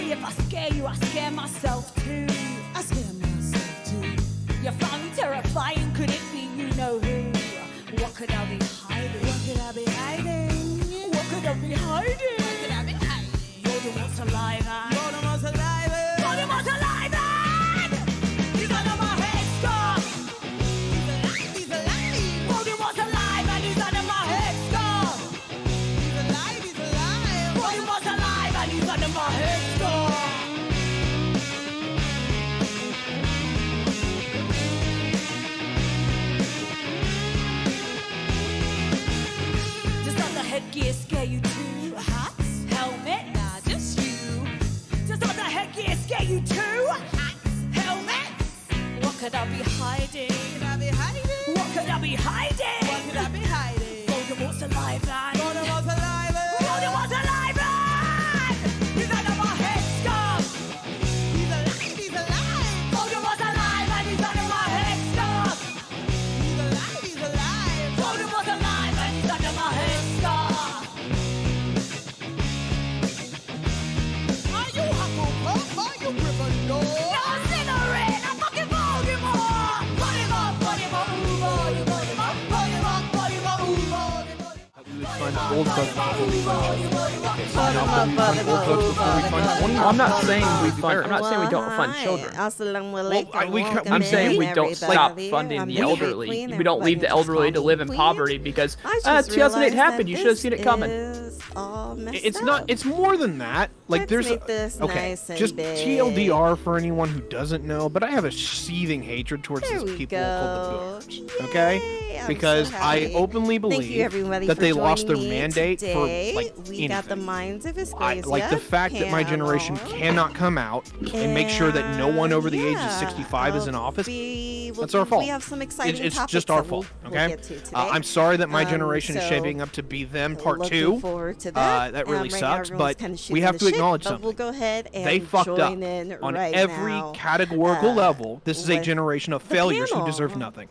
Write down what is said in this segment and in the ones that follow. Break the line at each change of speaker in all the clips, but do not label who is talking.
If I scare you, I scare myself too.
I scare myself too.
You found me terrifying, could it be you know who? What could I be hiding?
What could I be hiding?
What could I be hiding?
What could I be hiding?
Voldemort's alive and
Voldemort's alive and
Voldemort's alive and he's under my headscarf.
He's alive, he's alive.
Voldemort's alive and he's under my headscarf.
He's alive, he's alive.
Voldemort's alive and he's under my headscarf. Does other headgear scare you too? Hats? Helmet?
Nah, just you.
Does other headgear scare you too?
Hats, helmets.
What could I be hiding?
What could I be hiding?
What could I be hiding?
What could I be hiding?
Voldemort's alive and
Voldemort's alive and
Voldemort's alive and he's under my headscarf.
he's alive, he's alive.
Voldemort's alive and he's under my headscarf.
He's alive, he's
old folks before we fund children. Old folks before we fund 20.
I'm not saying we fund. I'm not saying we don't fund children. I'm saying we don't stop funding the elderly. We don't leave the elderly to live in poverty because 2008 happened. You should have seen it coming.
It's not. It's more than that. Like there's okay. Just TLDR for anyone who doesn't know. But I have a seething hatred towards these people called the boomers. Okay, because I openly believe that they lost their mandate for like anything. Like the fact that my generation cannot come out and make sure that no one over the age of 65 is in office. That's our fault.
We have some exciting
it's
topics
just our
that
fault.
we'll
Okay.
get to today.
I'm sorry that my generation is
so
shaping up to be them part 2.
looking forward to that.
That really
Right now
sucks,
everyone's
but
kinda
we
shooting
have
the
to
shit,
acknowledge
but
something.
We'll go ahead and
They fucked up
join in
on
right
every
now,
categorical level. This is a
with
generation of
the
failures who
panel.
deserve nothing.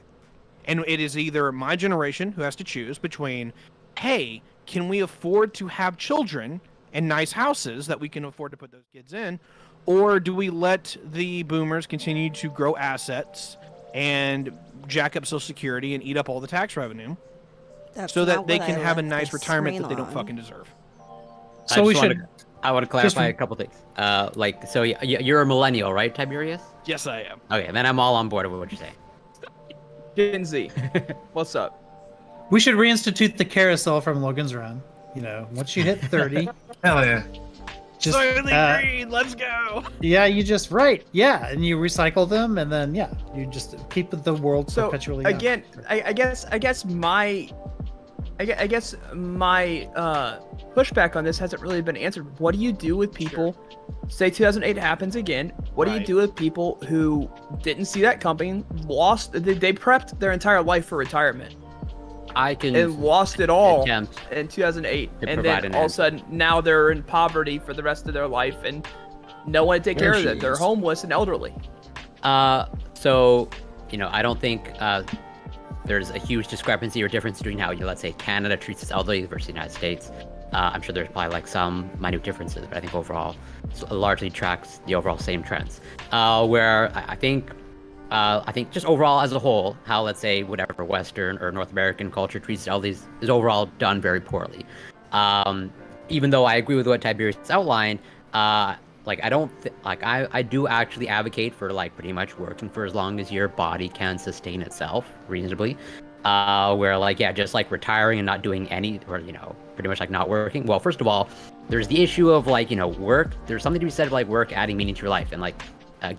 And it is either my generation who has to choose between, hey, can we afford to have children and nice houses that we can afford to put those kids in, or do we let the boomers continue to grow assets and jack up Social Security and eat up all the tax revenue so that they can have a nice retirement that they don't fucking deserve?
So I want to clarify a couple things. So you're a millennial, right, Tiberius?
Yes, I am.
Okay, then I'm all on board with what you're saying.
Gen Z, what's up?
We should reinstitute the carousel from Logan's Run. You know, once you hit 30,
Hell yeah.
just
Soylent Green, let's go.
yeah, you just and you recycle them, and then you just keep the world
So
perpetually young.
again, I guess my pushback on this hasn't really been answered. What do you do with people? Say 2008 happens again. What do you do with people who didn't see that coming? They prepped their entire life for retirement. And lost it all in 2008, and then all of a sudden now they're in poverty for the rest of their life, and no one to take care of them. They're homeless and elderly.
So I don't think there's a huge discrepancy or difference between how let's say Canada treats its elderly versus the United States. I'm sure there's probably like some minute differences, but I think overall it largely tracks the overall same trends. Where I think just overall as a whole, how let's say whatever Western or North American culture treats all these is overall done very poorly. Even though I agree with what Tiberius outlined, I do actually advocate for like pretty much working for as long as your body can sustain itself reasonably. Where just like retiring and not doing any, or pretty much like not working. Well, first of all, there's the issue of work. There's something to be said of like work adding meaning to your life and like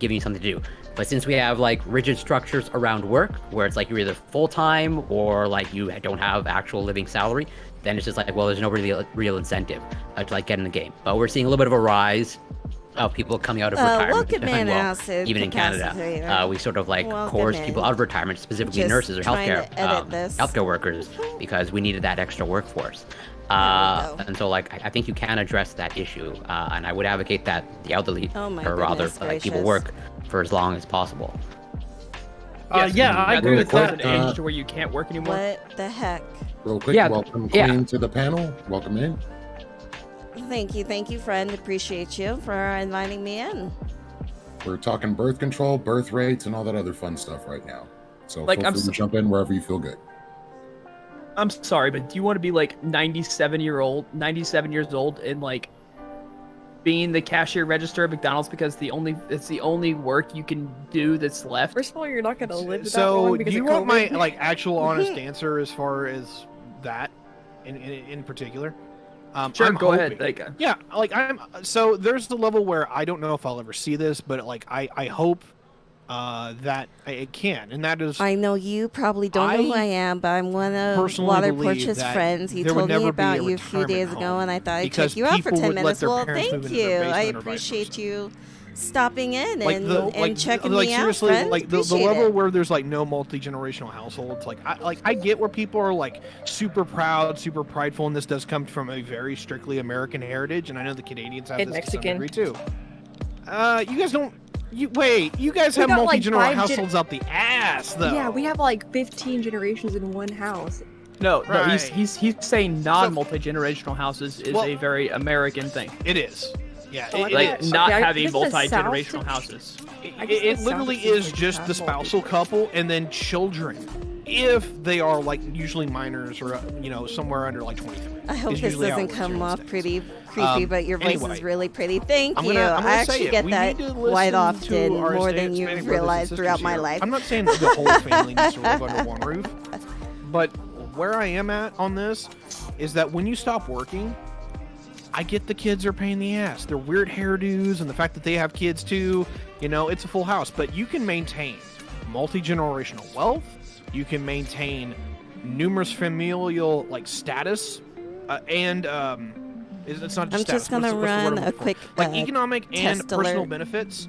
giving you something to do. But since we have like rigid structures around work where it's like you're either full-time or like you don't have actual living salary, then it's just like, well, there's no real incentive to like get in the game. But we're seeing a little bit of a rise of people coming out of retirement. Even in Canada, we sort of like coerce people out of retirement, specifically nurses or healthcare workers, because we needed that extra workforce. And so I think you can address that issue, and I would advocate that the elderly, or rather people work for as long as possible.
I agree with that.
An age to where you can't work anymore.
What the heck?
Real quick, welcome Queen to the panel. Welcome in.
Thank you, friend. Appreciate you for inviting me in.
We're talking birth control, birth rates, and all that other fun stuff right now. So
Like,
feel free to jump in wherever you feel good.
I'm sorry, but do you want to be like 97 years old, and like being the cashier register at McDonald's because it's the only work you can do that's left?
First of all, you're not gonna live that
So,
long
do
because
you
of
want my
COVID.
actual honest answer as far as that in particular?
Sure,
I'm
go ahead.
hoping- So there's the level where I don't know if I'll ever see this, but like I hope that it can, and that is.
I know you probably don't know who I am, but I'm one of
personally
Water
believe
Porch's
that
friends. He
there would
told me
never be
about
a
you a few
retirement
days ago,
home
and I thought I'd
because
check you out for
people
10
would let
minutes.
their
Well,
parents
thank
move into their
you. I
basement or vice
appreciate
versa.
you stopping in
Like
and checking
like
me out,
seriously,
friend.
like the
Appreciate
level
it.
where there's like no multi-generational households. I get where people are like super proud, super prideful, and this does come from a very strictly American heritage, and I know the Canadians have
And
this
Mexican.
to some degree too. You guys don't. You guys
We
have
got, like,
multi-generational
5
households out the ass, though.
Yeah, we have like 15 generations in one house.
No,
Right.
he's saying non-multi-generational houses is a very American thing.
It is. Yeah,
Oh, I
like
thought-
not
okay,
having
this is the
multi-generational
South.
houses.
I guess
It
the
literally
South seems
is
like
just
have
the spousal couple and then children. if they are like usually minors or somewhere under like 23.
I hope
is
this
usually how it
doesn't
works here
come
in the
off
States.
pretty creepy, but your voice
Anyway,
is really pretty. Thank
I'm
you.
gonna
I
say
actually
it.
get
We
that
need to
quite
listen
often,
to our
more than
Hispanic
you've
brothers
realized
and
throughout
sisters
my
here.
life.
I'm not saying that the whole family needs to live under one roof, but where I am at on this is that when you stop working, I get the kids are a pain in the ass. They're weird hairdos, and the fact that they have kids too, it's a full house. But you can maintain multi-generational wealth. You can maintain numerous familial status, and it's not just
I'm
status.
just gonna
What's the word
run
I'm
a
looking for?
quick
economic and
test
personal
alert.
benefits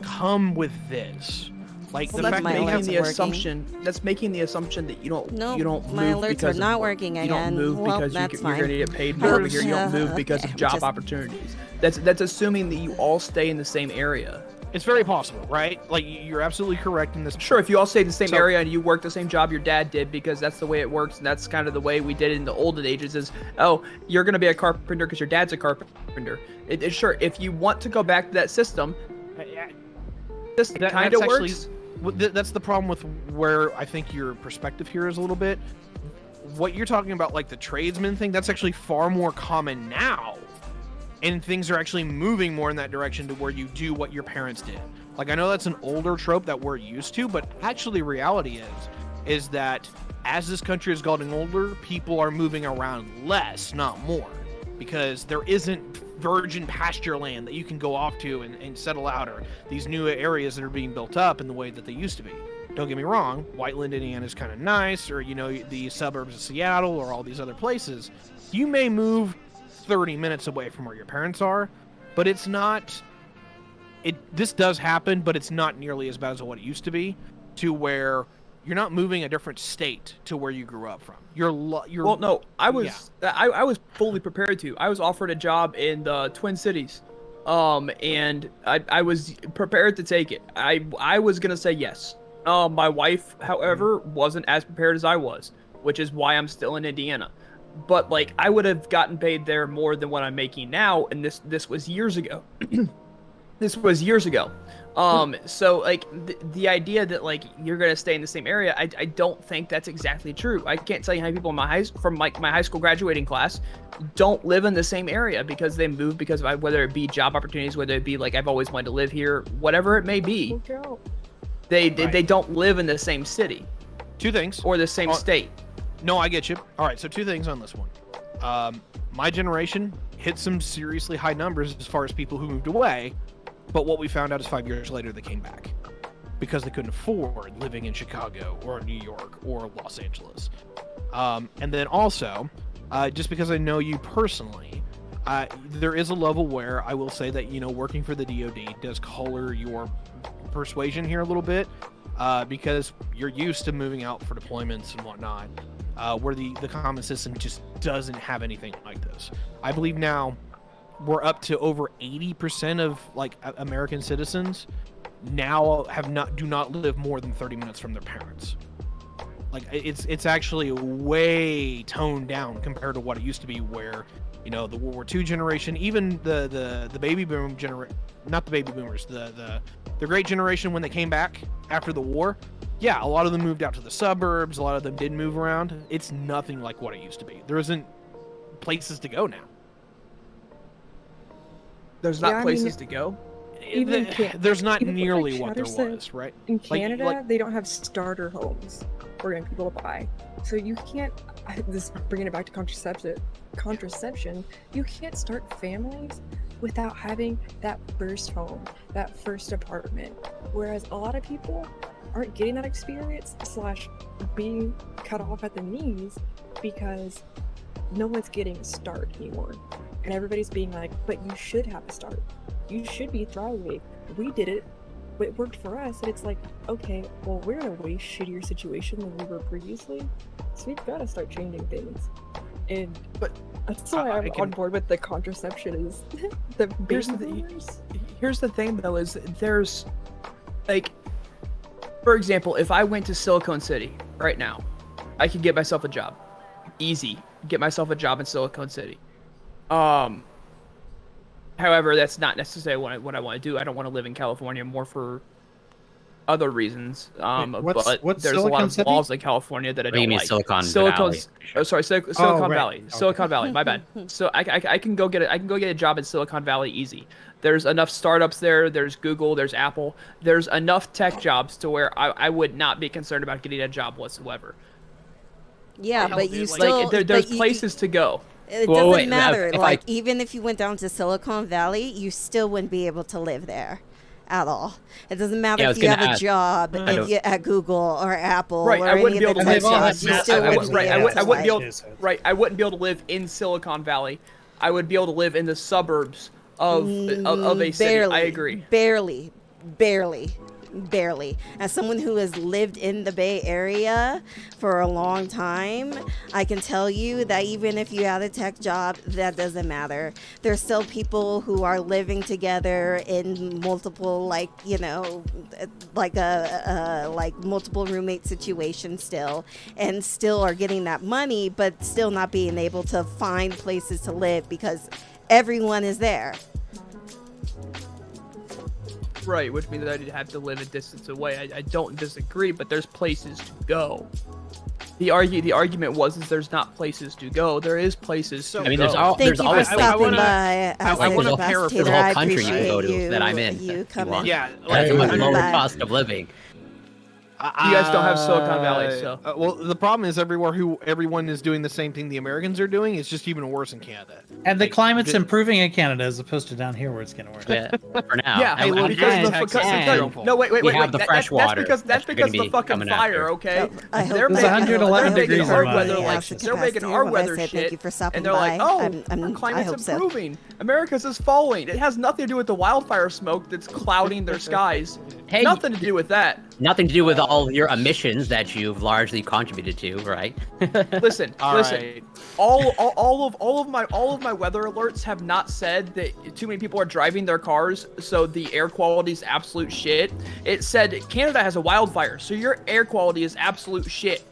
come with this. Like
Well,
the
that's
fact that they
making
have
the assumption. That's making the assumption that you don't.
Nope,
you don't
my
move
alerts
because
are not
of work.
working
You
again.
don't move
Well,
because
that's
you're
fine.
going to get paid more over here. You don't move
Yeah,
because
okay,
of job
just-
opportunities. That's assuming that you all stay in the same area.
It's very possible, right? Like you're absolutely correct in this.
Sure, if you all stay in the same
So-
area and you work the same job your dad did, because that's the way it works, and that's kind of the way we did it in the olden ages. Is you're going to be a carpenter because your dad's a carpenter. Sure, if you want to go back to that system, this kind of works.
That's the problem with where I think your perspective here is a little bit. What you're talking about, like the tradesman thing, that's actually far more common now. And things are actually moving more in that direction to where you do what your parents did. Like, I know that's an older trope that we're used to, but actually reality is that as this country is getting older, people are moving around less, not more. Because there isn't virgin pasture land that you can go off to and settle out, or these new areas that are being built up in the way that they used to be. Don't get me wrong, Whiteland, Indiana is kind of nice, or, the suburbs of Seattle or all these other places. You may move 30 minutes away from where your parents are, but it's not... This does happen, but it's not nearly as bad as what it used to be, to where you're not moving a different state to where you grew up from.
Well, no, I was fully prepared to. I was offered a job in the Twin Cities, and I was prepared to take it. I was gonna say yes. My wife, however, wasn't as prepared as I was, which is why I'm still in Indiana. But I would have gotten paid there more than what I'm making now, and this was years ago. This was years ago. So the idea that you're gonna stay in the same area, I don't think that's exactly true. I can't tell you how many people in my high school graduating class don't live in the same area because they moved because of whether it be job opportunities, whether it be I've always wanted to live here, whatever it may be. They don't live in the same city.
Two things.
Or the same state.
No, I get you. All right, so two things on this one. My generation hit some seriously high numbers as far as people who moved away. But what we found out is 5 years later they came back because they couldn't afford living in Chicago or New York or Los Angeles. And then also, just because I know you personally, there is a level where I will say that, working for the DoD does color your persuasion here a little bit, because you're used to moving out for deployments and whatnot, where the common system just doesn't have anything like this. I believe now we're up to over 80% of American citizens now do not live more than 30 minutes from their parents. It's actually way toned down compared to what it used to be, where the World War II generation, even the baby boom generation, not the baby boomers, the great generation when they came back after the war, yeah, a lot of them moved out to the suburbs, a lot of them did move around. It's nothing like what it used to be. There isn't places to go now.
There's not places to go.
There's not nearly what there was, right?
In Canada, they don't have starter homes for young people to buy. So you can't, this bringing it back to contraception, you can't start families without having that first home, that first apartment. Whereas a lot of people aren't getting that experience / being cut off at the knees because no one's getting a start anymore. And everybody's being like, but you should have a start. You should be thriving. We did it, but it worked for us. And it's like, okay, well, we're in a way shittier situation than we were previously. So we've got to start changing things. But that's why I'm on board with the contraception is the baby boomers.
Here's the thing, though, is there's, for example, if I went to Silicon City right now, I could get myself a job. Easy. Get myself a job in Silicon City. However, that's not necessarily what I want to do. I don't want to live in California more for other reasons.
what's
But there's a lot
Silicon
of
City?
laws in California that I
What do
don't
you mean
like.
Silicon Valley?
Oh, sorry, Silicon
right.
Valley.
Okay.
Silicon Valley. My bad. So I can go get a job in Silicon Valley easy. There's enough startups there. There's Google. There's Apple. There's enough tech jobs to where I would not be concerned about getting a job whatsoever.
Yeah, but you
Like,
still
there's
but you-
places to go.
It
Well,
doesn't
wait,
matter.
if
Like
I-
even if you went down to Silicon Valley, you still wouldn't be able to live there at all. It doesn't matter
Yeah, I
if
was
you
gonna
have a
ask.
job
I don't-
at Google or Apple
Right,
or
I wouldn't
any
be
of the
able to
tech
live on
jobs. You
that-
still
I
wouldn't
wouldn't-
be
I
able
wouldn't be
to
able.
live.
Right, I wouldn't be able to live in Silicon Valley. I would be able to live in the suburbs of a city. I agree.
Barely. As someone who has lived in the Bay Area for a long time, I can tell you that even if you had a tech job, that doesn't matter. There's still people who are living together in multiple, like multiple roommate situations still, and still are getting that money, but still not being able to find places to live because everyone is there.
Right, which means that I'd have to live a distance away. I don't disagree, but there's places to go. The argument was there's not places to go. There is places to
I mean,
go.
Thank
there's
you for
always
stopping
wanna-
by.
I wanna
Sebastian
paraphrase-
there's a
Taylor.
whole
I
country you
appreciate
go to that I'm in.
You
if
coming.
want.
Yeah,
That's a much
Hey.
lower
Bye.
cost of living.
You guys don't have Silicon Valley, so.
Well, the problem is everyone is doing the same thing the Americans are doing. It's just even worse in Canada.
And the
Like,
climate's
the-
improving in Canada as opposed to down here where it's getting worse.
Yeah, for now.
Yeah,
And- and-
because
and-
of the
and
no wait
we have the
that-
fresh water
That's
that's
because
gonna
of the
be
fucking
coming
fire.
after.
Okay,
I hope
they're
that-
making
111
they're making
degrees
hard
in
weather
Miami.
like they're making
Capacity,
hard
what I
weather
said.
shit.
Thank you for stopping
And they're like,
by.
oh,
I
our climate's
hope so.
improving. America's is falling. It has nothing to do with the wildfire smoke that's clouding their skies.
Hey,
Nothing to do with that.
Nothing to do with all your emissions that you've largely contributed to, right?
Listen,
All
listen.
right.
All of my weather alerts have not said that too many people are driving their cars, so the air quality is absolute shit. It said Canada has a wildfire, so your air quality is absolute shit.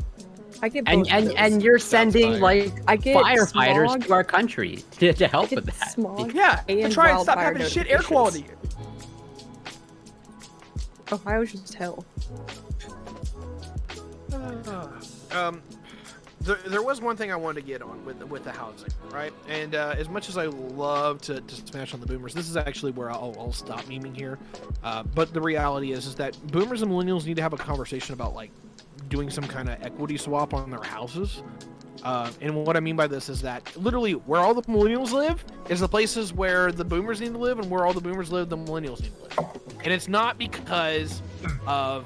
I get
And
both of those.
and you're sending like
I get
firefighters
smog.
to our country to help
I
with
get
that.
smog
Yeah, to
and
try and stop
wildfire
having shit air
notifications.
quality.
Ohio's just hell.
There was one thing I wanted to get on with the housing, right? And as much as I love to smash on the boomers, this is actually where I'll stop memeing here. But the reality is that boomers and millennials need to have a conversation about like doing some kind of equity swap on their houses. And what I mean by this is that literally where all the millennials live is the places where the boomers need to live, and where all the boomers live, the millennials need to live. And it's not because of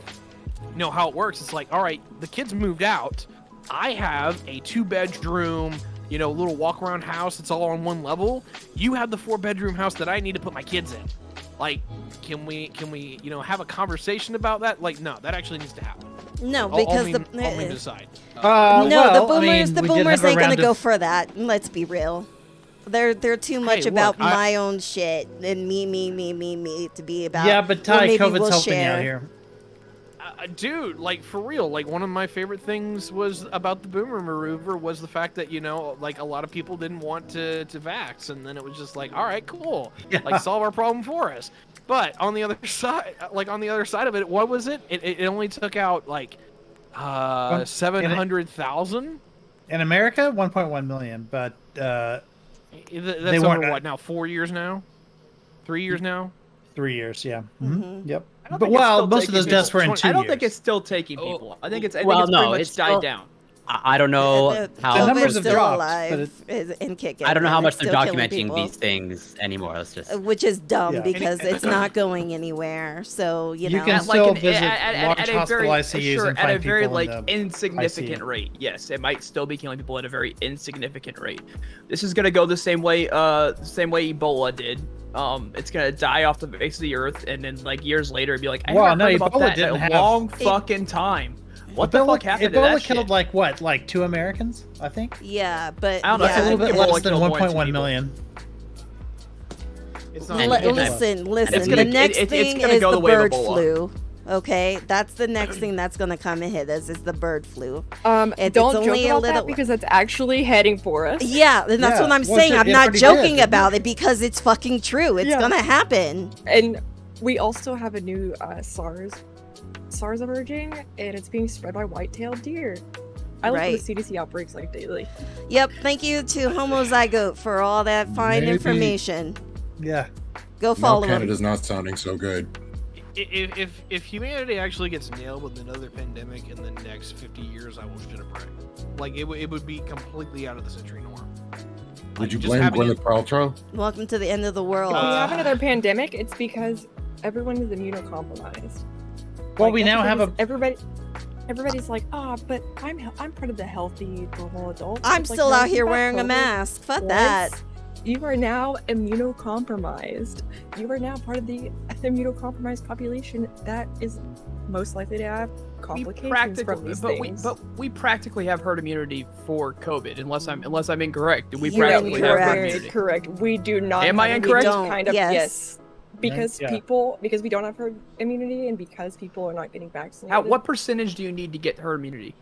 how it works. It's like, all right, the kids moved out. I have a 2-bedroom, little walk-around house. It's all on one level. You have the 4-bedroom house that I need to put my kids in. Like, can we, have a conversation about that? Like, no, that actually needs to happen.
No,
I'll
because
meme decide.
the boomers,
we did
the
have
boomers
a
ain't gonna
round
go
of-
for that. Let's be real. They're too much
Hey,
about
look,
my own shit and me to be about.
Yeah, but
well,
Ty,
maybe
COVID's
we'll
helping
share.
out here.
Dude, like for real, like one of my favorite things was about the boomer maneuver was the fact that like a lot of people didn't want to vax, and then it was just like, all right, cool, like solve our problem for us. But on the other side, of it, what was it? It only took out like 700,000
in America, 1.1 million, but
that's
they
over
weren't
what now? 4 years now? 3 years now?
3 years. Yeah.
Mm-hmm.
Yep.
I don't
But
think it's
well,
still
most of
taking
those deaths
people.
were in 2
I don't
years.
think it's still taking people. I think it's
well,
pretty
no,
much
it's
died
still-
down.
I don't know how.
The numbers
COVID's
have
still
dropped,
alive
but
and kicking.
I don't know how
and
much
it's
they're
still killing
documenting
people.
these things anymore. Let's just.
Which is dumb
Yeah.
because it's not going anywhere. So
You
know.
can
At
still
an-
visit large
at a
hospital
very,
ICUs
sure,
and
at a
find
very
people
like
in the
insignificant
ICU.
rate. Yes, it might still be killing people at a very insignificant rate. This is gonna go the same way Ebola did. It's gonna die off the face of the earth, and then like years later, it'd be like, I
Wow,
haven't
no,
heard about
Ebola
that in
didn't
a
have-
long fucking time. What the fuck happened to
Ebola
that
killed
shit?
like what, like 2 Americans, I think.
Yeah, but
I don't know,
yeah.
That's a little bit
Ebola
less than
killed more than
1.1
people.
million.
It's
And-
not.
and-
Listen.
It's
The
gonna-
next
it's
thing
gonna
is
go
the
the way of
bird
Ebola.
flu. Okay, that's the next thing that's gonna come and hit us is the bird flu.
Don't
it's
joke
only a
about
little-
that because it's actually heading for us.
Yeah, and that's
Yeah,
what I'm
well,
saying.
it
I'm not
pretty
joking
did.
about it because it's fucking true. It's
Yeah.
gonna happen.
And we also have a new SARS SARS emerging, and it's being spread by white-tailed deer. I look at the CDC outbreaks like daily.
Yep. Thank you to Homozygote for all that fine
Maybe.
information.
Yeah.
Go follow him.
Canada's not sounding so good.
If humanity actually gets nailed with another pandemic in the next 50 years, I will shit a brick. Like it would be completely out of the century norm.
Would you blame Gwyneth Paltrow?
Welcome to the end of the world.
If we have another pandemic, it's because everyone is immunocompromised.
Well, we now have
Everybody's like, but I'm part of the healthy normal adult.
I'm
It's like,
still
no,
out
you
here
got
wearing a
COVID.
mask. Fuck
What?
that.
You are now immunocompromised. You are now part of the immunocompromised population that is most likely to have complications from these things.
We practically have herd immunity for COVID, unless I'm incorrect. We
You're
practically have herd
incorrect.
immunity.
Correct. We do not.
Am I
have-
incorrect?
We don't, kind of.
Yes.
Yes. Because
Yeah.
because we don't have herd immunity, and because people are not getting vaccinated.
What percentage do you need to get herd immunity?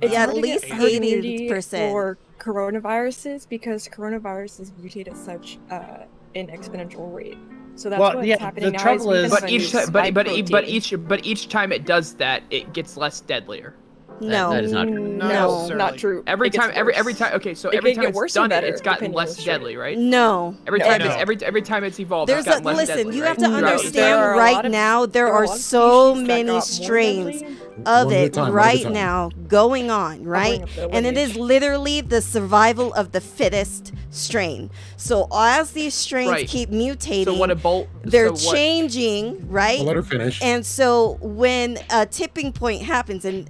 It's
Yeah,
hard
at
to get
least
herd immunity
80%.
for coronaviruses because coronaviruses mutate at such an exponential rate. So that's
Well,
what's
yeah,
happening
the
now.
trouble is-
But each time it does that, it gets less deadlier.
No.
That is not true.
No.
Not true.
Every
It gets
time, every
worse.
time. Okay, so
It
every
can
time
get
it's
worse
done
or better,
it, it's gotten
depending on
less
the strain.
deadly, right?
No.
Every
No.
time
No.
every time it's evolved,
There's
it's gotten less
listen,
deadly,
you
right?
have to
No, there
understand
are a
right
lot of-
now there
there
are
a lot of
so
species that
many
got more
strains
deadly.
of
One at a
it
time, one at a
right
time.
now going on, right?
bring up the
And it is
lineage.
literally the survival of the fittest strain. So as these strains
Right.
keep mutating,
So what
they're
so what-
changing, right?
Well, let her finish.
And so when a tipping point happens, and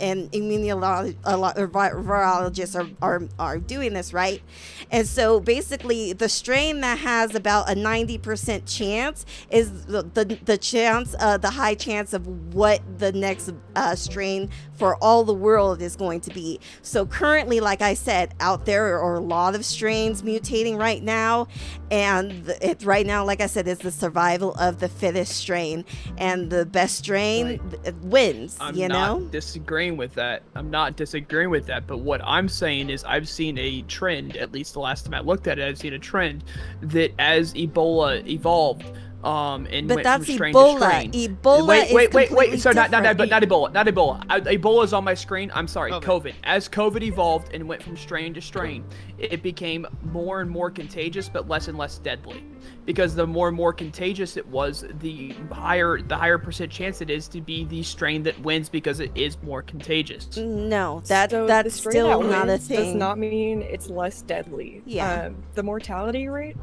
virologists are doing this, right? And so basically the strain that has about a 90% chance is the chance, the high chance of what the next strain for all the world is going to be. So currently, like I said, out there are a lot of strains mutating right now, and it's right now, like I said, it's the survival of the fittest strain, and the best strain wins.
I'm
you
not
know.
disagreeing with that. I'm not disagreeing with that. But what I'm saying is I've seen a trend, at least the last time I looked at it, I've seen a trend that as Ebola evolved, and
But
went
that's
from strain
Ebola.
to strain.
Ebola is
wait.
completely
So not
different.
Ebola. Not Ebola. Ebola is on my screen. I'm sorry.
COVID.
COVID. As COVID evolved and went from strain to strain, it became more and more contagious, but less and less deadly. Because the more and more contagious it was, the higher percent chance it is to be the strain that wins because it is more contagious.
No,
So the
that's
strain
still
that
not a
wins
thing.
Does not mean it's less deadly.
Yeah.
The mortality rate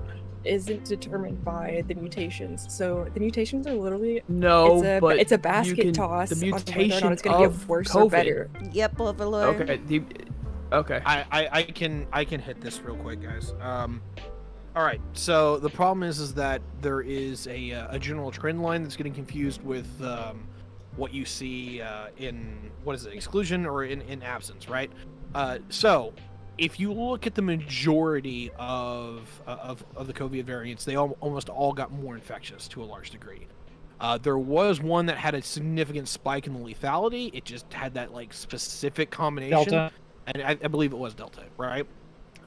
isn't determined by the mutations. So the mutations are literally
No,
but it's a
you
basket
can-
toss
the
on whether or
mutation
not it's going to
of
get worse
COVID.
or better.
Yep, Overlord.
Okay. Okay.
I can hit this real quick, guys. All right. So the problem is that there is a general trend line that's getting confused with what you see in exclusion or in absence, right? So if you look at the majority of the COVID variants, they almost all got more infectious to a large degree. There was one that had a significant spike in the lethality. It just had that like specific combination.
Delta.
And I believe it was Delta, right?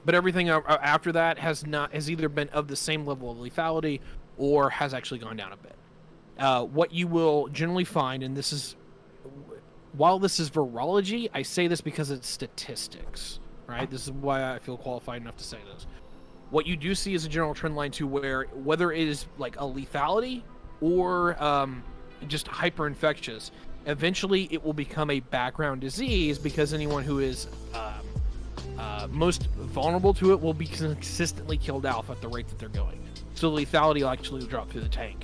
But everything after that has either been of the same level of lethality or has actually gone down a bit. What you will generally find, and this is, while this is virology, I say this because it's statistics, right? This is why I feel qualified enough to say this. What you do see is a general trend line to where whether it is like a lethality or just hyper-infectious, eventually it will become a background disease because anyone who is most vulnerable to it will be consistently killed off at the rate that they're going. So lethality will actually drop through the tank.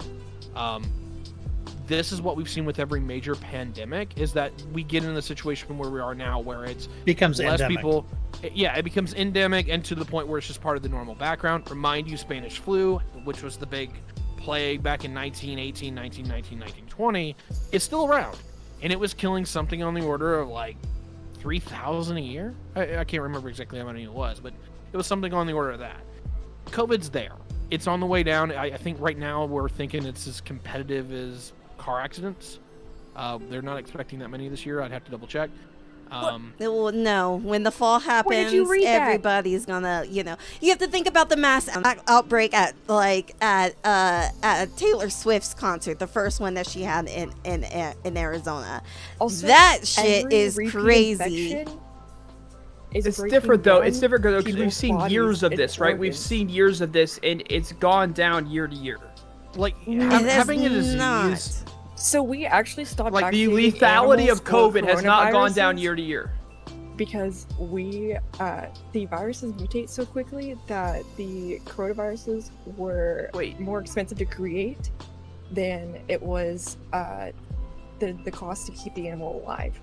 This is what we've seen with every major pandemic, is that we get in the situation where we are now, where it's
Becomes
less
endemic.
people. Yeah, it becomes endemic, and to the point where it's just part of the normal background. Remind you, Spanish flu, which was the big plague back in 1918, 1919, 1920, is still around, and it was killing something on the order of like 3,000 a year. I can't remember exactly how many it was, but it was something on the order of that. COVID's there. It's on the way down. I think right now we're thinking it's as competitive as car accidents. They're not expecting that many this year. I'd have to double check.
Well, no, when the fall happens,
you read that?
everybody's gonna, you have to think about the mass outbreak at Taylor Swift's concert, the first one that she had in Arizona.
Also,
that shit is
every repeat
crazy.
infection is
It's
breaking
different though.
down
It's different because we've
people's
seen
bodies
years of
and
this, right? We've
organs.
seen years of this, and it's gone down year to year.
Like
It has
having a disease.
not.
So we actually stopped
Like the
vaccinating
lethality
animals
of
for
COVID has not gone down
coronaviruses
year to year.
because the viruses mutate so quickly that the coronaviruses were more expensive to create than it was the cost to keep the animal alive.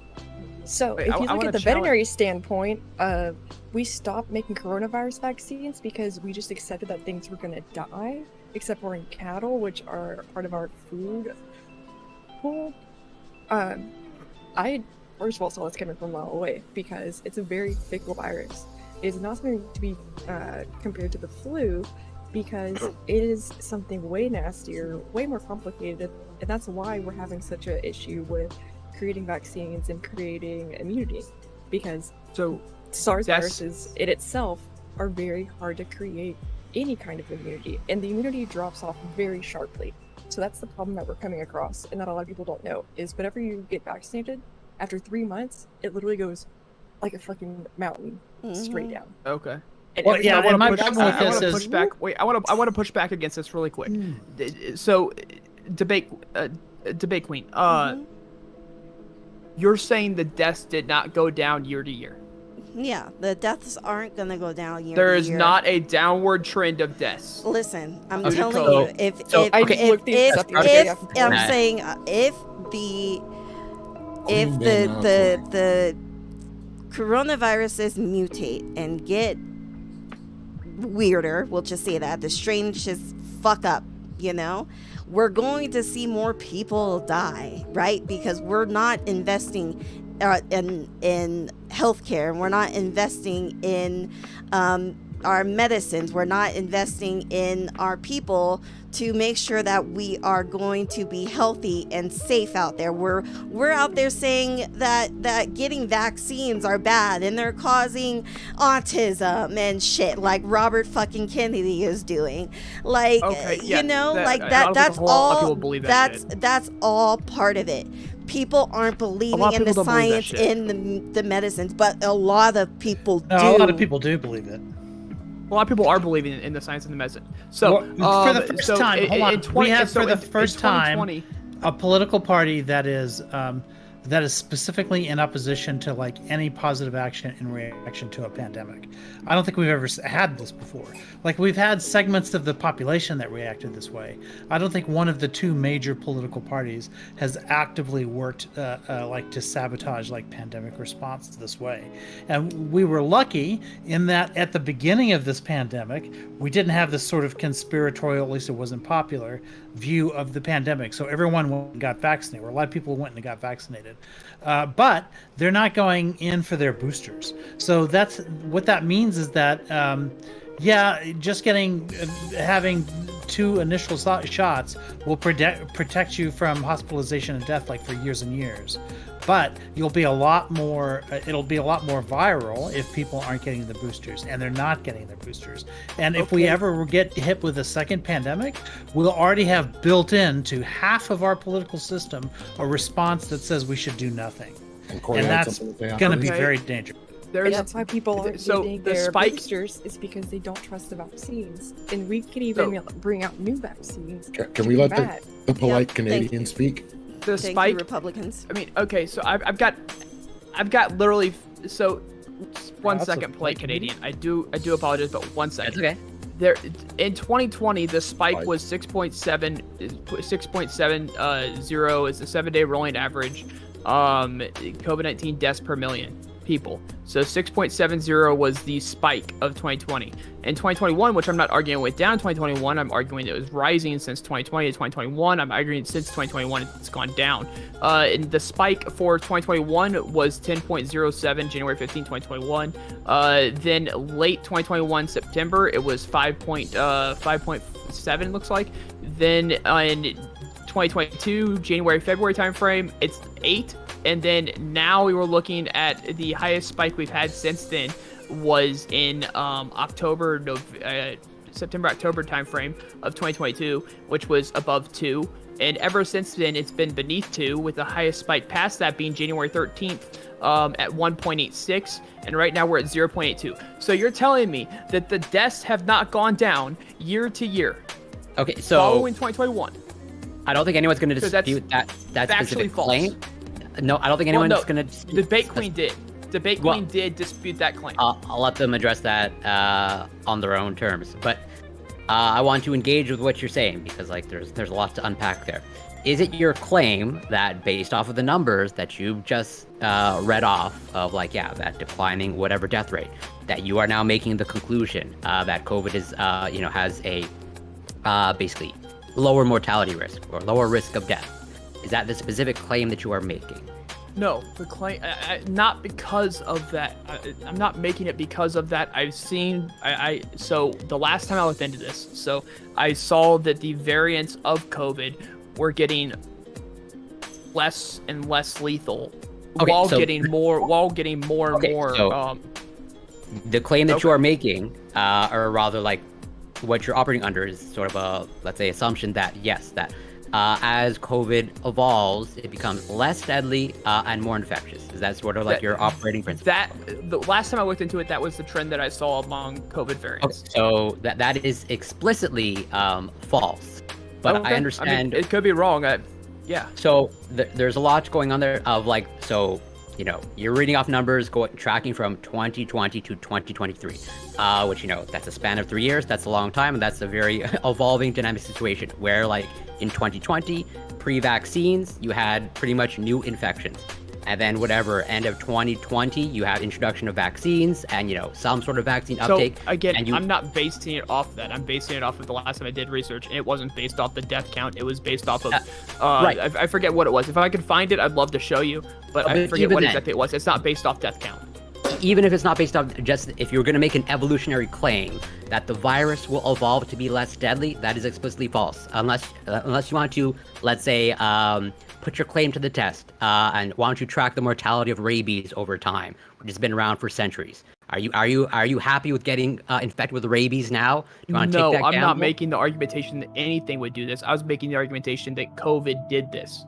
So
Wait,
if
I
you look
wanna
at the
challenge-
veterinary standpoint, we stopped making coronavirus vaccines because we just accepted that things were going to die, except for in cattle, which are part of our food pool. I first of all saw this coming from a mile away because it's a very fickle virus. It is not something to be compared to the flu because it is something way nastier, way more complicated, and that's why we're having such an issue with creating vaccines and creating immunity, because SARS viruses in itself are very hard to create any kind of immunity, and the immunity drops off very sharply. So that's the problem that we're coming across, and that a lot of people don't know, is whenever you get vaccinated, after 3 months, it literally goes like a fucking mountain straight down.
Okay.
Well, yeah, and my problem with this is-
push back. Wait, I want to push back against this really quick. So, debate queen. You're saying the deaths did not go down year to year.
Yeah, the deaths aren't gonna go down year
There
to
is
year.
not a downward trend of deaths.
Listen, I'm
Okay,
telling
so-
you, if I'm saying if the coronaviruses mutate and get weirder, we'll just say that the strains just fuck up, we're going to see more people die, right? Because we're not investing in healthcare, and we're not investing in our medicines, we're not investing in our people to make sure that we are going to be healthy and safe out there. We're out there saying that getting vaccines are bad and they're causing autism and shit, like Robert fucking Kennedy is doing. Like,
Okay, yeah,
that's all.
That's
That's all part of it. People aren't believing in the science, in the medicines, but a lot of people do.
No, a lot of people do believe it.
A lot of people are believing in the science and the medicine. So,
for the first time, hold on. We have for the first time a political party that is specifically in opposition to like any positive action in reaction to a pandemic. I don't think we've ever had this before. Like, we've had segments of the population that reacted this way. I don't think one of the two major political parties has actively worked like to sabotage like pandemic response this way. And we were lucky in that at the beginning of this pandemic, we didn't have this sort of conspiratorial, at least it wasn't popular, view of the pandemic. So everyone went and got vaccinated, or a lot of people went and got vaccinated. But they're not going in for their boosters. So that's what that means is that, just having 2 initial shots will protect you from hospitalization and death like for years and years. But it'll be a lot more viral if people aren't getting the boosters, and they're not getting their boosters. And if we ever get hit with a second pandemic, we'll already have built into half of our political system a response that says we should do nothing. And that's going to be very dangerous.
And that's why people aren't getting
the
their
spike
boosters, is because they don't trust the vaccines. And we can even bring out new vaccines.
Can we let the polite Canadian speak?
The
Thank
spike,
you, Republicans.
I mean, okay, so I've got literally, so one second, polite Canadian. I do apologize, but 1 second.
It's okay.
There in 2020, the spike was 6.70 is the 7-day rolling average. COVID-19 deaths per million people. So 6.70 was the spike of 2020. In 2021, which I'm not arguing with down 2021, I'm arguing it was rising since 2020 to 2021. I'm arguing since 2021 it's gone down. And the spike for 2021 was 10.07 January 15, 2021. Then late 2021 September it was 5.7 looks like. Then in 2022 January February timeframe it's 8. And then now we were looking at the highest spike we've had since then was in September, October timeframe of 2022, which was above 2. And ever since then, it's been beneath 2, with the highest spike past that being January 13th at 1.86. And right now we're at 0.82. So you're telling me that the deaths have not gone down year to year.
Okay, so
following 2021.
I don't think anyone's going to dispute that specific claim. No, I don't think anyone's going to dispute.
Debate Queen did. Debate Queen did dispute that claim.
I'll let them address that on their own terms. But I want to engage with what you're saying because like there's a lot to unpack there. Is it your claim that based off of the numbers that you've just read off of like, yeah, that declining whatever death rate, that you are now making the conclusion that COVID is, has a basically lower mortality risk or lower risk of death? Is that the specific claim that you are making?
No, the claim, not because of that. I'm not making it because of that. I've seen, so the last time I looked into this, so I saw that the variants of COVID were getting less and less lethal, while getting more and more.
So the claim that you are making, or rather like what you're operating under is sort of a, let's say, assumption that yes, that as COVID evolves, it becomes less deadly and more infectious. Is that sort of like your operating principle?
The last time I looked into it, that was the trend that I saw among COVID variants.
Okay, so that is explicitly false. But I understand.
I mean, it could be wrong. Yeah.
So there's a lot going on there of like, so, you're reading off numbers tracking from 2020 to 2023, which, that's a span of 3 years. That's a long time. And that's a very evolving dynamic situation where like in 2020, pre-vaccines, you had pretty much new infections. And then whatever, end of 2020, you have introduction of vaccines and, some sort of vaccine uptake.
So again, I'm not basing it off that. I'm basing it off of the last time I did research, and it wasn't based off the death count. It was based off of,
right.
I forget what it was. If I could find it, I'd love to show you, but I forget what exactly it was. It's not based off death count.
Even if it's not based off, just if you're going to make an evolutionary claim that the virus will evolve to be less deadly, that is explicitly false. Unless you want to, let's say, put your claim to the test, and why don't you track the mortality of rabies over time, which has been around for centuries? Are you happy with getting infected with rabies now? Do you want to take that gamble?
I'm not making the argumentation that anything would do this. I was making the argumentation that COVID did this.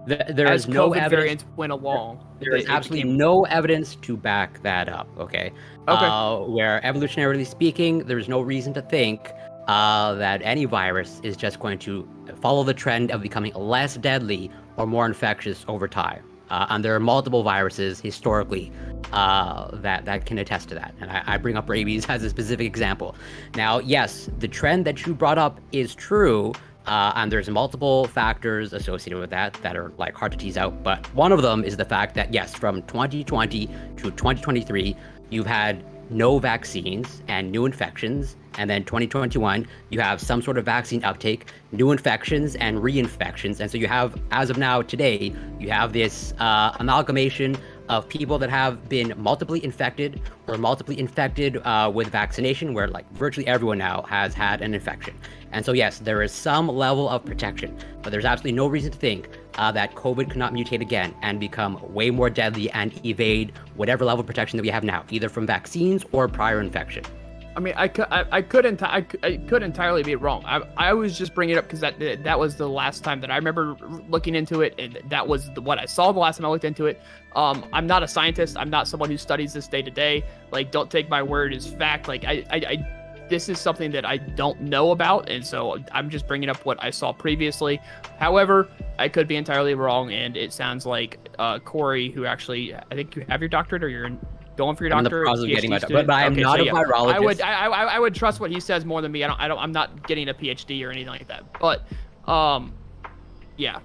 There is no
COVID
evidence.
Variants went along.
There is absolutely no evidence to back that up. Okay. Where evolutionarily speaking, there's no reason to think that any virus is just going to follow the trend of becoming less deadly or more infectious over time. And there are multiple viruses historically that can attest to that. And I bring up rabies as a specific example. Now, yes, the trend that you brought up is true. And there's multiple factors associated with that are like hard to tease out. But one of them is the fact that, yes, from 2020 to 2023, you've had no vaccines and new infections. And then 2021, you have some sort of vaccine uptake, new infections and reinfections. And so you have, as of now today, you have this amalgamation of people that have been multiply infected or multiply infected with vaccination, where like virtually everyone now has had an infection. And so yes, there is some level of protection, but there's absolutely no reason to think that COVID cannot mutate again and become way more deadly and evade whatever level of protection that we have now, either from vaccines or prior infection.
I mean, I could entirely be wrong. I was just bringing it up because that was the last time that I remember looking into it, and that was what I saw the last time I looked into it. I'm not a scientist. I'm not someone who studies this day to day. Like, don't take my word as fact. Like, this is something that I don't know about, and so I'm just bringing up what I saw previously. However, I could be entirely wrong, and it sounds like Corey, who actually, I think you have your doctorate or you're going for your doctorate.
I'm in the process of getting my doctorate, but I'm not a virologist.
I would trust what he says more than me. I'm not getting a PhD or anything like that. But, yeah.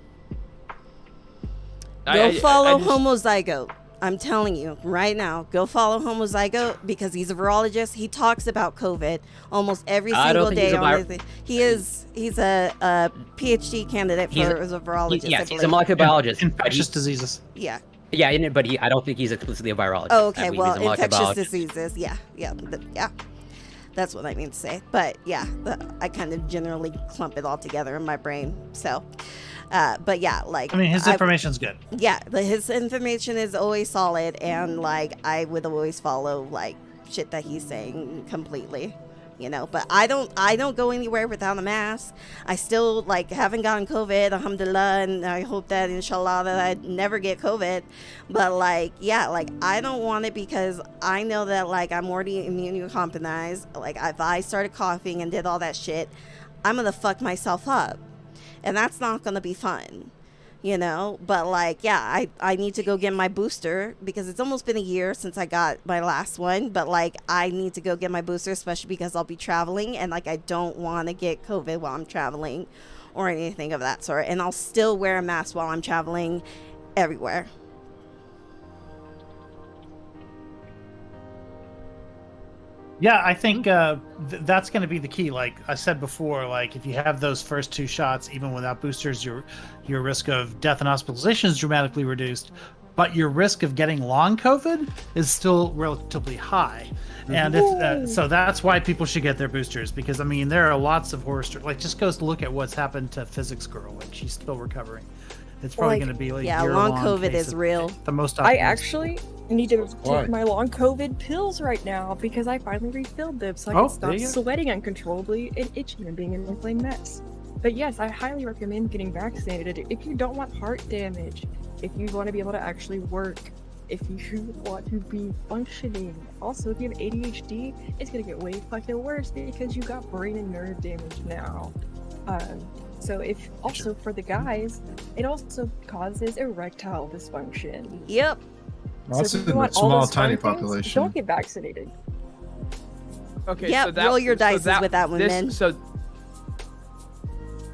Go follow Homozygote. I'm telling you right now, go follow Homozygote because he's a virologist. He talks about COVID almost every single day on his thing. He's a PhD candidate as a virologist.
Yes, he's a molecular biologist.
Infectious diseases.
Yeah.
Yeah, but I don't think he's explicitly a virologist.
Oh, okay. Well, infectious diseases. Yeah. That's what I mean to say. But yeah, I kind of generally clump it all together in my brain. So, But yeah, like
I mean, his information's good.
Yeah, his information is always solid, and like I would always follow like shit that he's saying completely. You know, but I don't go anywhere without a mask. I still like haven't gotten COVID, alhamdulillah, and I hope that inshallah that I never get COVID. But like, yeah, like I don't want it because I know that like I'm already immunocompromised. Like if I started coughing and did all that shit, I'm gonna fuck myself up, and that's not gonna be fun. You know, but like, yeah, I need to go get my booster because it's almost been a year since I got my last one. But like, I need to go get my booster, especially because I'll be traveling, and like, I don't want to get COVID while I'm traveling or anything of that sort. And I'll still wear a mask while I'm traveling everywhere.
Yeah, I think that's going to be the key. Like I said before, like if you have those first 2 shots, even without boosters, your risk of death and hospitalization is dramatically reduced, but your risk of getting long COVID is still relatively high. And if, so that's why people should get their boosters, because I mean there are lots of horror stories. Like just go look at what's happened to Physics Girl. Like she's still recovering. It's probably going to be like
long COVID is real.
The most.
I actually need to take my long COVID pills right now because I finally refilled them so I can stop sweating uncontrollably and itching and being an inflamed mess. But yes, I highly recommend getting vaccinated if you don't want heart damage, if you want to be able to actually work, if you want to be functioning. Also, if you have ADHD, it's going to get way fucking worse because you got brain and nerve damage now. So if also for the guys, it also causes erectile dysfunction.
Yep.
Well, that's a small, tiny population.
Don't get vaccinated.
Okay.
Yeah,
so that,
roll your dice with that one,
this,
man.
So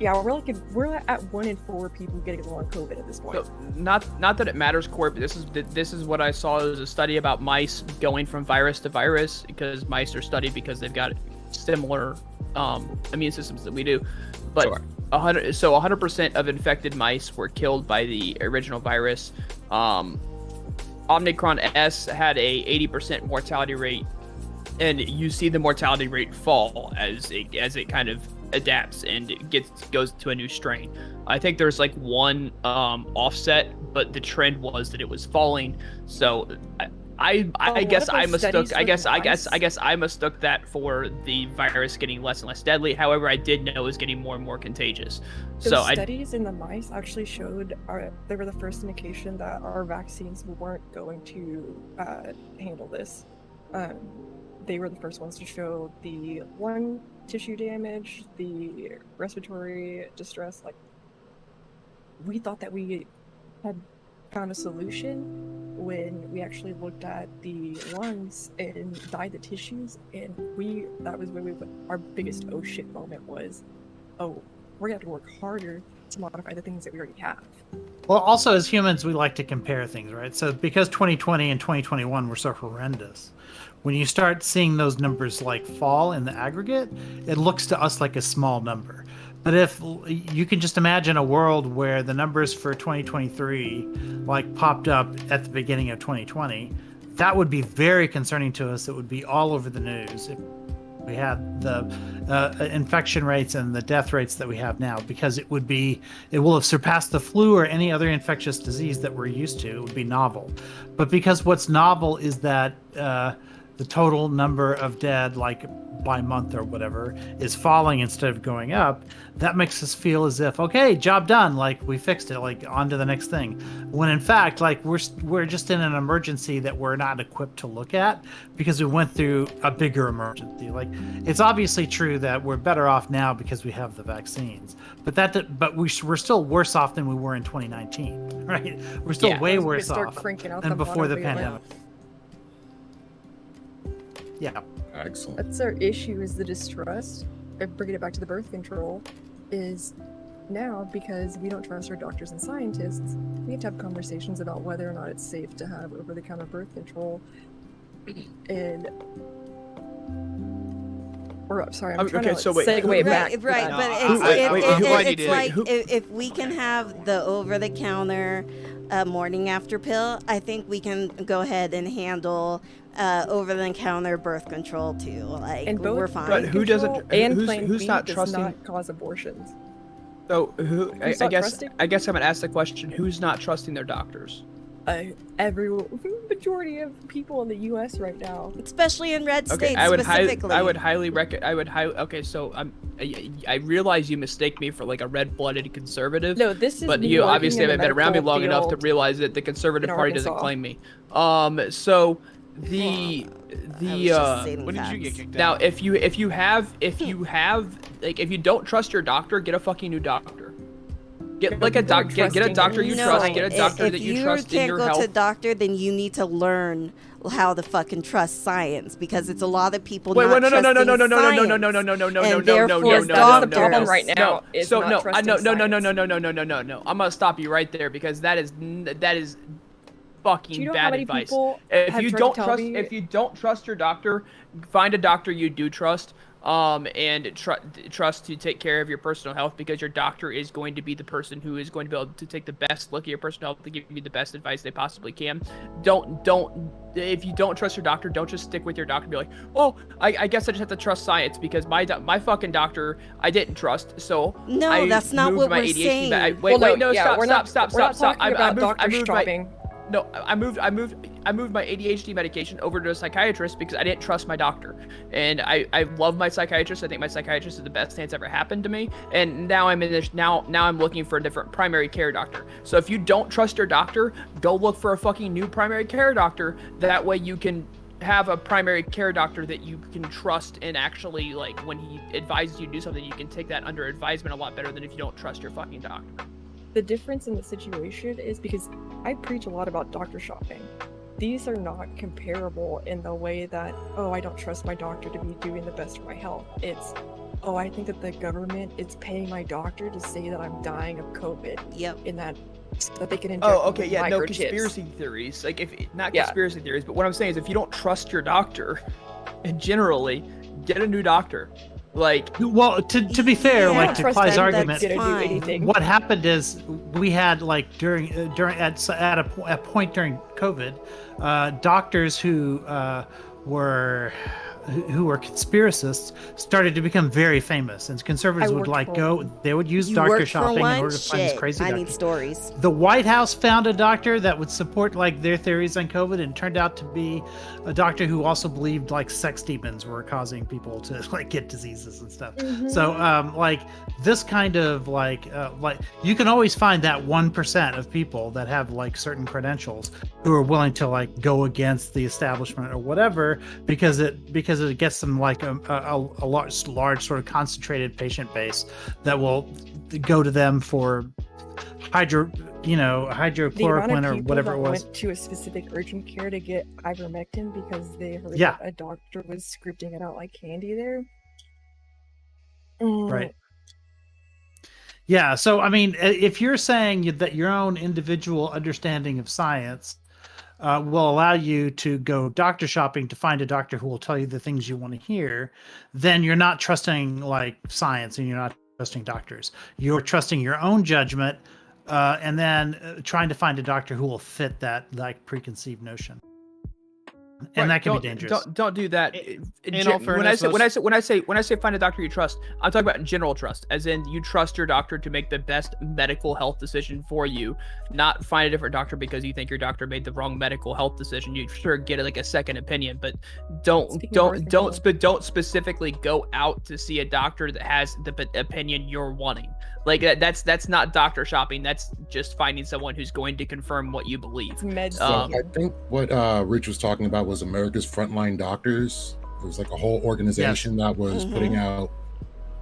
yeah, we're at 1 in 4 people getting long COVID at this point.
So not that it matters, Corp. This is what I saw as a study about mice going from virus to virus because mice are studied because they've got similar immune systems that we do. But
Sure.
100% of infected mice were killed by the original virus. Omicron S had a 80% mortality rate, and you see the mortality rate fall as it kind of adapts and goes to a new strain. I think there's like one offset, but the trend was that it was falling. So I guess I mistook that for the virus getting less and less deadly. However, I did know it was getting more and more contagious.
Those studies in the mice actually showed they were the first indication that our vaccines weren't going to handle this. They were the first ones to show the lung tissue damage, the respiratory distress. Like, we thought that we had found a solution when we actually looked at the lungs and dyed the tissues, and that was when our biggest oh shit moment was, oh, we're gonna have to work harder to modify the things that we already have.
Well, also as humans, we like to compare things, right? So because 2020 and 2021 were so horrendous, when you start seeing those numbers like fall in the aggregate, it looks to us like a small number. But if you can just imagine a world where the numbers for 2023 like popped up at the beginning of 2020, that would be very concerning to us. It would be all over the news if we had the infection rates and the death rates that we have now, because it will have surpassed the flu or any other infectious disease that we're used to. It would be novel. But because what's novel is that the total number of dead, like by month or whatever, is falling instead of going up, that makes us feel as if, okay, job done, like we fixed it, like on to the next thing. When in fact, like we're just in an emergency that we're not equipped to look at because we went through a bigger emergency. Like, it's obviously true that we're better off now because we have the vaccines, but we're still worse off than we were in 2019, right? We're still way worse off than before the pandemic. Yeah.
Excellent.
That's our issue, is the distrust. Bringing it back to the birth control, is now because we don't trust our doctors and scientists, we have to have conversations about whether or not it's safe to have over-the-counter birth control. And sorry, I'm trying to segue back.
Right, but it's like if we can have the over-the-counter morning after pill, I think we can go ahead and handle over-the-counter birth control too. Like,
and both
we're fine.
But who doesn't?
And
who's not trusting?
not cause abortions.
So
Who's
I
not
guess
trusting?
I'm gonna ask the question: who's not trusting their doctors?
Majority of people in the U.S. right now,
especially in red states
I would
specifically.
Okay, so I realize you mistake me for like a red-blooded conservative.
No, this is.
But
me
you
working
obviously
in the
haven't been around me
medical
long enough to
field
realize that the conservative
in
party doesn't
Arkansas.
claim me. So the
when did you get kicked
now
out?
if you don't trust your doctor, get a fucking new doctor. Get like a doc. Get a doctor you trust. Get a doctor that you trust in your health.
If you can't go to doctor, then you need to learn how to fucking trust science, because it's a lot of people not trusting science. And therefore
that's the problem right now.
No. I'm gonna stop you right there, because that is fucking bad advice. If you don't trust your doctor, find a doctor you do trust. And trust to take care of your personal health, because your doctor is going to be the person who is going to be able to take the best look at your personal health to give you the best advice they possibly can. If you don't trust your doctor, don't just stick with your doctor and be like, oh, I guess I just have to trust science because my fucking doctor I didn't trust. So
no, that's not what we're saying.
Stop.
Doctor shopping.
No, I moved my ADHD medication over to a psychiatrist because I didn't trust my doctor. And I love my psychiatrist. I think my psychiatrist is the best thing that's ever happened to me. And now I'm in this now I'm looking for a different primary care doctor. So if you don't trust your doctor, go look for a fucking new primary care doctor. That way you can have a primary care doctor that you can trust, and actually, like, when he advises you to do something, you can take that under advisement a lot better than if you don't trust your fucking doctor.
The difference in the situation is because I preach a lot about doctor shopping. These are not comparable in the way that, oh, I don't trust my doctor to be doing the best for my health. It's, oh, I think that the government is paying my doctor to say that I'm dying of COVID.
Yep.
In that they can inject microchips.
No conspiracy theories. Like, conspiracy theories, but what I'm saying is, if you don't trust your doctor, and generally, get a new doctor. Like,
well, to be fair, like to Clyde's argument, what happened is we had, like, at a point during COVID, doctors who were conspiracists started to become very famous, and conservatives would they would use doctor shopping in order to find these crazy doctors.
I need stories.
The White House found a doctor that would support, like, their theories on COVID, and turned out to be a doctor who also believed, like, sex demons were causing people to, like, get diseases and stuff. Mm-hmm. So like, this kind of like you can always find that 1% of people that have, like, certain credentials who are willing to, like, go against the establishment or whatever, because it gets them, like, a large sort of concentrated patient base that will go to them for hydrochloroquine or whatever it was.
Went to a specific urgent care to get ivermectin because they heard that a doctor was scripting it out like candy there.
Right. Yeah, so I mean, if you're saying that your own individual understanding of science will allow you to go doctor shopping to find a doctor who will tell you the things you want to hear, then you're not trusting, like, science, and you're not trusting doctors. You're trusting your own judgment, and then trying to find a doctor who will fit that, like, preconceived notion. And that can be dangerous.
Don't do that. When I say find a doctor you trust, I'm talking about in general trust, as in you trust your doctor to make the best medical health decision for you, not find a different doctor because you think your doctor made the wrong medical health decision. You sure get like a second opinion, but don't specifically go out to see a doctor that has the opinion you're wanting. Like, that's not doctor shopping. That's just finding someone who's going to confirm what you believe.
I think what Rich was talking about was America's Frontline Doctors. It was like a whole organization that was putting out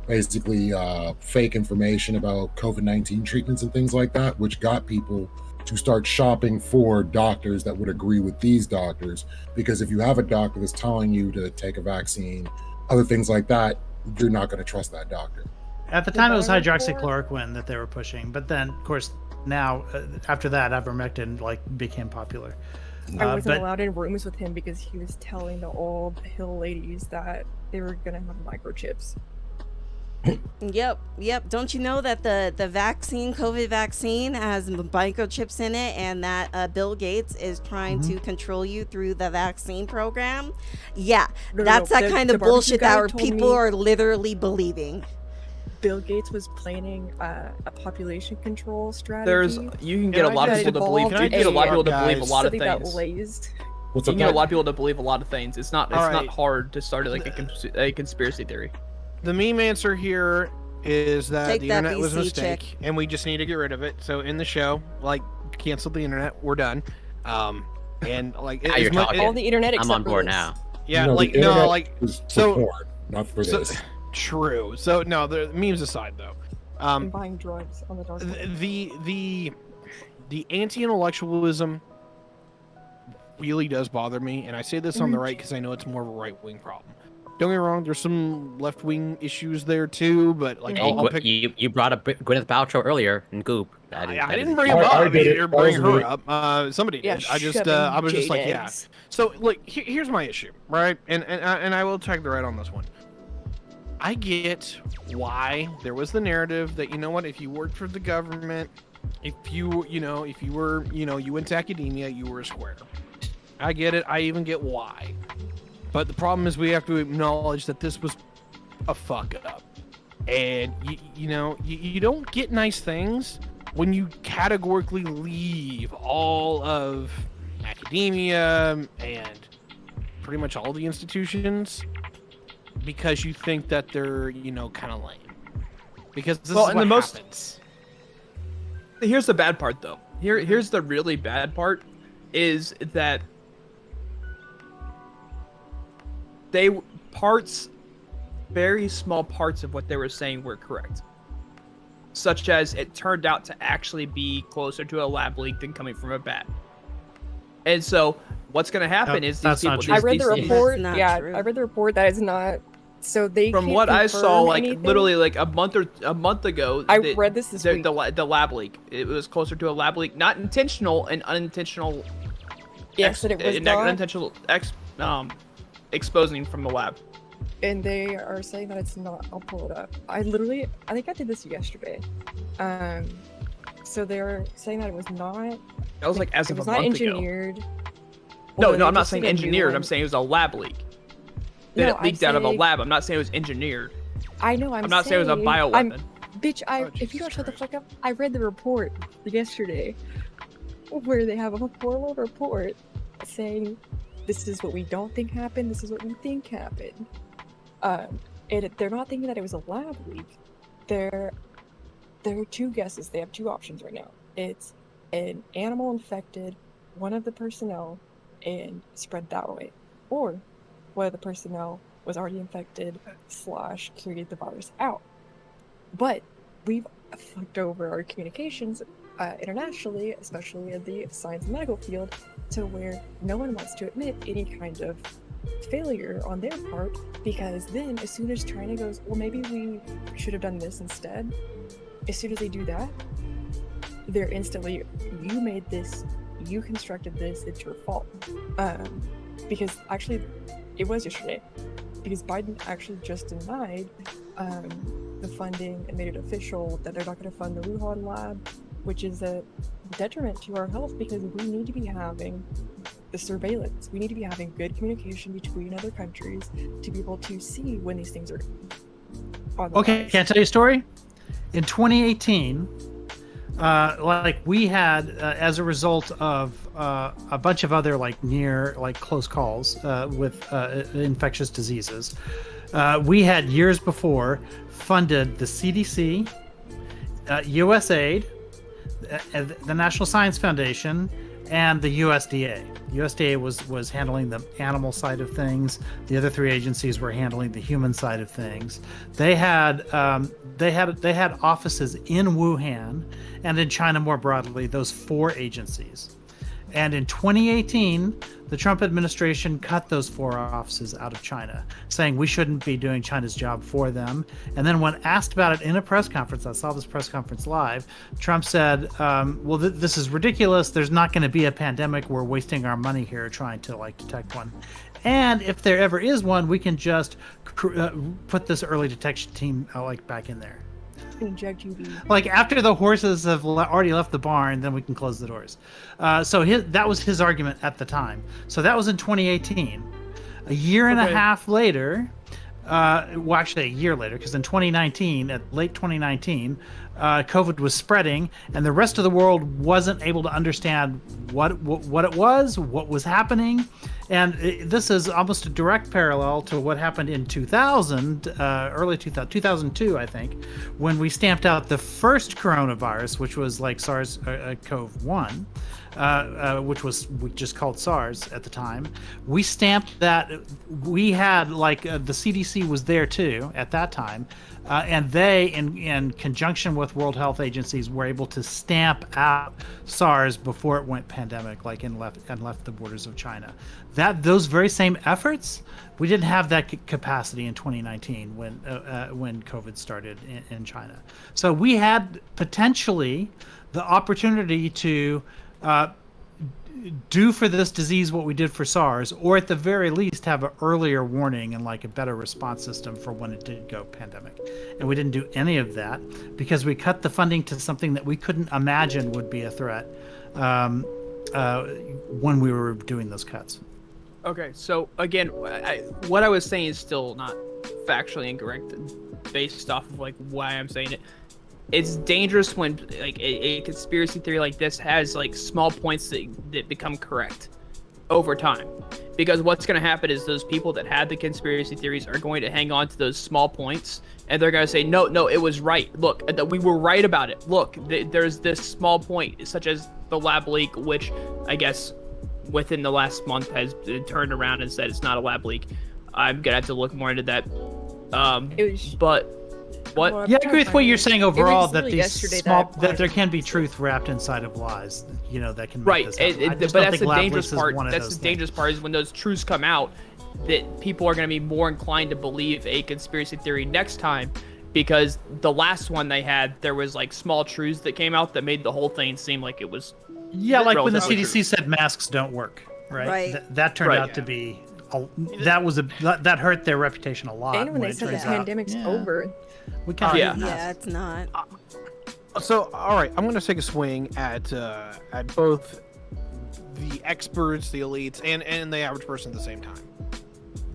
basically fake information about COVID-19 treatments and things like that, which got people to start shopping for doctors that would agree with these doctors. Because if you have a doctor that's telling you to take a vaccine, other things like that, you're not going to trust that doctor.
At the time, it was hydroxychloroquine that they were pushing, but then, of course, now after that, ivermectin, like, became popular.
I wasn't allowed in rooms with him because he was telling the old hill ladies that they were gonna have microchips.
Yep. Don't you know that the vaccine, COVID vaccine, has microchips in it, and that Bill Gates is trying to control you through the vaccine program? Yeah, that's that kind of bullshit that people are literally believing.
Bill Gates was planning a population control strategy.
You can get a lot of people to believe. You can get a lot of people to believe a lot of things. You can get a lot of people to believe a lot of things. It's not hard to start like a conspiracy theory.
The meme answer here is that
Take
the
that,
internet was a
BC
mistake,
chick.
and we just need to get rid of it. So in the show, like, cancel the internet. We're done. And like,
Now you're talking.
All the internet.
I'm on board now.
Yeah,
No,
like
the internet
like
is for porn, not for this.
True. So no, the memes aside though.
And buying drugs on the dark web.
The anti-intellectualism really does bother me, and I say this on the right because I know it's more of a right-wing problem. Don't get me wrong, there's some left-wing issues there too, but like I'll pick...
you brought up Gwyneth Paltrow earlier in Goop.
I didn't bring him up. I didn't bring her up. Somebody did. I was just like, yeah. So like, here's my issue, right? And I will tag the right on this one. I get why there was the narrative that, you know what, if you worked for the government, if you went to academia, you were a square. I get it. I even get why. But the problem is we have to acknowledge that this was a fuck up. And, you don't get nice things when you categorically leave all of academia and pretty much all the institutions because you think that they're, kind of lame. Because this is what happens.
Here's the bad part, though. Here's the really bad part, is that very small parts of what they were saying were correct. Such as it turned out to actually be closer to a lab leak than coming from a bat. And so what's going to happen is these people...
I read the report. I read the report that is not... So they
From what I saw, literally a month ago,
I read this week.
The lab leak. It was closer to a lab leak, not intentional and unintentional.
Yes, that it was not
unintentional exposing from the lab.
And they are saying that it's not. I'll pull it up. I think I did this yesterday. So they're saying that it was not.
That was like as of a month ago.
It was not engineered.
No, I'm not saying engineered. I'm saying it was a lab leak. That it leaked out of a lab. I'm not saying it was engineered.
I know.
I'm not saying it was a bioweapon.
If you don't shut the fuck up, I read the report yesterday, where they have a formal report saying this is what we don't think happened. This is what we think happened. And they're not thinking that it was a lab leak. There are two guesses. They have two options right now. It's an animal infected one of the personnel and spread that way, or one of the personnel was already infected / carried the virus out. But we've fucked over our communications internationally, especially in the science and medical field, to where no one wants to admit any kind of failure on their part, because then as soon as China goes, well, maybe we should have done this instead, as soon as they do that, they're instantly, you made this, you constructed this, it's your fault. Because actually, it was yesterday, because Biden actually just denied the funding and made it official that they're not going to fund the Wuhan lab, which is a detriment to our health, because we need to be having the surveillance. We need to be having good communication between other countries to be able to see when these things are on the rise.
Can I tell you a story? In 2018, we had, as a result of a bunch of other close calls with infectious diseases, we had years before funded the CDC, USAID, the National Science Foundation, and the USDA. USDA was handling the animal side of things. The other three agencies were handling the human side of things. They had offices in Wuhan and in China more broadly, those four agencies. And in 2018, the Trump administration cut those four offices out of China, saying we shouldn't be doing China's job for them. And then when asked about it in a press conference, I saw this press conference live, Trump said, this is ridiculous. There's not going to be a pandemic. We're wasting our money here trying to detect one. And if there ever is one, we can just put this early detection team back in there.
Inject UV.
After the horses have already left the barn, then we can close the doors. So that was his argument at the time. So that was in 2018. A year and a half later, well, actually a year later, because in 2019, at late 2019, COVID was spreading, and the rest of the world wasn't able to understand what it was, what was happening. And this is almost a direct parallel to what happened in 2000, early 2002, I think, when we stamped out the first coronavirus, which was like SARS-CoV-1, which we just called SARS at the time. We stamped that. We had the CDC was there too at that time, and they, in conjunction with World Health Agencies, were able to stamp out SARS before it went pandemic, and left the borders of China. Those very same efforts, we didn't have that capacity in 2019 when COVID started in China. So we had potentially the opportunity to do for this disease what we did for SARS, or at the very least have an earlier warning and a better response system for when it did go pandemic. And we didn't do any of that because we cut the funding to something that we couldn't imagine would be a threat when we were doing those cuts.
Okay, so again, what I was saying is still not factually incorrect based off of why I'm saying it. It's dangerous when a conspiracy theory like this has small points that become correct over time, because what's going to happen is those people that had the conspiracy theories are going to hang on to those small points, and they're going to say no, it was right. Look, we were right about it. Look, there's this small point, such as the lab leak, which I guess within the last month has turned around and said it's not a lab leak. I'm gonna have to look more into that. But what?
Yeah, I agree with what you're saying overall, that that there can be truth wrapped inside of lies. That can make this happen.
But that's the dangerous part. That's the dangerous part is when those truths come out, that people are gonna be more inclined to believe a conspiracy theory next time, because the last one they had, there was small truths that came out that made the whole thing seem like it was.
Yeah, like when the CDC said masks don't work, right? That turned out to be that hurt their reputation a lot.
And when they said the pandemic's over,
we kind of
it's not.
So, all right, I'm going to take a swing at both the experts, the elites, and the average person at the same time.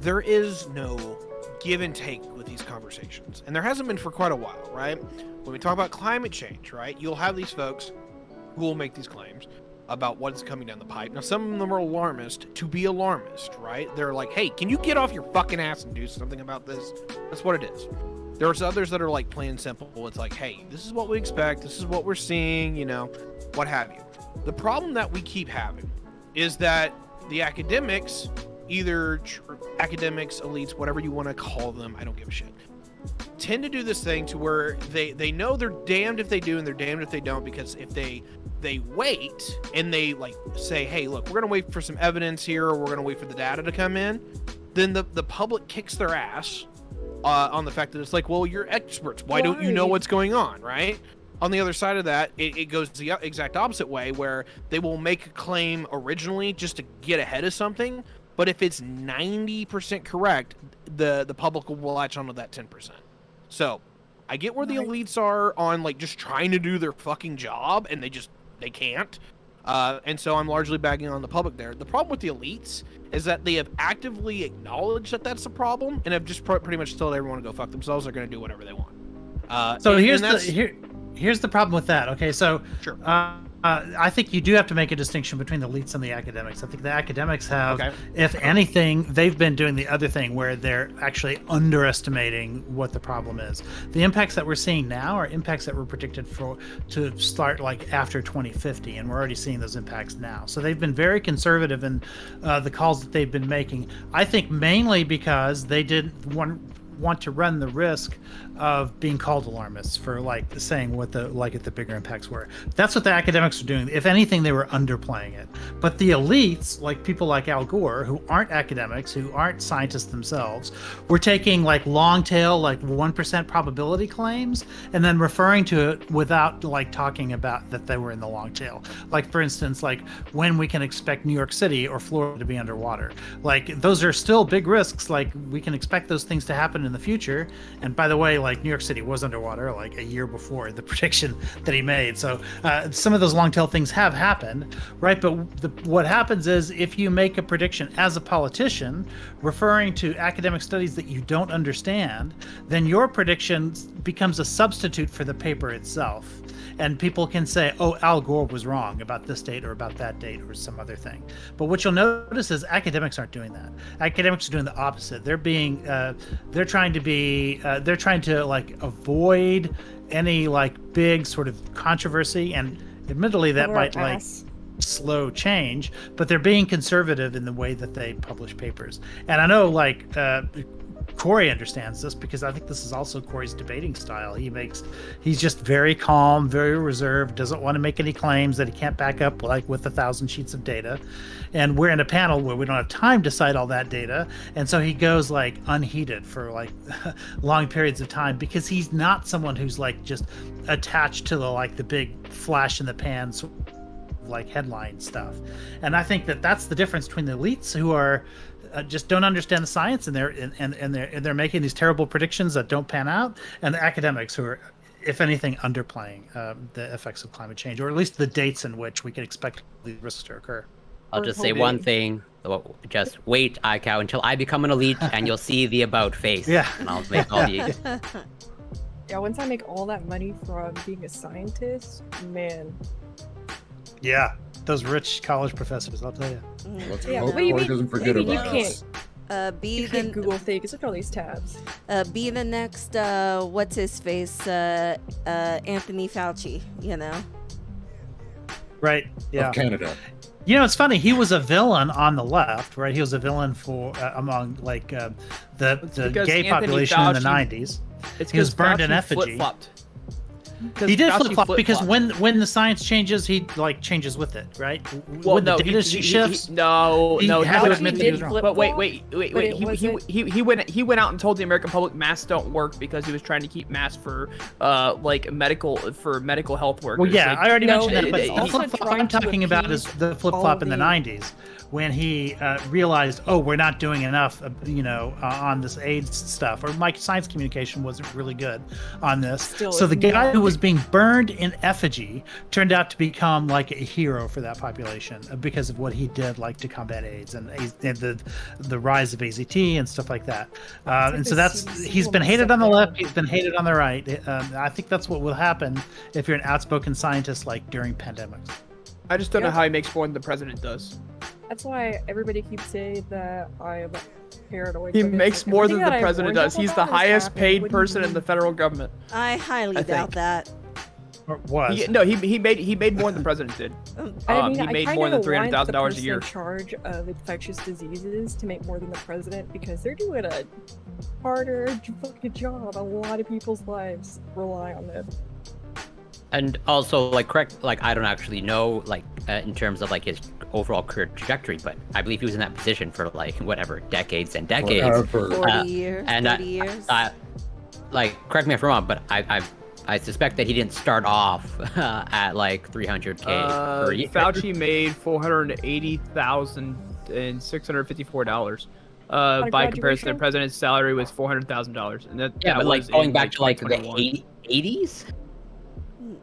There is no give and take with these conversations, and there hasn't been for quite a while, right? When we talk about climate change, right, you'll have these folks who will make these claims about what's coming down the pipe. Now, some of them are alarmist to be alarmist, right? They're like, hey, can you get off your fucking ass and do something about this? That's what it is. There's others that are plain and simple. It's like, hey, this is what we expect. This is what we're seeing, what have you. The problem that we keep having is that the academics, academics, elites, whatever you want to call them, I don't give a shit, tend to do this thing to where they know they're damned if they do and they're damned if they don't, because if they wait and they say, hey, look, we're gonna wait for some evidence here, or we're gonna wait for the data to come in, then the public kicks their ass on the fact that it's well, you're experts, why don't you know what's going on, right? On the other side of that, it goes the exact opposite way, where they will make a claim originally just to get ahead of something, but if it's 90% correct, the public will latch onto that 10%. So I get where the elites are on just trying to do their fucking job, and they can't. And so I'm largely bagging on the public there. The problem with the elites is that they have actively acknowledged that that's a problem, and have just pretty much told everyone to go fuck themselves. They're going to do whatever they want.
So here's the problem with that. Okay, so
sure.
I think you do have to make a distinction between the elites and the academics. I think the academics have, if anything, they've been doing the other thing where they're actually underestimating what the problem is. The impacts that we're seeing now are impacts that were predicted to start after 2050, and we're already seeing those impacts now. So they've been very conservative in the calls that they've been making. I think mainly because they didn't want to run the risk of being called alarmists for saying what the bigger impacts were. That's what the academics are doing. If anything, they were underplaying it. But the elites, people like Al Gore, who aren't academics, who aren't scientists themselves, were taking long tail 1% probability claims and then referring to it without talking about that they were in the long tail. For instance, when we can expect New York City or Florida to be underwater. Those are still big risks. We can expect those things to happen happen in the future. And by the way, like New York City was underwater like a year before the prediction that he made. So some of those long tail things have happened, right? But what happens is if you make a prediction as a politician, referring to academic studies that you don't understand, then your prediction becomes a substitute for the paper itself. And people can say, oh, Al Gore was wrong about this date or about that date or some other thing. But what you'll notice is academics aren't doing that. Academics are doing the opposite. They're being, they're trying to like avoid any like big sort of controversy. And admittedly, that might like slow change, but they're being conservative in the way that they publish papers. And I know like, Corey understands this because I think this is also Corey's debating style. He's just very calm, very reserved, doesn't want to make any claims that he can't back up like with 1,000 sheets of data. And we're in a panel where we don't have time to cite all that data. And so he goes like unheated for like long periods of time because he's not someone who's like just attached to the big flash in the pan like headline stuff. And I think that that's the difference between the elites who are just don't understand the science and they're making these terrible predictions that don't pan out, and the academics who are, if anything, underplaying the effects of climate change, or at least the dates in which we can expect these risks to occur.
I'll just say one thing. Just wait, iCow, until I become an elite, and you'll see the about face.
Yeah.
And I'll make all the...
Yeah, once I make all that money from being a scientist, man.
Yeah, those rich college professors, I'll tell you.
Let's
Yeah,
hope
what do you
Corey
mean?
doesn't forget
You
about
can't-
us.
You can't Google things. Look at all these tabs.
Be the next what's his face Anthony Fauci, you know.
Right. Yeah.
Of Canada.
You know, it's funny. He was a villain on the left, right? He was a villain for among like the gay
Anthony
population in the
Fauci-
90s.
It's
He was
because
burned in
Fauci
effigy.
flip-flopped.
He did
Fauci
flip flop because
flip-flopped.
when the science changes, he like changes with it, right?
Well,
when
no,
the data
he
shifts,
no,
he
no.
had to
Fauci
admit that
did
he was wrong.
But wait.
but it wasn't-
He went out and told the American public masks don't work because he was trying to keep masks for medical health workers.
Well, yeah,
Like,
I already
no,
mentioned that, but
it-
the
also
flip flop
trying
I'm
to
talking about is
appease
the flip
all
flop in the
the-
90s when he realized, oh, we're not doing enough, on this AIDS stuff, or my science communication wasn't really good on this.
Still
So the
is
guy
not.
who was being burned in effigy turned out to become like a hero for that population because of what he did, like to combat AIDS and the rise of AZT and stuff like that. And so he's been hated on the left, he's been hated on the right. I think that's what will happen if you're an outspoken scientist, like during pandemics.
I just don't know how he makes more than the president does.
That's why everybody keeps saying that I'm paranoid.
He
but it's
makes
like,
more than
everything
the
that I
president
warned
does.
you
He's the
about is
highest
happening.
paid
What do you
person in the
mean?
federal government.
I highly
I
doubt
think.
that.
Or was.
He made more than the president did.
I mean,
He made
I
more than
kinda want the
$300,000 a
person
year.
in charge of infectious diseases to make more than the president because they're doing a harder fucking job. A lot of people's lives rely on them.
And also, I don't actually know, in terms of, his overall career trajectory, but I believe he was in that position for, decades and decades.
40 years,
and
30 years.
Correct me if I'm wrong, but I suspect that he didn't start off at, 300K per year.
Fauci made $480,654. By comparison, the president's salary was $400,000, and that
But,
was
going
in,
back to, the
2021.
80s?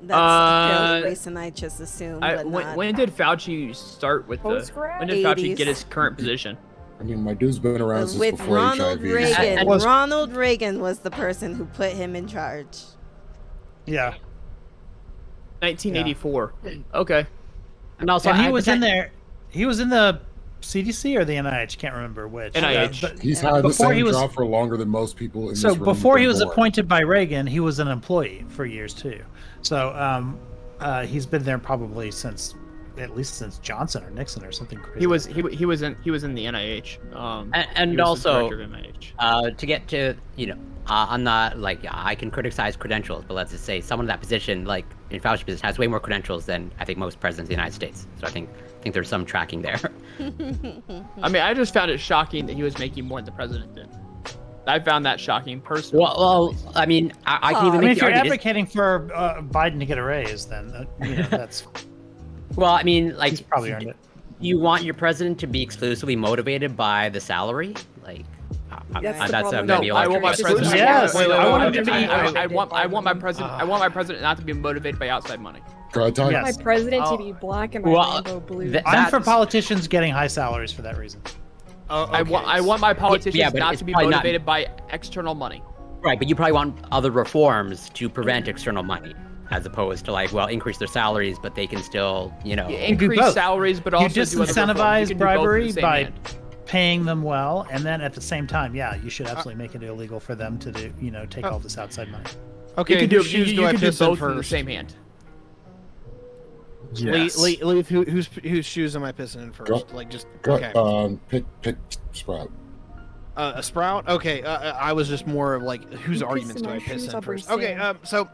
That's fairly recent, I just assumed. But not.
When did Fauci start with when did Fauci get his current position?
I mean, my dude's been around since
with
before
Ronald
HIV.
Reagan. Ronald Reagan was the person who put him in charge.
Yeah.
1984. Okay.
And also,
he was in there. He was in the CDC or the NIH. Can't remember which.
NIH.
But
He's had the
before
same job for longer than most people in
So
this room.
before he was
born.
appointed by Reagan, he was an employee for years too. So he's been there probably at least since Johnson or Nixon or something crazy.
He was in the NIH.
And
he was the
also,
director of NIH.
to get to, I'm not, I can criticize credentials, but let's just say someone in that position, in Fauci's position, has way more credentials than I think most presidents of the United States. So I think there's some tracking there.
I mean, I just found it shocking that he was making more than the president did. I found that shocking personally.
Well, I mean, I can even make
if
the
you're
argument.
advocating for Biden to get a raise, then that's.
Well, I mean,
he's probably earned it.
You want your president to be exclusively motivated by the salary? That's
problem.
maybe
I want my president.
Yes.
I want him to be. I want my president. I want my president not to be motivated by outside money.
I want my president to be black and my Lambo blue.
I'm for politicians getting high salaries for that reason.
Okay.
I want my politicians not to be motivated by external money.
Right, but you probably want other reforms to prevent external money, as opposed to like, well, increase their salaries, but they can still,
increase salaries, but also
you disincentivize bribery by paying them well, and then at the same time, you should absolutely make it illegal for them to do, take all this outside money.
Okay,
you can do
both
in the same hand.
Yes. Leave. Whose shoes am I pissing in first?
Pick Sprout.
A Sprout? Okay, I was just more of like, whose arguments do I piss in first? Okay, so,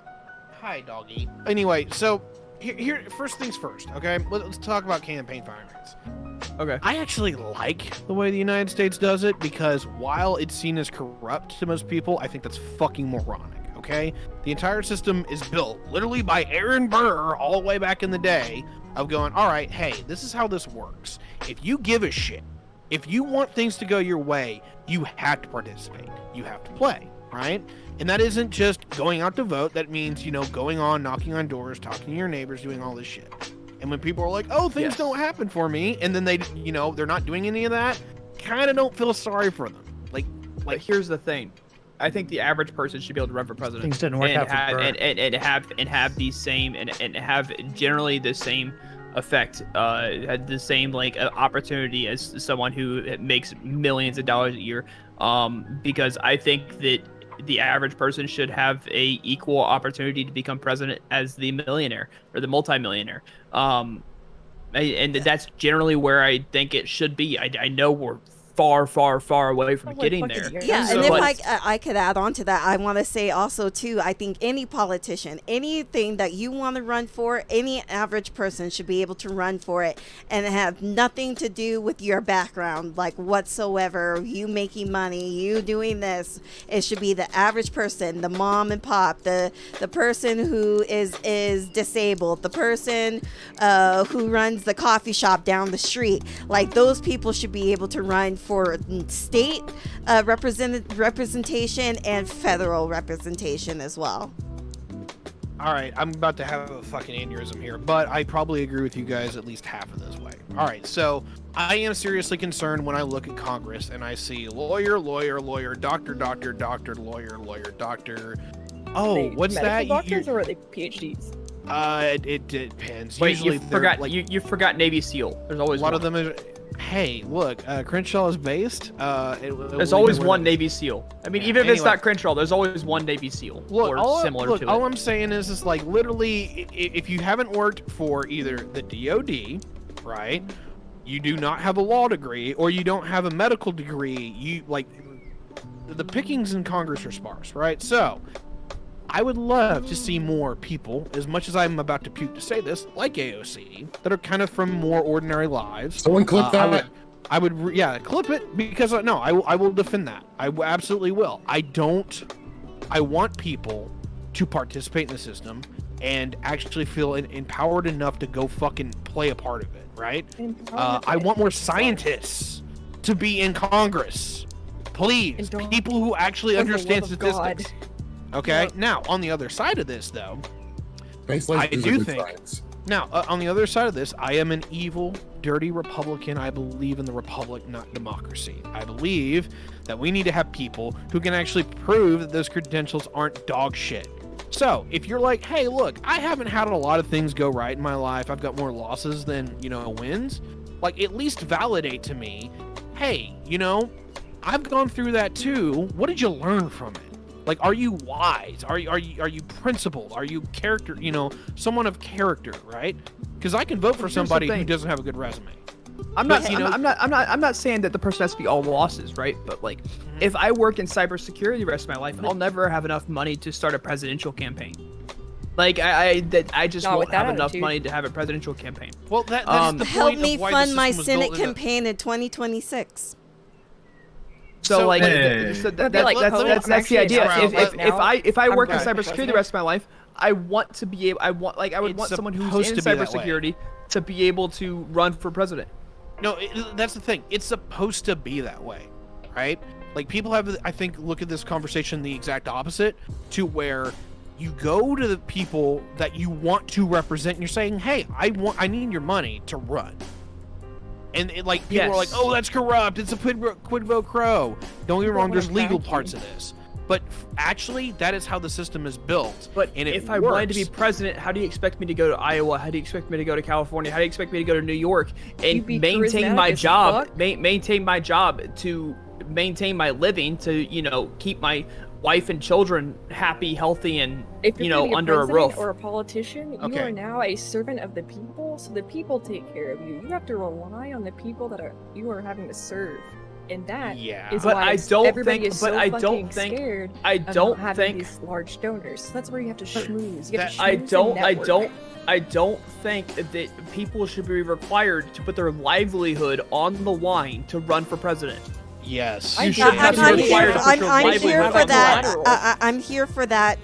hi, doggy. Anyway, so, here, first things first, okay? Let's talk about campaign finance.
Okay.
I actually like the way the United States does it, because while it's seen as corrupt to most people, I think that's fucking moronic, okay? The entire system is built literally by Aaron Burr all the way back in the day of going, all right, hey, this is how this works. If you give a shit, if you want things to go your way, you have to participate. You have to play, right? And that isn't just going out to vote. That means, going on, knocking on doors, talking to your neighbors, doing all this shit. And when people are like, oh, things don't happen for me, and then they, they're not doing any of that, kind of don't feel sorry for them.
Like here's the thing. I think the average person should be able to run for president.
Things didn't work out for Burr.
And have the same and have generally the same effect, the same opportunity as someone who makes millions of dollars a year. Because I think that the average person should have a equal opportunity to become president as the millionaire or the multimillionaire. And that's generally where I think it should be. I know we're far away from getting there.
Yeah, and if I could add on to that, I want to say also too, I think any politician, anything that you want to run for, any average person should be able to run for it and have nothing to do with your background, like whatsoever, you making money, you doing this. It should be the average person, the mom and pop, the person who is disabled, the person who runs the coffee shop down the street. Like those people should be able to run for state representation and federal representation as well.
All right, I'm about to have a fucking aneurysm here, but I probably agree with you guys at least half of this way. All right, so I am seriously concerned when I look at Congress and I see lawyer, doctor, lawyer, doctor. Oh, what's that?
Doctors or are they PhDs?
It depends.
Wait,
usually
you forgot Navy SEAL. There's always
a lot of them are. Hey, look, Crenshaw is based.
There's always one Navy SEAL. I mean, even if it's not Crenshaw, there's always one Navy SEAL or similar to it.
All I'm saying is like literally, if you haven't worked for either the DOD, right, you do not have a law degree, or you don't have a medical degree, the pickings in Congress are sparse, right? So, I would love to see more people, as much as I'm about to puke to say this, like AOC, that are kind of from more ordinary lives.
Someone clip that.
I would, clip it, because I will defend that. I absolutely will. I want people to participate in the system and actually feel empowered enough to go fucking play a part of it, right? I want more scientists to be in Congress. Please, people who actually understand statistics. Okay, yep. Now, on the other side of this, though, I do think... Now, on the other side of this, I am an evil, dirty Republican. I believe in the Republic, not democracy. I believe that we need to have people who can actually prove that those credentials aren't dog shit. So, if you're like, hey, look, I haven't had a lot of things go right in my life. I've got more losses than, wins. Like, at least validate to me, hey, I've gone through that too. What did you learn from it? Like, are you wise? Are you principled? Are you character? Someone of character, right? Because I can vote for somebody who doesn't have a good resume.
I'm not saying that the person has to be all losses, right? But if I work in cybersecurity the rest of my life, I'll never have enough money to start a presidential campaign. I just won't have enough money to have a presidential campaign.
Well, that's the point.
Help me fund my Senate campaign in 2026.
So that's the idea. If I work in cybersecurity the rest of my life, I want someone who's in cybersecurity to be able to run for president.
No, that's the thing. It's supposed to be that way, right? Like people have, I think, look at this conversation the exact opposite, to where you go to the people that you want to represent and you're saying, hey, I need your money to run. And like people are like, oh, that's corrupt. It's a quid pro quo. Don't get me wrong. There's legal parts of this, but actually, that is how the system is built.
But if I wanted to be president, how do you expect me to go to Iowa? How do you expect me to go to California? How do you expect me to go to New York and maintain my job? Maintain my job to maintain my living, to keep my wife and children happy, healthy, and under a roof.
Or a politician, you are now a servant of the people, so the people take care of you. You have to rely on the people that you are having to serve, and that is why everybody is so fucking scared of not having these large donors. So that's where you have to schmooze. You have to schmooze
I don't think that people should be required to put their livelihood on the line to run for president.
Yes,
I'm here for that. I'm here for that.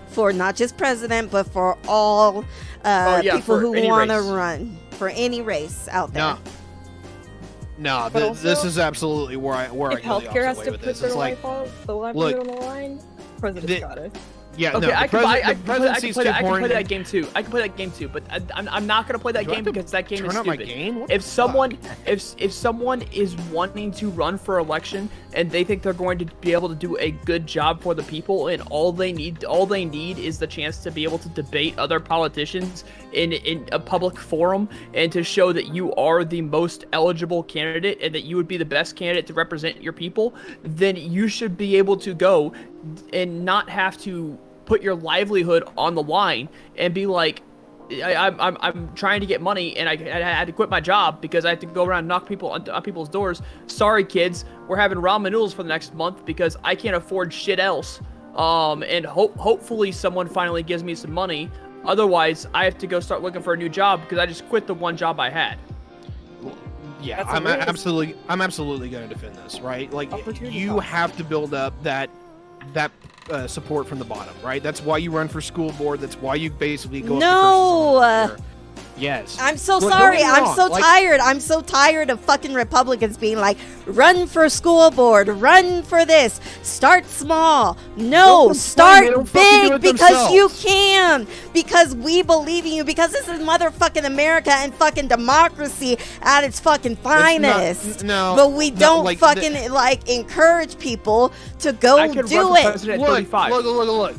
For not just president, but for all people who want to run for any race out there.
No, this is absolutely where I go the
healthcare has
opposite
to
way with
put
this.
their
It's like,
livelihood on the line. President's got it.
Yeah,
okay,
no,
I can play
that
game too. But I'm not gonna play that game because that game is
turn up my
stupid.
game? What
If someone is wanting to run for election and they think they're going to be able to do a good job for the people, and all they need is the chance to be able to debate other politicians in a public forum and to show that you are the most eligible candidate and that you would be the best candidate to represent your people, then you should be able to go and not have to put your livelihood on the line and be like, I'm trying to get money and I had to quit my job because I have to go around and knock people on people's doors. Sorry, kids, we're having ramen noodles for the next month because I can't afford shit else. And hopefully someone finally gives me some money. Otherwise, I have to go start looking for a new job because I just quit the one job I had.
Yeah, I'm absolutely going to defend this, right? Like, you have to build up that support from the bottom, right? That's why you run for school board. That's why you basically go.
No.
Yes.
I'm so sorry. I'm so tired. I'm so tired of fucking Republicans being like, run for school board, run for this, start small. No, start big because you can. Because we believe in you. Because this is motherfucking America and fucking democracy at its fucking finest. But we don't encourage people to go do it.
Look.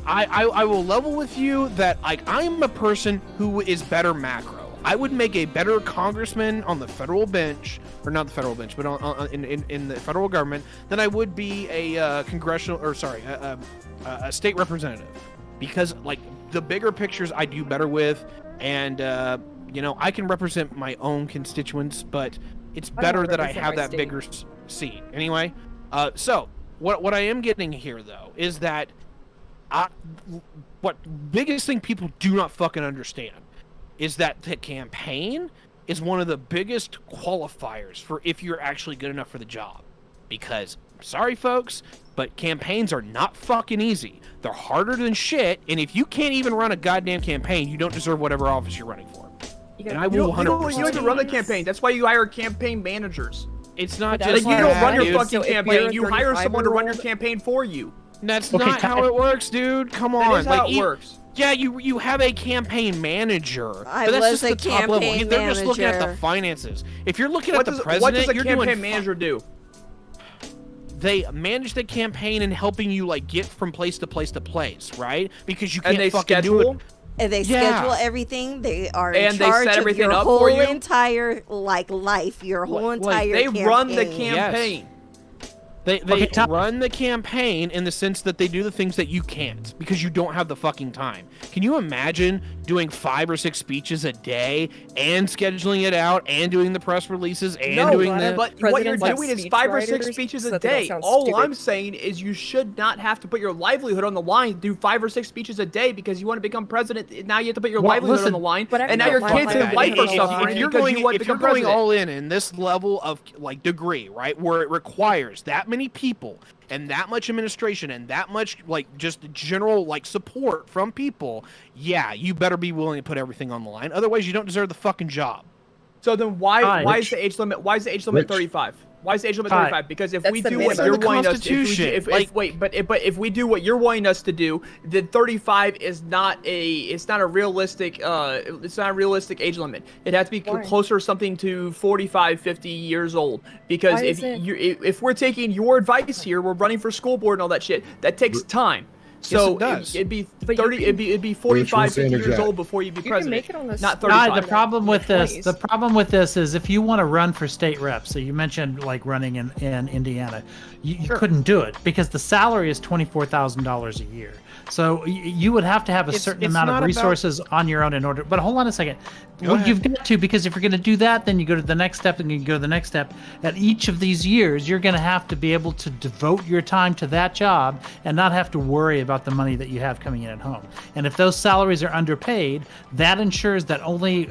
I will level with you that I'm a person who is better macro. I would make a better congressman on the federal bench, or not the federal bench, but in the federal government than I would be a a state representative, because the bigger pictures I do better with, and I can represent my own constituents, but it's better that I have that bigger seat. Anyway, so what I am getting here though is that what biggest thing people do not fucking understand is that the campaign is one of the biggest qualifiers for if you're actually good enough for the job. Because, sorry folks, but campaigns are not fucking easy. They're harder than shit, and if you can't even run a goddamn campaign, you don't deserve whatever office you're running for. And I will 100%.
You don't have to run the campaign. That's why you hire campaign managers.
It's not just
you don't run your fucking campaign. You hire someone to run your campaign for you.
That's not how it works, dude. Come on.
That is how it works.
Yeah, you have a campaign manager.
But that's just the top level.
They're just looking at the finances. If you're looking at the president,
what does a campaign manager do?
They manage the campaign and helping you get from place to place to place, right? Because you can't fucking do it.
And they schedule everything. They are in charge of your whole entire life, your whole entire campaign.
They run the campaign.
Yes. They run the campaign in the sense that they do the things that you can't because you don't have the fucking time. Can you imagine doing 5 or 6 speeches a day and scheduling it out and doing the press releases and doing that?
But what you're doing is 5 or 6 speeches a day. All I'm saying is you should not have to put your livelihood on the line to do 5 or 6 speeches a day because you want to become president. Now you have to put your livelihood on the line, and now your kids and wife are suffering because you want to become president.
If you're going all in this level of degree, right, where it requires that many people and that much administration and that much just general support from people, yeah, you better be willing to put everything on the line. Otherwise, you don't deserve the fucking job.
So then why is the age limit 35? Why is the age limit 35? Because if we
That's
do
the
what
minimum.
you're wanting us
Constitution.
but if we do what you're wanting us to do, then 35 is not a realistic age limit. It has to be
Why?
closer something to 45, 50 years old. Because
Why is it?
if we're taking your advice here, we're running for school board and all that shit. That takes time. So
it does.
it'd be
But you
30.
can-
It'd be 45, 50 years
interject.
old before you'd be
You can
president.
make it on the
not
spot.
35.
The problem with this,
20s.
the problem with this is if you want to run for state rep, so you mentioned like running in Indiana, you couldn't do it because the salary is $24,000 a year. So you would have to have a certain
it's
amount
not
of
about-
resources on your own in order. But hold on a second.
Go ahead.
You've got to, because if you're going to do that, then you go to the next step and you go to the next step. At each of these years, you're going to have to be able to devote your time to that job and not have to worry about the money that you have coming in at home. And if those salaries are underpaid, that ensures that only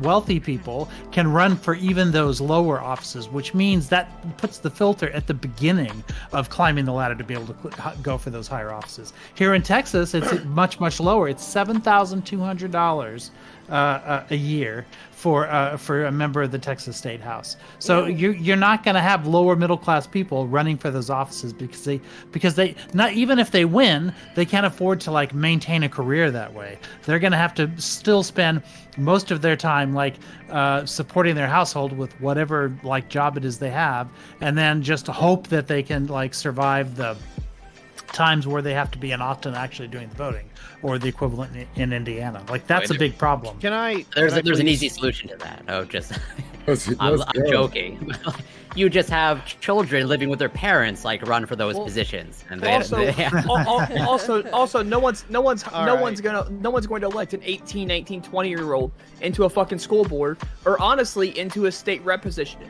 wealthy people can run for even those lower offices, which means that puts the filter at the beginning of climbing the ladder to be able to go for those higher offices. Here in Texas, it's much, much lower. It's $7,200 a year for a member of the Texas State House. So you're not going to have lower middle class people running for those offices because they not even if they win, they can't afford to like maintain a career that way. They're going to have to still spend most of their time like supporting their household with whatever like job it is they have, and then just hope that they can like survive the times where they have to be in Austin actually doing the voting, or the equivalent in Indiana. Like that's a big problem.
There's an easy solution to that. Oh, just I'm
go.
joking. You just have children living with their parents like run for those positions, and
Also, no one's going to elect an 18, 19, 20-year-old into a fucking school board, or honestly into a state rep position.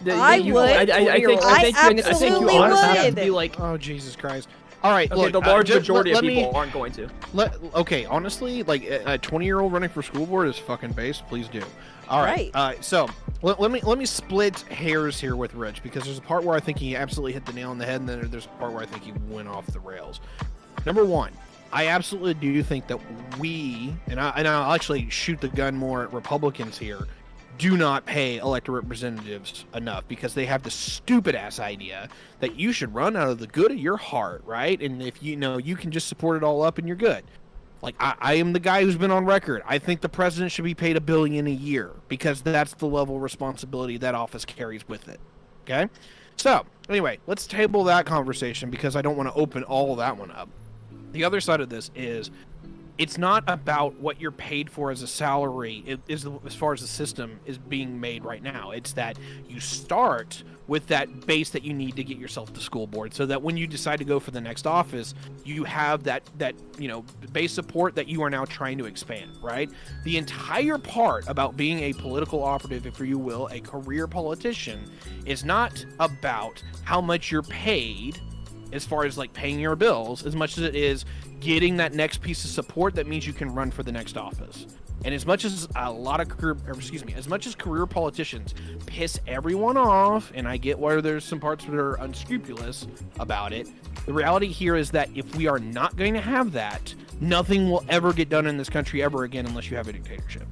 I would.
I think you honestly have to be like,
oh Jesus Christ. All right,
okay,
look,
the large majority of
let
people
me,
aren't going to.
Okay, honestly, like a 20-year-old running for school board is fucking base. Please do. All right. So let me split hairs here with Rich, because there's a part where I think he absolutely hit the nail on the head, and then there's a part where I think he went off the rails. Number one, I absolutely do think that we, and I'll actually shoot the gun more at Republicans here, do not pay elected representatives enough, because they have the stupid ass idea that you should run out of the good of your heart, right? And if you know you can just support it all up and you're good. Like I am the guy who's been on record. I think the president should be paid $1 billion a year, because that's the level of responsibility that office carries with it. Okay? So anyway, let's table that conversation, because I don't want to open all that one up. The other side of this is, it's not about what you're paid for as a salary. It is as far as the system is being made right now. It's that you start with that base that you need to get yourself to school board, so that when you decide to go for the next office, you have that base support that you are now trying to expand, right? The entire part about being a political operative, if you will, a career politician, is not about how much you're paid as far as like paying your bills, as much as it is getting that next piece of support that means you can run for the next office. And as much as as much as career politicians piss everyone off, and I get why there's some parts that are unscrupulous about it, the reality here is that if we are not going to have that, nothing will ever get done in this country ever again unless you have a dictatorship.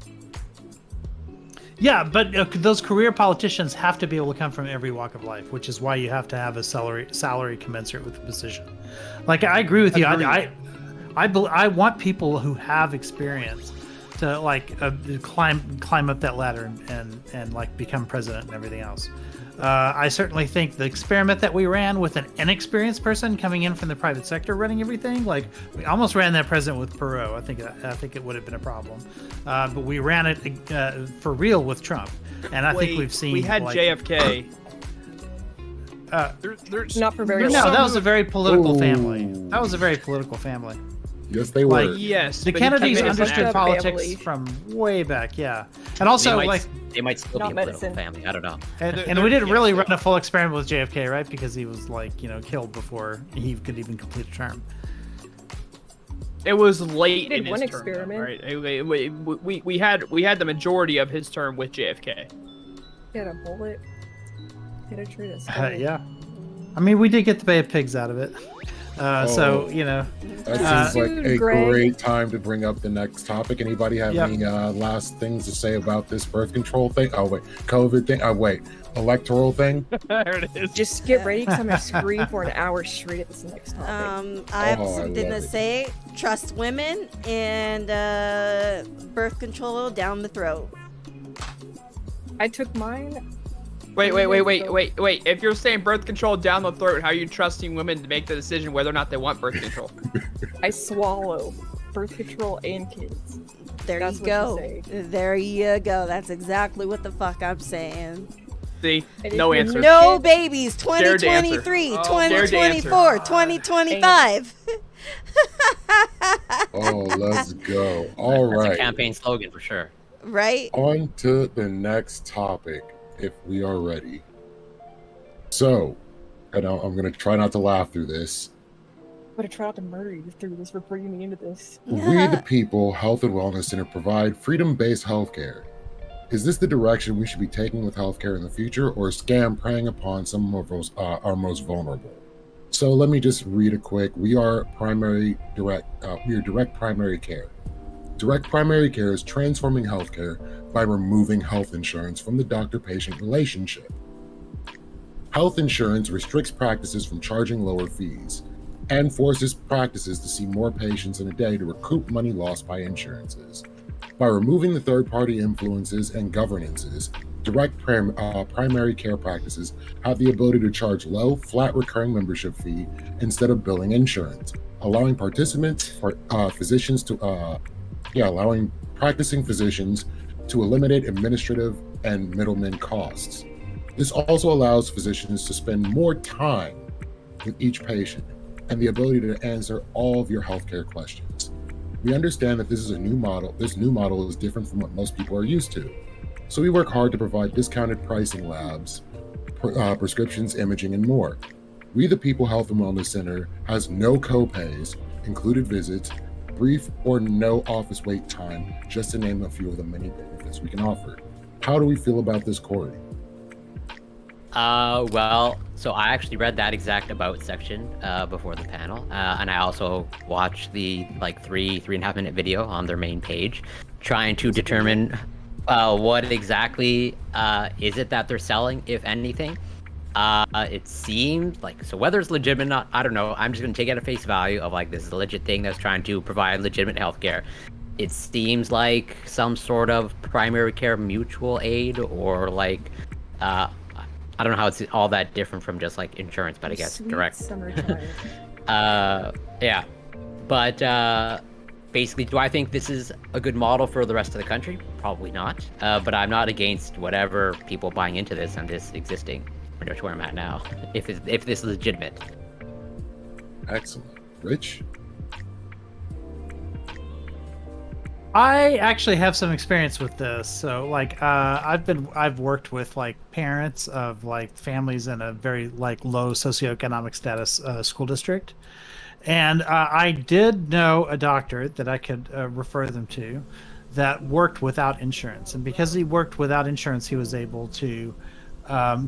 Yeah, but those career politicians have to be able to come from every walk of life, which is why you have to have a salary commensurate with the position. Like, I agree with you. I want people who have experience to like climb up that ladder and like become president and everything else. I certainly think the experiment that we ran with an inexperienced person coming in from the private sector running everything, like we almost ran that president with Perot. I think it would have been a problem, but we ran it for real with Trump, and I think we've seen.
We had JFK.
There's not for very long.
No, that was a very political family. That was a very political family.
Yes, they were.
Like,
yes,
the Kennedys understood politics from way back, yeah. And also,
they might still be a political family. I don't know.
And we didn't really run a full experiment with JFK, right? Because he was killed before he could even complete a term.
It was late in
one
his
experiment.
term, right? We had the majority of his term with JFK.
He had a bullet. He had a tree to
yeah. I mean, we did get the Bay of Pigs out of it. So,
that seems like a great time to bring up the next topic. Anybody have any last things to say about this birth control thing? Oh, wait, COVID thing? Oh, wait. electoral thing.
There it is.
Just get ready because I'm going to scream for an hour straight at this next topic.
I have something to say. Trust women and birth control down the throat.
I took mine.
Wait. If you're saying birth control down the throat, how are you trusting women to make the decision whether or not they want birth control?
I swallow birth control and kids.
That's you go. There you go. That's exactly what the fuck I'm saying.
See? No answer.
No babies. 2023, 2024, 2025.
Oh, let's go. All right.
That's a campaign slogan for sure.
Right?
On to the next topic, if we are ready. So, and I'm going to try not to laugh through this.
I'm going to try not to murder you through this for bringing me into this.
We the People Health and Wellness Center provide freedom-based healthcare. Is this the direction we should be taking with healthcare in the future, or a scam preying upon some of our most vulnerable? So let me just read a quick. We are direct primary care. Direct primary care is transforming healthcare by removing health insurance from the doctor-patient relationship. Health insurance restricts practices from charging lower fees and forces practices to see more patients in a day to recoup money lost by insurances. By removing the third-party influences and governances, direct primary care practices have the ability to charge low, flat recurring membership fee instead of billing insurance, allowing allowing practicing physicians to eliminate administrative and middleman costs. This also allows physicians to spend more time with each patient and the ability to answer all of your healthcare questions. We understand that this is a new model. This new model is different from what most people are used to. So we work hard to provide discounted pricing labs, prescriptions, imaging, and more. We the People Health and Wellness Center has no co-pays, included visits, brief or no office wait time, just to name a few of the many benefits we can offer. How do we feel about this, Corey?
Well, so I actually read that exact about section before the panel, and I also watched the 3.5 minute video on their main page, trying to determine what exactly is it that they're selling, if anything. It seems like, so whether it's legitimate or not, I don't know. I'm just gonna take it at face value of this is a legit thing that's trying to provide legitimate healthcare. It seems like some sort of primary care mutual aid, or I don't know how it's all that different from just insurance, but I guess direct. Yeah, but basically, do I think this is a good model for the rest of the country? Probably not. But I'm not against whatever people buying into this and this existing, pretty much where I'm at now, if this is legitimate.
Excellent. Rich?
I actually have some experience with this. So I've worked with parents of families in a very low socioeconomic status school district. And I did know a doctor that I could refer them to that worked without insurance. And because he worked without insurance, he was able to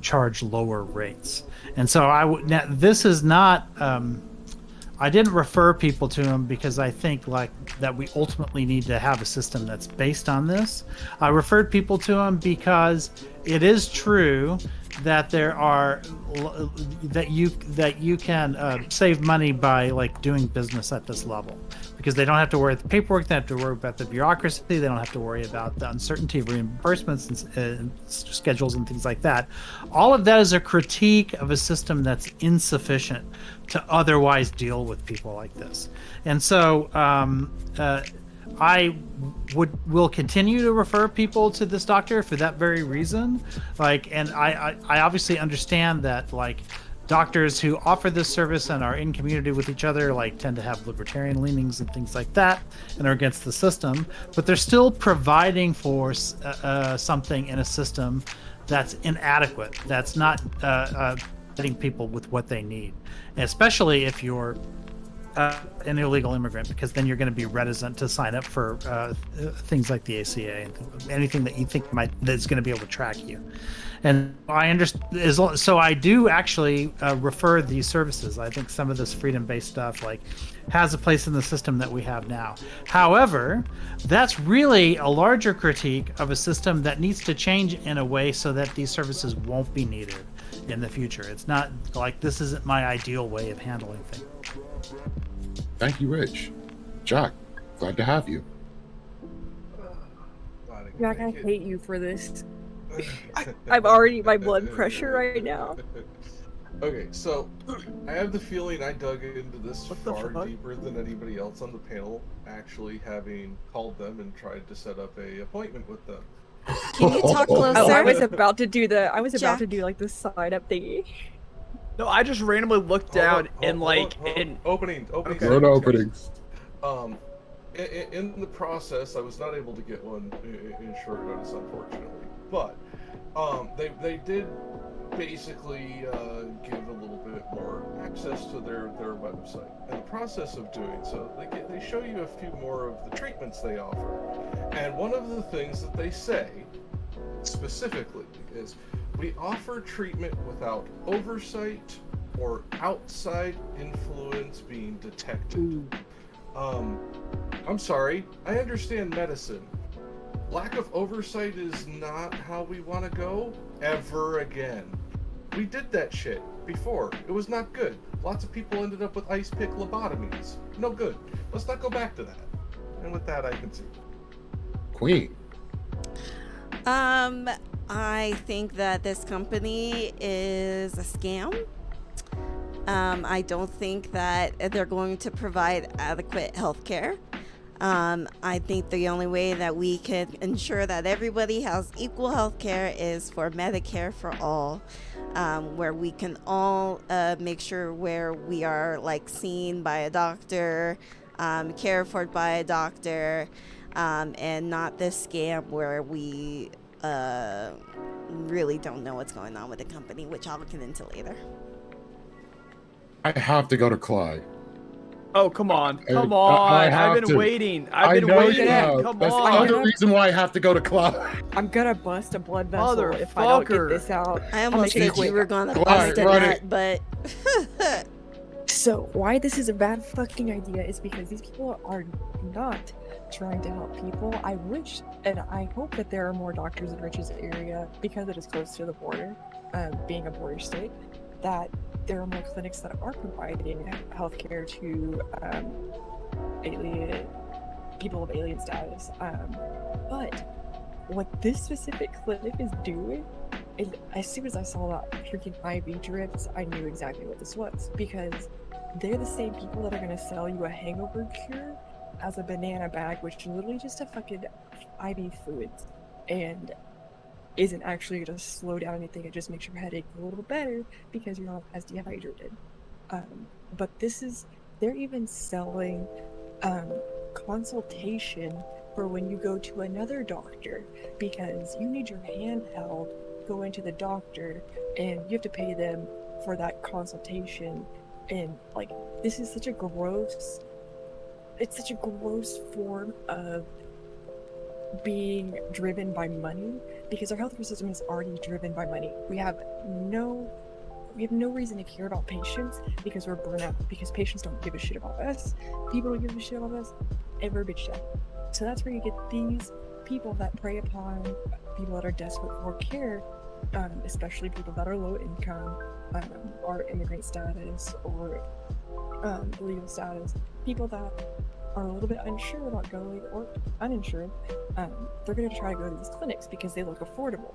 charge lower rates. And so this is not, I didn't refer people to him because I think that we ultimately need to have a system that's based on this. I referred people to him because it is true that there are that you can save money by doing business at this level, because they don't have to worry about the paperwork, they don't have to worry about the bureaucracy, they don't have to worry about the uncertainty of reimbursements and schedules and things like that. All of that is a critique of a system that's insufficient to otherwise deal with people like this. And so I will continue to refer people to this doctor for that very reason. And I obviously understand that doctors who offer this service and are in community with each other tend to have libertarian leanings and things like that and are against the system, but they're still providing for something in a system that's inadequate, that's not getting people with what they need. And especially if you're an illegal immigrant, because then you're going to be reticent to sign up for things like the ACA and anything that you think that's going to be able to track you. And I understand, so I do actually refer these services. I think some of this freedom-based stuff has a place in the system that we have now. However, that's really a larger critique of a system that needs to change in a way so that these services won't be needed in the future. It's not like this isn't my ideal way of handling things.
Thank you, Rich. Jack, glad to have you.
Jack, I hate you for this. I'm already my blood pressure right now.
Okay, so I have the feeling I dug into this far deeper than anybody else on the panel, actually having called them and tried to set up a appointment with them.
Can you talk closer?
Oh, I was about to do about to do like the sign up thingy.
No, I just randomly looked down and
openings.
Road openings.
In the process, I was not able to get one in short notice, unfortunately. But they did basically give a little bit more access to their website. In the process of doing so, they show you a few more of the treatments they offer. And one of the things that they say specifically is, we offer treatment without oversight or outside influence being detected. I'm sorry, I understand medicine. Lack of oversight is not how we want to go ever again. We did that shit before. It was not good. Lots of people ended up with ice pick lobotomies. No good. Let's not go back to that. And with that, I can see.
Queen.
I think that this company is a scam. I don't think that they're going to provide adequate health care. I think the only way that we can ensure that everybody has equal health care is for Medicare for all, where we can all make sure where we are seen by a doctor, cared for by a doctor, and not this scam where we really don't know what's going on with the company, which I'll get into later.
I have to go to Clyde.
Oh, come on. I've been waiting. I've been waiting. Come
That's
on.
the reason why I have to go to Clyde.
I'm gonna bust a blood vessel if I don't get this out.
I almost said you were gonna bust a nut, but...
So, why this is a bad fucking idea is because these people are not trying to help people. I wish and I hope that there are more doctors in Rich's area, because it is close to the border, being a border state, that there are more clinics that are providing healthcare to people of alien status. But what this specific clinic is doing, as soon as I saw that freaking IV drips, I knew exactly what this was, because they're the same people that are going to sell you a hangover cure as a banana bag, which is literally just a fucking IV fluid, and isn't actually going to slow down anything. It just makes your headache a little better because you're not as dehydrated. But they're even selling consultation for when you go to another doctor, because you need your hand held going to the doctor and you have to pay them for that consultation. And this is such a gross form of being driven by money, because our healthcare system is already driven by money. We have no reason to care about patients because we're burnt out, because patients don't give a shit about us, people don't give a shit about us, and we're bitched at. So that's where you get these people that prey upon people that are desperate for care, especially people that are low income, or immigrant status, or legal status, people that are a little bit unsure about going, or uninsured. They're going to try to go to these clinics because they look affordable.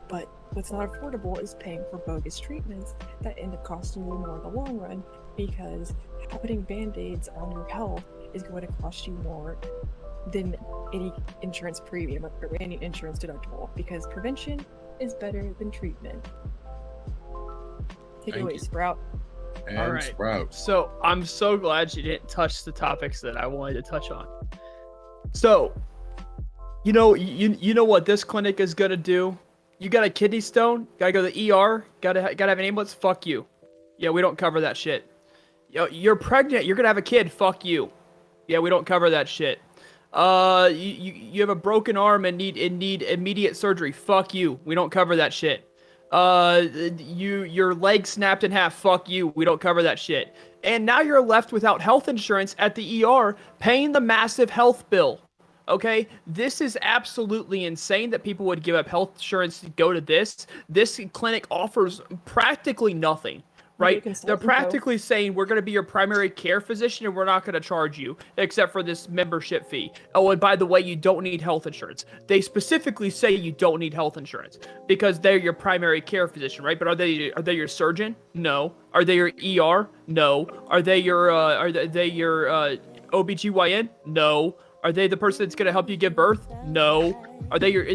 But what's not affordable is paying for bogus treatments that end up costing you more in the long run, because putting band-aids on your health is going to cost you more than any insurance premium or any insurance deductible, because prevention is better than treatment. Take it away, Sprout.
And
all right.
Sprout.
So I'm so glad you didn't touch the topics that I wanted to touch on. So, you know what this clinic is gonna do? You got a kidney stone, gotta go to the ER, gotta have an ambulance. Fuck you. Yeah, we don't cover that shit. You're pregnant. You're gonna have a kid. Fuck you. Yeah, we don't cover that shit. You have a broken arm and need immediate surgery. Fuck you. We don't cover that shit. Your leg snapped in half. Fuck you. We don't cover that shit. And now you're left without health insurance at the ER, paying the massive health bill. Okay, this is absolutely insane that people would give up health insurance to go to this. This clinic offers practically nothing. Right? They're practically saying we're going to be your primary care physician and we're not going to charge you except for this membership fee. Oh, and by the way, you don't need health insurance. They specifically say you don't need health insurance because they're your primary care physician, right? But are they your surgeon? No. Are they your ER? No. Are they your OBGYN? No. Are they the person that's going to help you give birth? No. Are they your...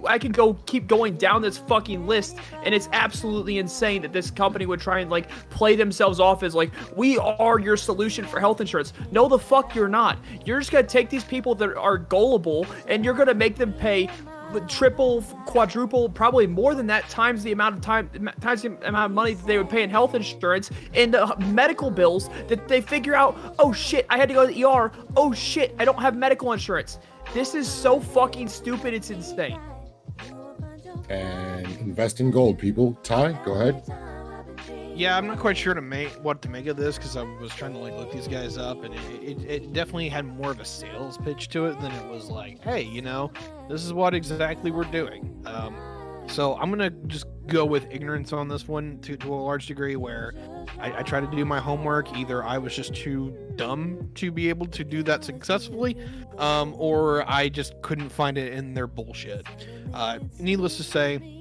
I can keep going down this fucking list, and it's absolutely insane that this company would try and, like, play themselves off as, like, we are your solution for health insurance. No, the fuck you're not. You're just going to take these people that are gullible, and you're going to make them pay triple, quadruple, probably more than that times the amount of money that they would pay in health insurance and the medical bills that they figure out, oh shit, I had to go to the ER. Oh shit, I don't have medical insurance. This is so fucking stupid, it's insane.
And invest in gold, people. Ty, go ahead.
Yeah, I'm not quite sure what to make of this because I was trying to look these guys up, and it definitely had more of a sales pitch to it than it was like, hey, this is what exactly we're doing. So I'm gonna just go with ignorance on this one to a large degree, where I try to do my homework. Either I was just too dumb to be able to do that successfully, or I just couldn't find it in their bullshit. Needless to say,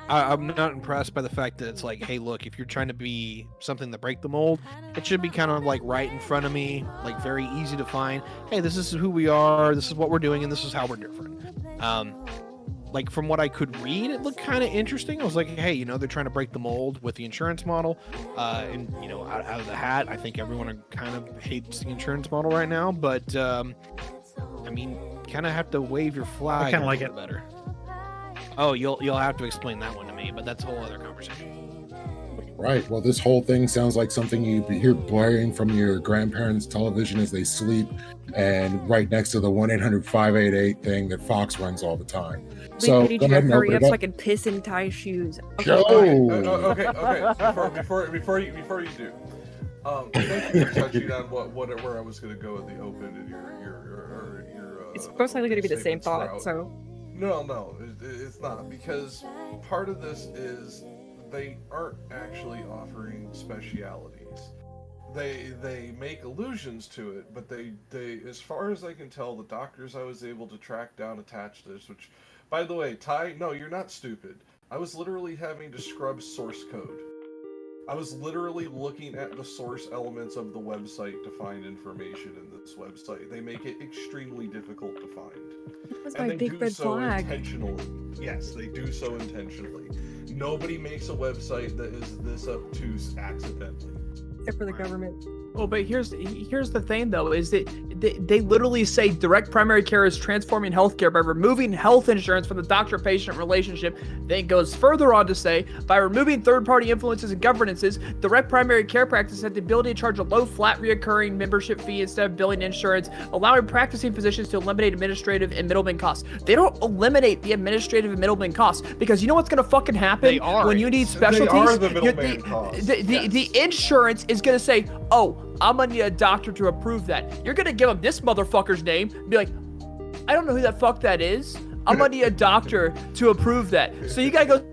I'm not impressed by the fact that it's like, hey, look, if you're trying to be something to break the mold, it should be kind of like right in front of me, like very easy to find. Hey, this is who we are, this is what we're doing, and this is how we're different. Like from what I could read, it looked kind of interesting. I was like, hey, they're trying to break the mold with the insurance model. And, out of the hat, I think everyone kind of hates the insurance model right now. But, I mean, kind of have to wave your flag.
I kind of like it
better. Oh, you'll have to explain that one to me, but that's a whole other conversation.
Right. Well, this whole thing sounds like something you hear blaring from your grandparents' television as they sleep, and right next to the 1-800-588 thing that Fox runs all the time. So
I need you to hurry up so I can piss in Ty's shoes.
Okay. Okay. Before you do, thank you for touching on where I was going to go with the open and your
it's most likely going to be the same thought.
Route.
So.
No, it's not, because part of this is they aren't actually offering specialities. They make allusions to it, but they as far as I can tell, the doctors I was able to track down attached to this, which, by the way, Ty, no, you're not stupid. I was literally having to scrub source code. I was literally looking at the source elements of the website to find information in this website. They make it extremely difficult to find.
That's
and
my
they
big
do
red
so
flag.
intentionally. Yes, they do so intentionally. Nobody makes a website that is this obtuse accidentally.
Except for the government.
Oh, but here's the thing, though, is that they literally say direct primary care is transforming healthcare by removing health insurance from the doctor-patient relationship. Then it goes further on to say, by removing third-party influences and governances, direct primary care practices have the ability to charge a low, flat, reoccurring membership fee instead of billing insurance, allowing practicing physicians to eliminate administrative and middleman costs. They don't eliminate the administrative and middleman costs, because you know what's going to fucking happen when you need specialties?
They are the middleman costs.
The insurance is going to say, oh, I'm gonna need a doctor to approve that. You're gonna give him this motherfucker's name and be like, I don't know who that fuck that is. I'm gonna need a doctor to approve that. So you gotta go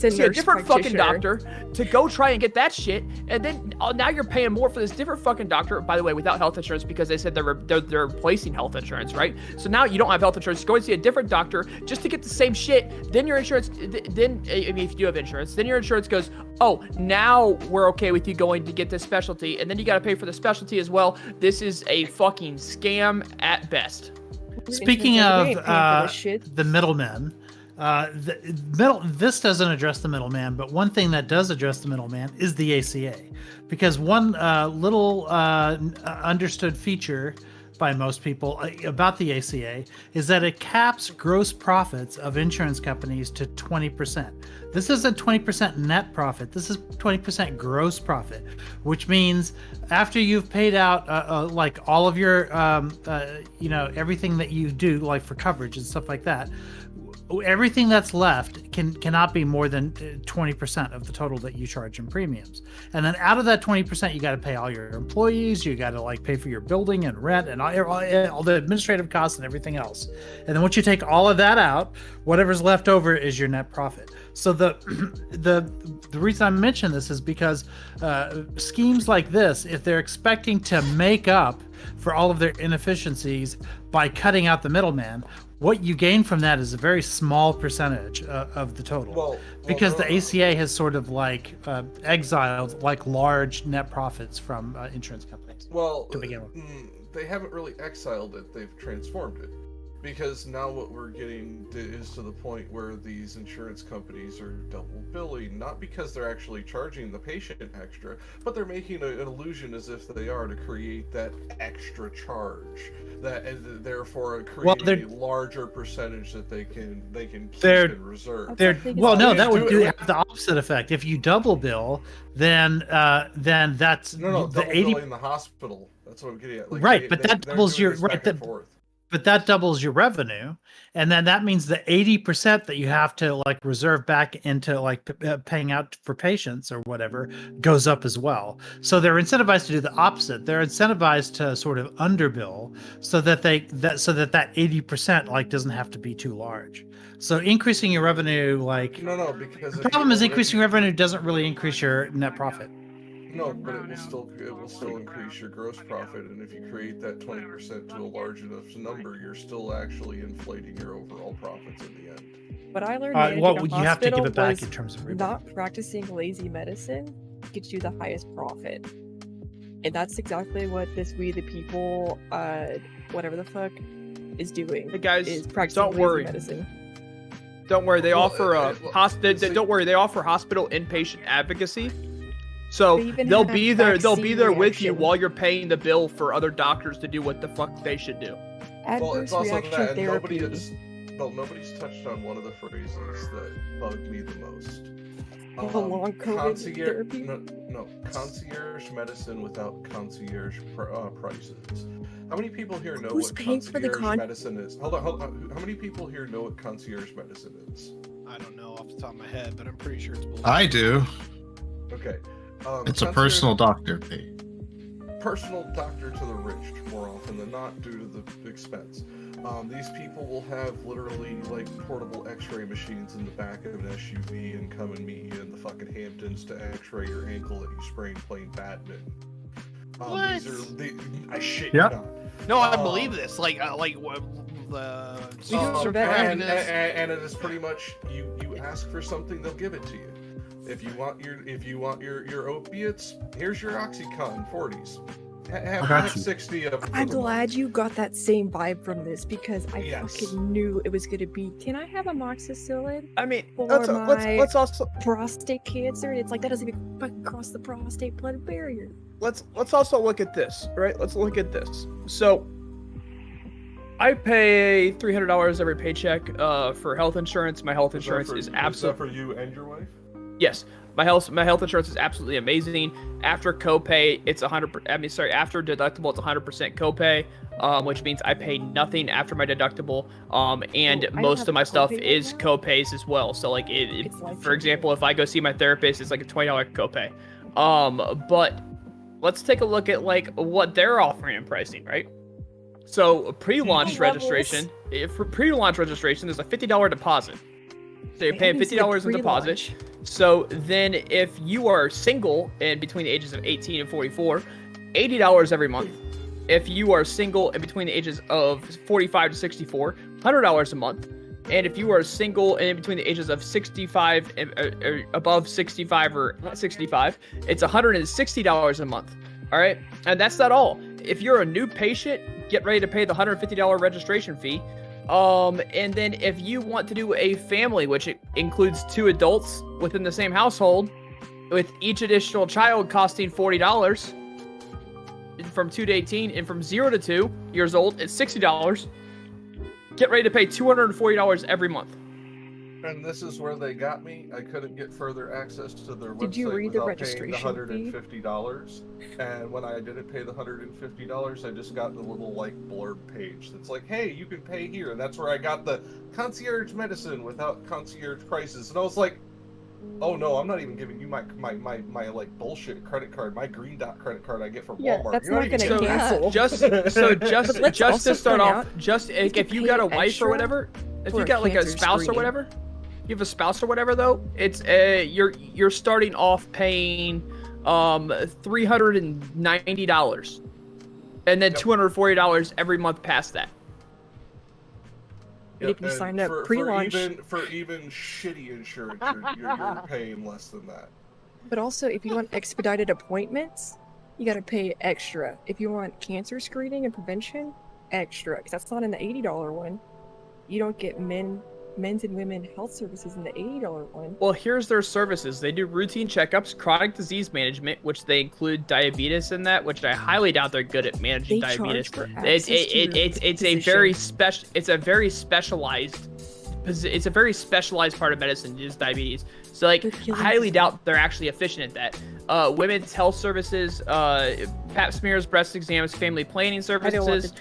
see a different fucking doctor to go try and get that shit, and then now you're paying more for this different fucking doctor, by the way, without health insurance, because they said they're replacing health insurance, right? So now you don't have health insurance. Go and see a different doctor just to get the same shit. Then your insurance, if you do have insurance, then your insurance goes, oh, now we're okay with you going to get this specialty, and then you got to pay for the specialty as well. This is a fucking scam at best.
Speaking of the middlemen, this doesn't address the middleman, but one thing that does address the middleman is the ACA, because one little understood feature by most people about the ACA is that it caps gross profits of insurance companies to 20%. This isn't 20% net profit. This is 20% gross profit, which means after you've paid out like all of your, everything that you do, like for coverage and stuff like that, everything that's left cannot be more than 20% of the total that you charge in premiums. And then out of that 20%, you got to pay all your employees, you got to like pay for your building and rent and all the administrative costs and everything else. And then once you take all of that out, whatever's left over is your net profit. So the reason I mention this is because schemes like this, if they're expecting to make up for all of their inefficiencies by cutting out the middleman, what you gain from that is a very small percentage of the total, because the ACA has sort of like exiled like large net profits from insurance companies.
Well,
to begin with,
they haven't really exiled it; they've transformed it. Because now what we're getting is to the point where these insurance companies are double billing, not because they're actually charging the patient extra, but they're making an illusion as if they are to create that extra charge, that and therefore create a larger percentage that they can keep in reserve.
That would have the opposite effect. If you double bill, then that's
double
the 80
billing the hospital. That's what I'm getting at. Like,
right, but that doubles your But that doubles your revenue, and then that means the 80% that you have to like reserve back into like paying out for patients or whatever goes up as well. So they're incentivized to do the opposite. They're incentivized to sort of underbill so that that 80% like doesn't have to be too large. So increasing your revenue, like
because
the problem is increasing revenue doesn't really increase your net profit.
No, but it will still increase your gross profit, and if you create that 20% to a large enough number, you're still actually inflating your overall profits in the end.
What I learned
you have to give it back in terms of revenue.
Not practicing lazy medicine gets you the highest profit, and that's exactly what this We the People, whatever the fuck, is doing.
Hey guys,
is practicing
don't worry.
medicine.
Don't worry, they offer don't worry, they offer hospital inpatient advocacy. So they'll be there with you while you're paying the bill for other doctors to do what the fuck they should do.
Adverse reaction therapy.
Nobody's touched on one of the phrases that bugged me the most.
The long COVID therapy?
No, concierge medicine without concierge prices. How many people here know what concierge medicine is? Hold on. How many people here know what concierge medicine is?
I don't know off the top of my head, but I'm pretty sure it's bullshit.
I do.
Okay.
It's a personal doctor fee.
Personal doctor to the rich, more often than not, due to the expense. These people will have literally like portable X-ray machines in the back of an SUV and come and meet you in the fucking Hamptons to X-ray your ankle that you sprained playing badminton.
What?
I shit
Yep.
you not.
No, I believe this. And
it is pretty much you ask for something, they'll give it to you. If you want your opiates, here's your OxyContin 40s. Have 60 of them.
I'm glad you got that same vibe from this because I fucking knew it was gonna be. Can I have amoxicillin?
I mean,
for
let's also
prostate cancer. And it's like that doesn't even fucking cross the prostate blood barrier.
Let's also look at this, right? Let's look at this. So I pay $300 every paycheck for health insurance. My health insurance is absolutely
for you and your wife.
Yes, my health insurance is absolutely amazing. After copay, it's after deductible, it's 100% copay, which means I pay nothing after my deductible. And most of my stuff is copays as well. So like for example, if I go see my therapist, it's like a $20 copay. But let's take a look at like what they're offering in pricing, right? So pre-launch registration, for pre-launch registration, there's a $50 deposit. So you're paying $50 in deposit. So then if you are single and between the ages of 18 and 44, $80 every month. If you are single and between the ages of 45 to 64, $100 a month. And if you are single and in between the ages of 65 and above 65 or not 65, it's $160 a month. All right. And that's not all. If you're a new patient, get ready to pay the $150 registration fee. And then if you want to do a family, which it includes 2 adults within the same household, with each additional child costing $40 from 2 to 18, and from 0 to 2 years old, it's $60. Get ready to pay $240 every month.
And this is where they got me. I couldn't get further access to their website
Did you read the
without
registration
paying the $150. And when I didn't pay the $150, I just got the little like blurb page that's like, "Hey, you can pay here." And that's where I got the concierge medicine without concierge prices. And I was like, "Oh no, I'm not even giving you my like bullshit credit card, my green dot credit card I get from Walmart."
That's
You're
not going to
even
cancel.
Just to start off, if you got a wife or whatever, if you got like a spouse or whatever, you have a spouse or whatever though, it's you're starting off paying $390 and then $240 every month past that.
But if you signed up pre-launch,
for even shitty insurance, you're paying less than that.
But also, if you want expedited appointments, you got to pay extra. If you want cancer screening and prevention, extra, because that's not in the $80 one. You don't get men's and women health services in the $80 one.
Well, here's their services. They do routine checkups, chronic disease management, which they include diabetes in that, which I highly doubt they're good at managing diabetes. It's a very specialized part of medicine, is diabetes. So like, I highly doubt they're actually efficient at that. Women's health services, pap smears, breast exams, family planning services,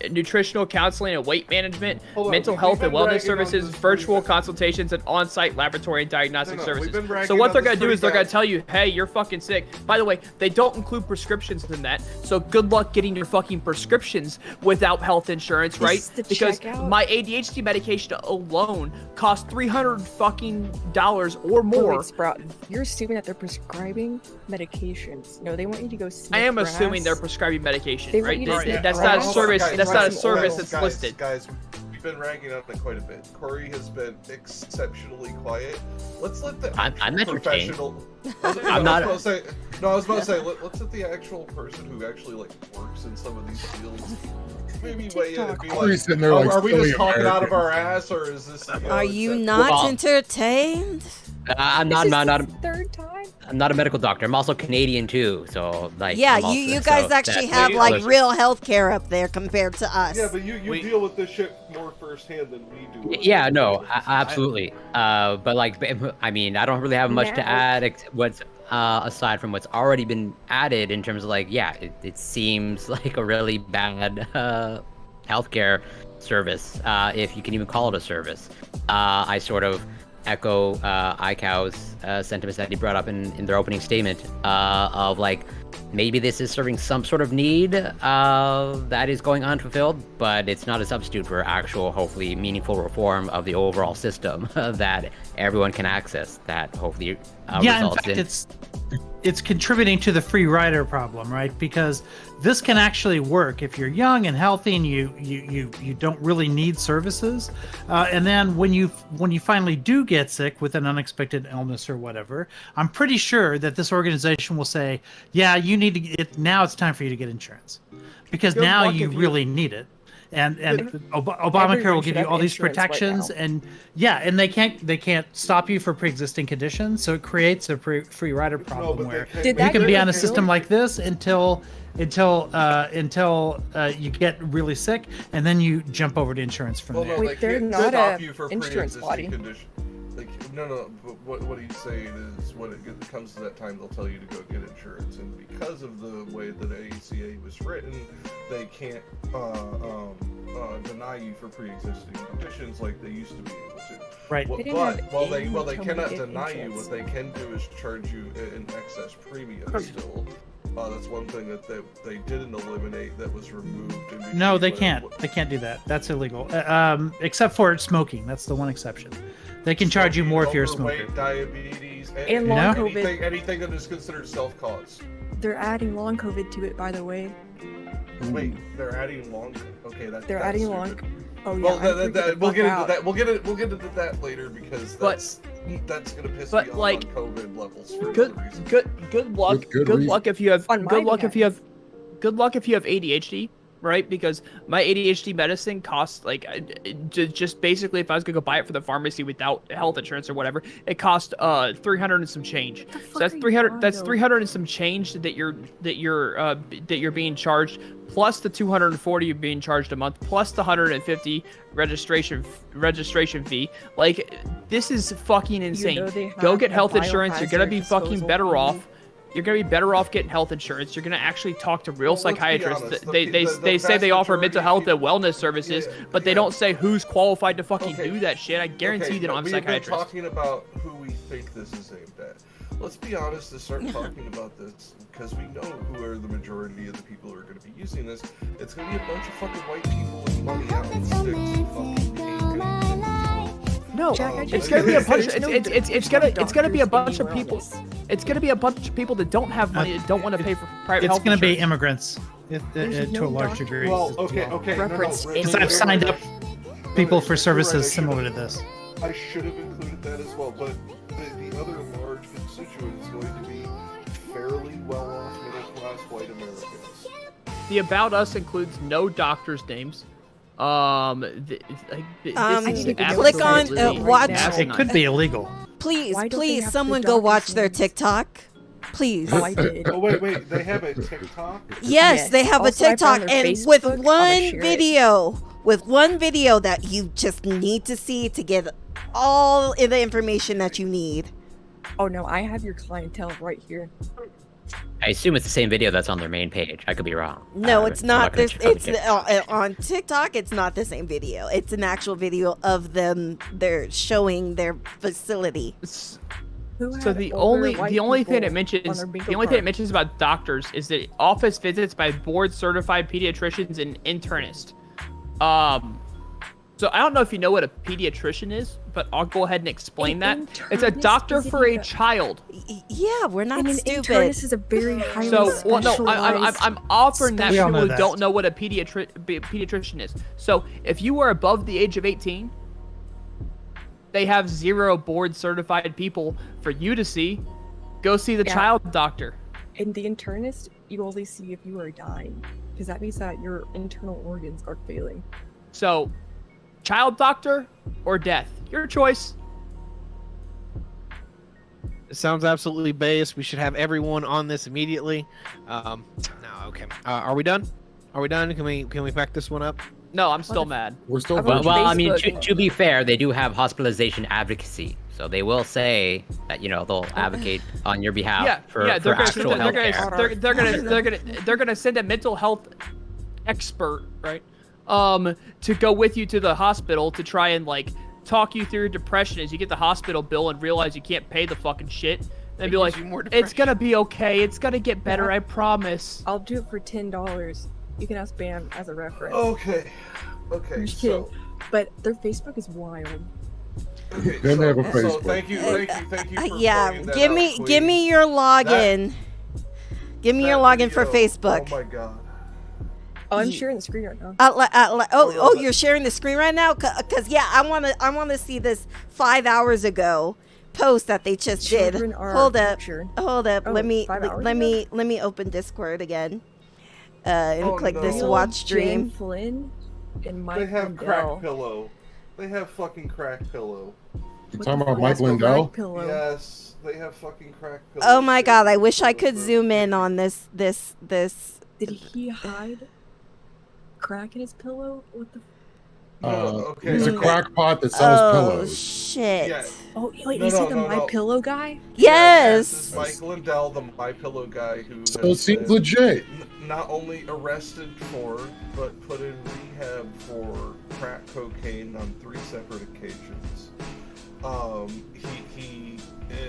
nutritional counseling and weight management, mental health and wellness services, virtual consultations, and on-site laboratory and diagnostic services. So what they're going to do is they're going to tell you, hey, you're fucking sick. By the way, they don't include prescriptions in that. So good luck getting your fucking prescriptions without health insurance, right? Because my ADHD medication alone costs $300 fucking dollars or more.
Wait, Sprout, you're assuming that they're prescribing medications. No, they want you to go sniff
I am
grass.
assuming they're prescribing medication,
They
right?
want you to
That's
sniff
not a
grass.
service. That's not a service that's
Guys,
listed.
Guys, we've been ragging on it quite a bit. Corey has been exceptionally quiet. Let's let the
I'm entertained.
professional.
I'm not.
I was about to say, let's let the actual person who actually like works in some of these fields maybe weigh in and be
Corey's
like,
sitting there like
are we just
silly
talking out
American.
of our ass, or is this?
Are you not entertained?
I'm not
Third time.
I'm not a medical doctor. I'm also Canadian too, so like.
Yeah,
I'm also,
you guys actually have like real health care up there compared to us.
Yeah, but you deal with this shit more firsthand than we do.
Yeah, no, absolutely. But like, I mean, I don't really have much to add. What's aside from what's already been added in terms of like, yeah, it seems like a really bad healthcare service, if you can even call it a service. I sort of echo ICAO's sentiments that he brought up in their opening statement of like, maybe this is serving some sort of need that is going unfulfilled, but it's not a substitute for actual, hopefully meaningful reform of the overall system that everyone can access, that hopefully results
in it's contributing to the free rider problem, right? Because this can actually work if you're young and healthy and you don't really need services, and then when you finally do get sick with an unexpected illness or whatever, I'm pretty sure that this organization will say, yeah, you need to get, now it's time for you to get insurance, because now you really need it. And Obamacare will give you all these protections, and and they can't stop you for pre-existing conditions, so it creates a free rider problem where you can be on a system like this until you get really sick, and then you jump over to insurance from there.
Wait, they're not a insurance body.
Like, no, but what he's saying is when it comes to that time, they'll tell you to go get insurance, and because of the way that ACA was written, they can't deny you for pre-existing conditions like they used to be able to.
Right.
But while they cannot deny you, what they can do is charge you an excess premium still. That's one thing that they didn't eliminate that was removed.
No, they can't. They can't do that. That's illegal. Except for smoking. That's the one exception. They can charge you more if you're a smoker.
Diabetes,
and long COVID.
Anything that is considered self-cause.
They're adding long COVID to it, by the way.
Wait, they're adding long. Okay,
they're adding long. Oh yeah.
Well, we'll get into that. We'll get into that later because that's gonna piss me off on COVID levels. Good
luck. Good luck if you have ADHD, right? Because my ADHD medicine costs like just basically if I was gonna go buy it for the pharmacy without health insurance or whatever, it cost 300 and some change. So that's 300. That's 300 and some change that you're being charged, plus the 240 you're being charged a month, plus the 150 registration fee. Like, this is fucking insane. Go get health insurance. You're gonna be fucking better off. You're gonna be better off getting health insurance. You're gonna actually talk to real psychiatrists. They say they offer mental health and wellness services, but they don't say who's qualified to fucking do that shit. I guarantee they don't have psychiatrists.
We've been talking about who we think this is aimed at. Let's be honest and start talking about this, because we know who are the majority of the people who are going to be using this. It's going to be a bunch of fucking white people with money out and sticks and fucking
No, it's gonna be a bunch. It's gonna be a bunch of people. It's gonna be a bunch of people that don't have money, that don't want to pay for private health insurance.
It's gonna be immigrants to a large degree.
Well, okay.
Because I've signed up people for services similar to this.
I should have included that as well, but the other large constituent is going to be fairly well-off middle-class white Americans.
The About Us includes no doctors' names.
Click on watch.
It could be illegal.
Please, someone go watch their TikTok. Please.
Oh, wait, they have a TikTok?
Yes, they have a TikTok, and with one video that you just need to see to get all of the information that you need.
Oh no, I have your clientele right here.
I assume it's the same video that's on their main page. I could be wrong.
No, it's not. On TikTok, it's not the same video. It's an actual video of them. They're showing their facility.
So the only thing it mentions about doctors is that office visits by board certified pediatricians and internists. So I don't know if you know what a pediatrician is, but I'll go ahead and explain that. It's a doctor for a child.
Yeah, we're not stupid.
Internist is a very highly specialized...
I'm offering that people who don't know what a pediatrician is. So if you are above the age of 18, they have 0 board certified people for you to see. Go see the child doctor.
In the internist, you only see if you are dying, because that means that your internal organs are failing.
So, child doctor or death, your choice.
It sounds absolutely based. We should have everyone on this immediately. No, okay. Are we done? Can we back this one up?
No, I'm still mad.
We're still.
Well, I mean, to be fair, they do have hospitalization advocacy, so they will say that they'll advocate on your behalf for actual health care.
They're gonna send a mental health expert, right? To go with you to the hospital to try and talk you through your depression as you get the hospital bill and realize you can't pay the fucking shit. And be like, it's gonna be okay. It's gonna get better. I promise.
I'll do it for $10. You can ask Bam as a reference.
Okay. So,
but their Facebook is wild.
Okay, so thank you for
give me your login. Give me your login for Facebook.
Oh my god.
Oh, I'm sharing the screen right now.
You're sharing the screen right now? Cause I wanna see this 5 hours ago post that they just did. Hold up. Let me open Discord again. And click this watch stream.
Flynn and Mike
they have
Lindell.
crack pillow. They have fucking crack pillow.
You talking about Mike Lindell?
Yes, they have fucking crack pillow.
Oh my god, I wish I could zoom in on this.
Did he hide crack in his pillow? What the?
He's a crackpot that sells pillows.
Oh shit!
Yeah.
Oh wait, is he the My Pillow guy?
Yes.
This is Mike Lindell, the My Pillow guy, who
so it seems legit.
Not only arrested for, but put in rehab for crack cocaine on 3 separate occasions. He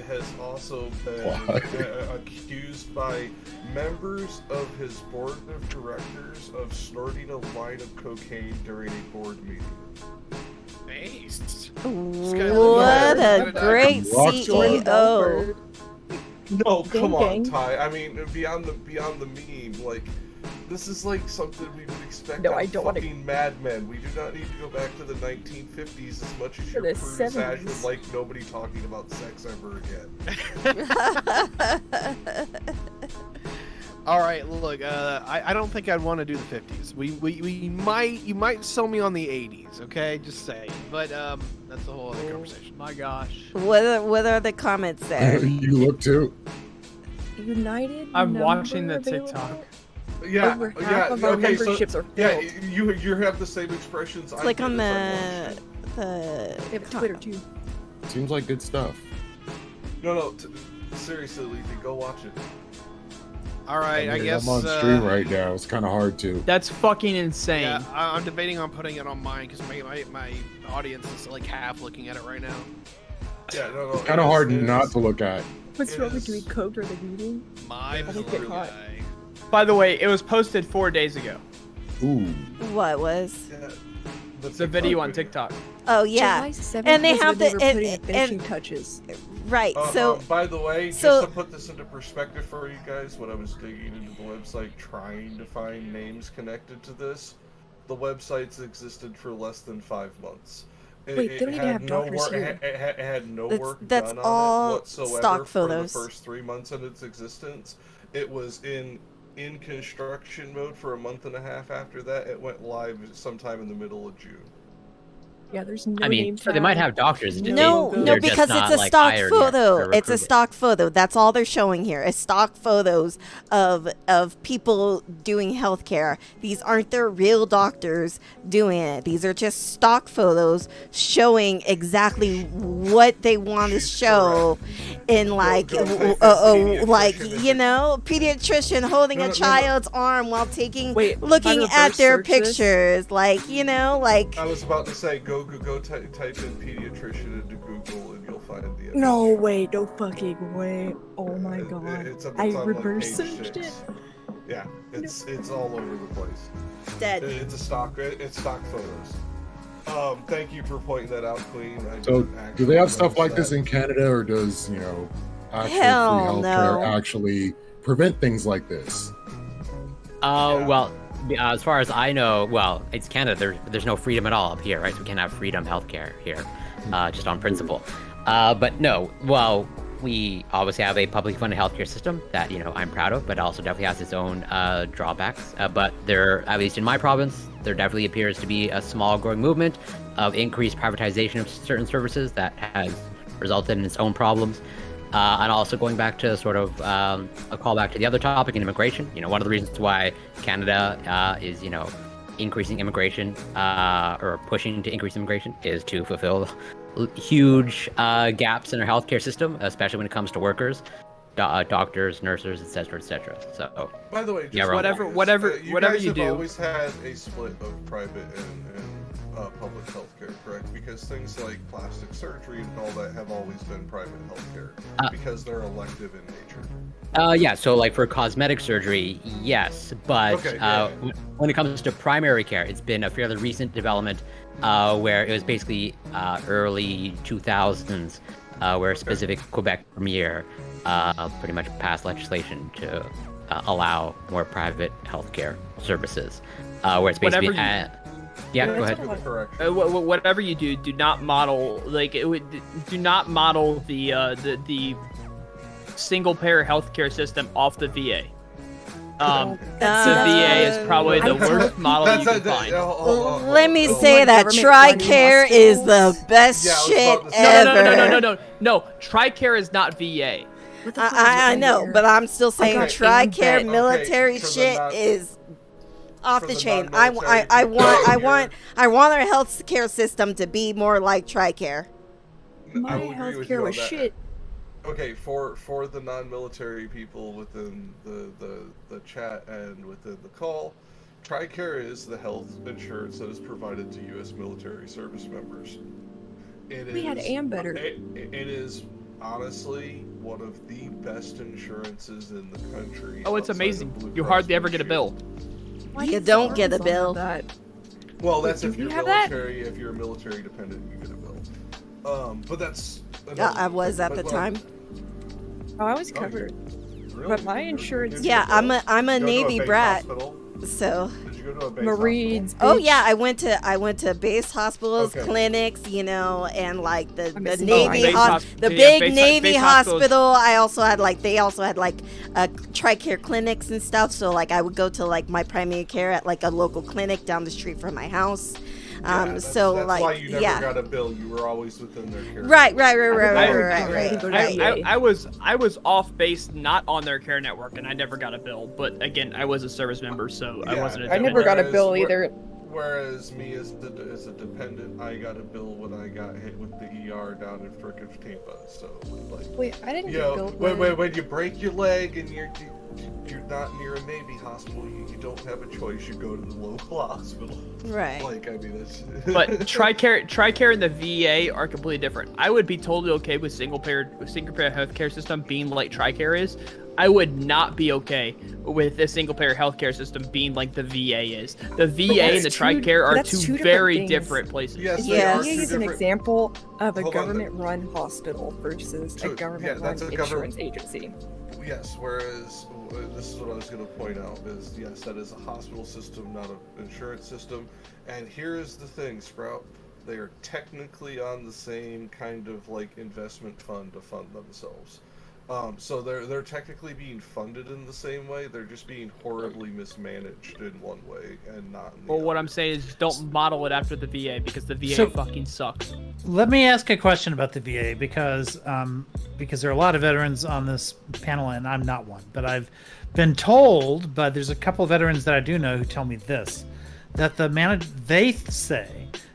has also been accused by members of his board of directors of snorting a line of cocaine during a board meeting.
Based.
What a great CEO.
No, come on, Ty. I mean, beyond the meme, this is something we would expect fucking Mad Men. We do not need to go back to the 1950s as much as your crew Sash would like nobody talking about sex ever again.
All right, look, I don't think I'd want to do the 50s. You might sell me on the 80s, okay? Just saying. But that's a whole other conversation.
My gosh.
What are the comments there?
You look too.
United.
I'm watching the
available?
TikTok.
Yeah,
Over half of our memberships are filled.
Yeah, you have the same expressions.
Click on the
They have a Twitter too.
Seems like good stuff.
No, seriously, Leafy, go watch it.
All right, I guess
I'm on stream right now. It's kind of hard to.
That's fucking insane.
Yeah, I'm debating on putting it on mine because my audience is like half looking at it right now.
Yeah, no.
It's kind of hard not to look at.
What's wrong with doing coke or the reading?
My
get hot.
guy.
By the way, it was posted 4 days ago.
Ooh.
What was?
Yeah,
The video on TikTok.
Oh yeah,
July 7th
and they
was
have
when
the
they were putting the finishing
and
touches.
right. So
by the way,
so-
just to put this into perspective for you guys, when I was digging into the website trying to find names connected to this, the websites existed for less than 5 months.
Wait, they don't even have doctors here.
It had no work
that's
done
all
on it whatsoever
stock
for the
photos.
first 3 months of its existence. It was in construction mode for a month and a half after that. It went live sometime in the middle of June.
Yeah, there's no
I mean,
name
so they might
tag.
have doctors.
no,
They're just
because
not,
it's a
like,
stock
hired yet
photo.
or
It's a
recruited.
stock photo. That's all they're showing here. Is stock photos of people doing healthcare. These aren't their real doctors doing it. These are just stock photos showing exactly what they want to show in like
go type in
like
pediatrician.
pediatrician holding
No,
a
no.
child's arm while taking
Wait,
looking
if I
at
reverse
their
search this-
pictures like like
I was about to say, go type in pediatrician into Google and you'll find the image.
No way, no fucking way. Oh my god.
It's
I
on, like,
reverse
page
searched
6.
it.
Yeah, it's all over the place.
dead.
It's stock photos. Thank you for pointing that out, Queen.
So, do they have stuff like this in Canada, or does actual
Hell
free
no.
healthcare actually prevent things like this?
Well, as far as I know, well, it's Canada. There's no freedom at all up here, right? So we can't have freedom healthcare here, just on principle. But no, well, we obviously have a publicly funded healthcare system that I'm proud of, but also definitely has its own drawbacks. But there, at least in my province, there definitely appears to be a small growing movement of increased privatization of certain services that has resulted in its own problems. And also going back to sort of a callback to the other topic in immigration. One of the reasons why Canada is, increasing immigration or pushing to increase immigration is to fulfill huge gaps in our healthcare system, especially when it comes to workers, doctors, nurses, etc., etc. So,
by the way, just
yeah,
whatever
you
you
guys have
do.
always had a split of private and public healthcare, correct? Because things like plastic surgery and all that have always been private healthcare because they're elective in nature.
Yeah, so like for cosmetic surgery, yes, but when it comes to primary care, it's been a fairly recent development where it was basically early 2000s where a specific Quebec premier pretty much passed legislation to allow more private healthcare services, where it's basically yeah, go ahead.
Whatever you do, do not model do not model the single payer healthcare system off the VA. The VA is probably the worst model you can find.
Let me say that TRICARE is the best shit ever.
No, TRICARE is not VA.
I know, but I'm still saying TRICARE military shit is off the chain. I want our healthcare system to be more like TRICARE.
My healthcare was shit.
Okay, for the non-military people within the chat and within the call, TRICARE is the health insurance that is provided to U.S. military service members.
We had Ambetter.
It is honestly one of the best insurances in the country.
Oh, it's amazing. You hardly ever get a bill.
You don't get a bill.
Well, that's if you're military. If you're military dependent, you get a bill. But that's.
I was at the time.
Oh, I was covered.
Really?
But my insurance.
Yeah, I'm a Navy brat. So.
Did you go to a base
Marines.
hospital?
Oh yeah, I went to base hospitals,
Okay.
clinics, you know, and like the
missing
Navy,
base
the
yeah,
big
base-
Navy
base hospitals.
hospital. I also had like they also had like TRICARE clinics and stuff. So like I would go to like my primary care at like a local clinic down the street from my house.
Yeah,
So
that's
like
why you never
yeah.
got a bill. You were always within their care.
Right.
I was off base, not on their care network, and I never got a bill. But again, I was a service member, so I wasn't a
I never got a bill
Whereas-
either.
Whereas me as a dependent, I got a bill when I got hit with the ER down in frickin' Tampa. So like,
Wait, I didn't
you
get
know,
billed.
when you break your leg and you're not near a Navy hospital, you don't have a choice. You go to the local hospital.
Right.
Like I mean, that's.
But TRICARE and the VA are completely different. I would be totally okay with single payer healthcare system being like TRICARE is. I would not be okay with a single payer healthcare system being like the VA is. The VA and the TRICARE are two very different places.
Yes,
Yeah,
they are
is
two
an
different-
example of a
Hold on,
government-run hospital versus a government-run
that's a
insurance agency.
Yes, whereas this is what I was going to point out is yes, that is a hospital system, not an insurance system. And here is the thing, Sprout. They are technically on the same kind of like investment fund to fund themselves. So they're technically being funded in the same way. They're just being horribly mismanaged in one way and not in the
Well,
other.
what I'm saying is don't model it after the VA because the VA fucking sucks.
Let me ask a question about the VA because there are a lot of veterans on this panel and I'm not one, but I've been told, but there's a couple of veterans that I do know who tell me this, that they say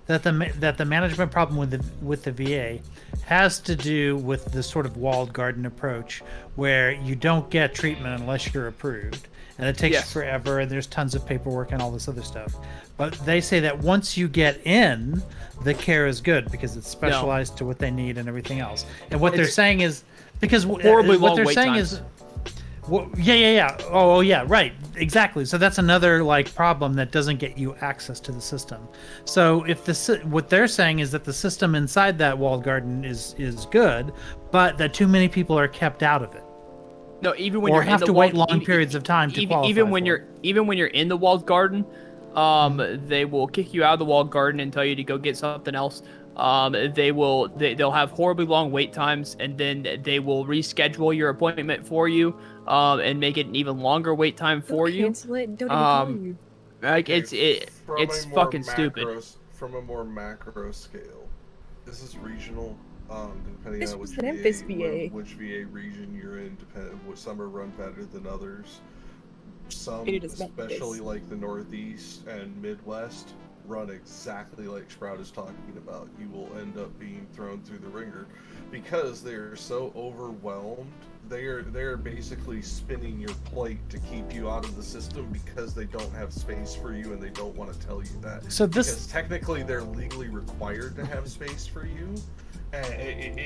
that the management problem with the VA has to do with the sort of walled garden approach where you don't get treatment unless you're approved, and it takes forever, and there's tons of paperwork and all this other stuff. But they say that once you get in, the care is good because it's specialized to what they need and everything else. And what they're saying is because
horribly
what
long
they're
wait
saying
times.
is. Well, yeah. Oh, yeah, right. Exactly. So that's another like problem that doesn't get you access to the system. So if what they're saying is that the system inside that walled garden is good, but that too many people are kept out of it.
No, even when
or
you're
have
in
to
the
wait
walled,
long periods of time to qualify
even when
for
you're in the walled garden, they will kick you out of the walled garden and tell you to go get something else. They'll have horribly long wait times, and then they will reschedule your appointment for you, and make it an even longer wait time for you.
Cancel it. Don't even call you.
Like it's
From a more
fucking stupid.
From a more macro scale, this is regional. Depending
This
on
was
which
the Memphis VA.
which VA region you're in, some are run better than others. Some,
It is
especially
Memphis.
like the Northeast and Midwest, run exactly like Sprout is talking about. You will end up being thrown through the ringer because they're so overwhelmed. They're basically spinning your plate to keep you out of the system because they don't have space for you and they don't want to tell you that.
So this-
because technically they're legally required to have space for you. And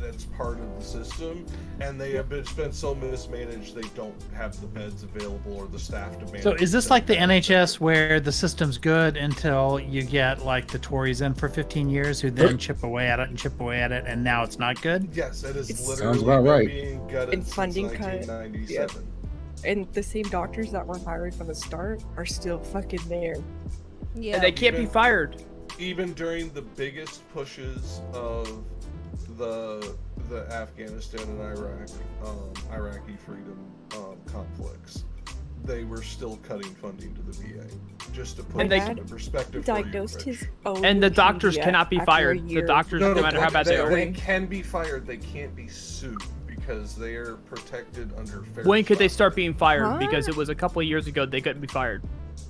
that's part of the system, and they have been so mismanaged they don't have the beds available or the staff to manage.
So is this like the NHS where the system's good until you get like the Tories in for 15 years who then chip away at it and now it's not good?
Yes, it is
It's-
literally
Sounds about right.
being gutted
And
since
funding cut.
1997.
And the same doctors that were hired from the start are still fucking there.
Yeah.
And they can't be fired.
Even during the biggest pushes of the Afghanistan and Iraqi freedom conflicts, they were still cutting funding to the VA. Just to put
And
it
they-
into perspective.
Diagnosed
for you, Rich.
his own.
And the doctors
leukemia
cannot be
after a
fired. The
year.
doctors, no matter how bad they are.
They can be fired. They can't be sued because they are protected under fair.
When could they
trial.
start being fired?
Huh?
Because it was a couple of years ago they couldn't be fired.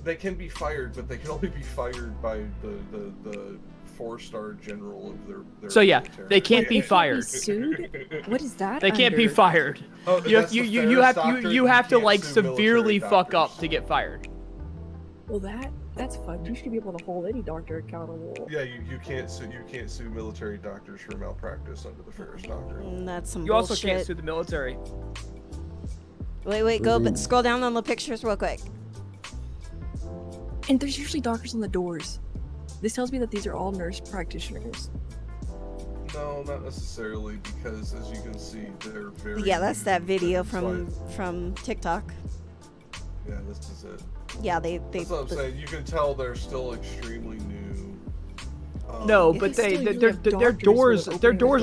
They can be fired, but they can only be fired by the 4-star general of their
So yeah,
military.
they can't be
They
fired.
sued? What is that?
They can't be
under?
fired.
Oh,
You
that's the
you have
fairest doctor.
you have to
can't
like
sue military
severely fuck up
doctors.
to get fired.
Well, that's fun. You should be able to hold any doctor accountable.
Yeah, you can't sue military doctors for malpractice under the fairest doctrine.
That's some
You also
bullshit.
can't sue the military.
Wait, go, but scroll down on the pictures real quick.
And there's usually doctors on the doors. This tells me that these are all nurse practitioners.
No, not necessarily, because as you can see, they're very.
Yeah, that's that video
it's like-
from TikTok.
Yeah, this is it.
Yeah,
That's what I'm saying. You can tell they're still extremely new.
No, but their doors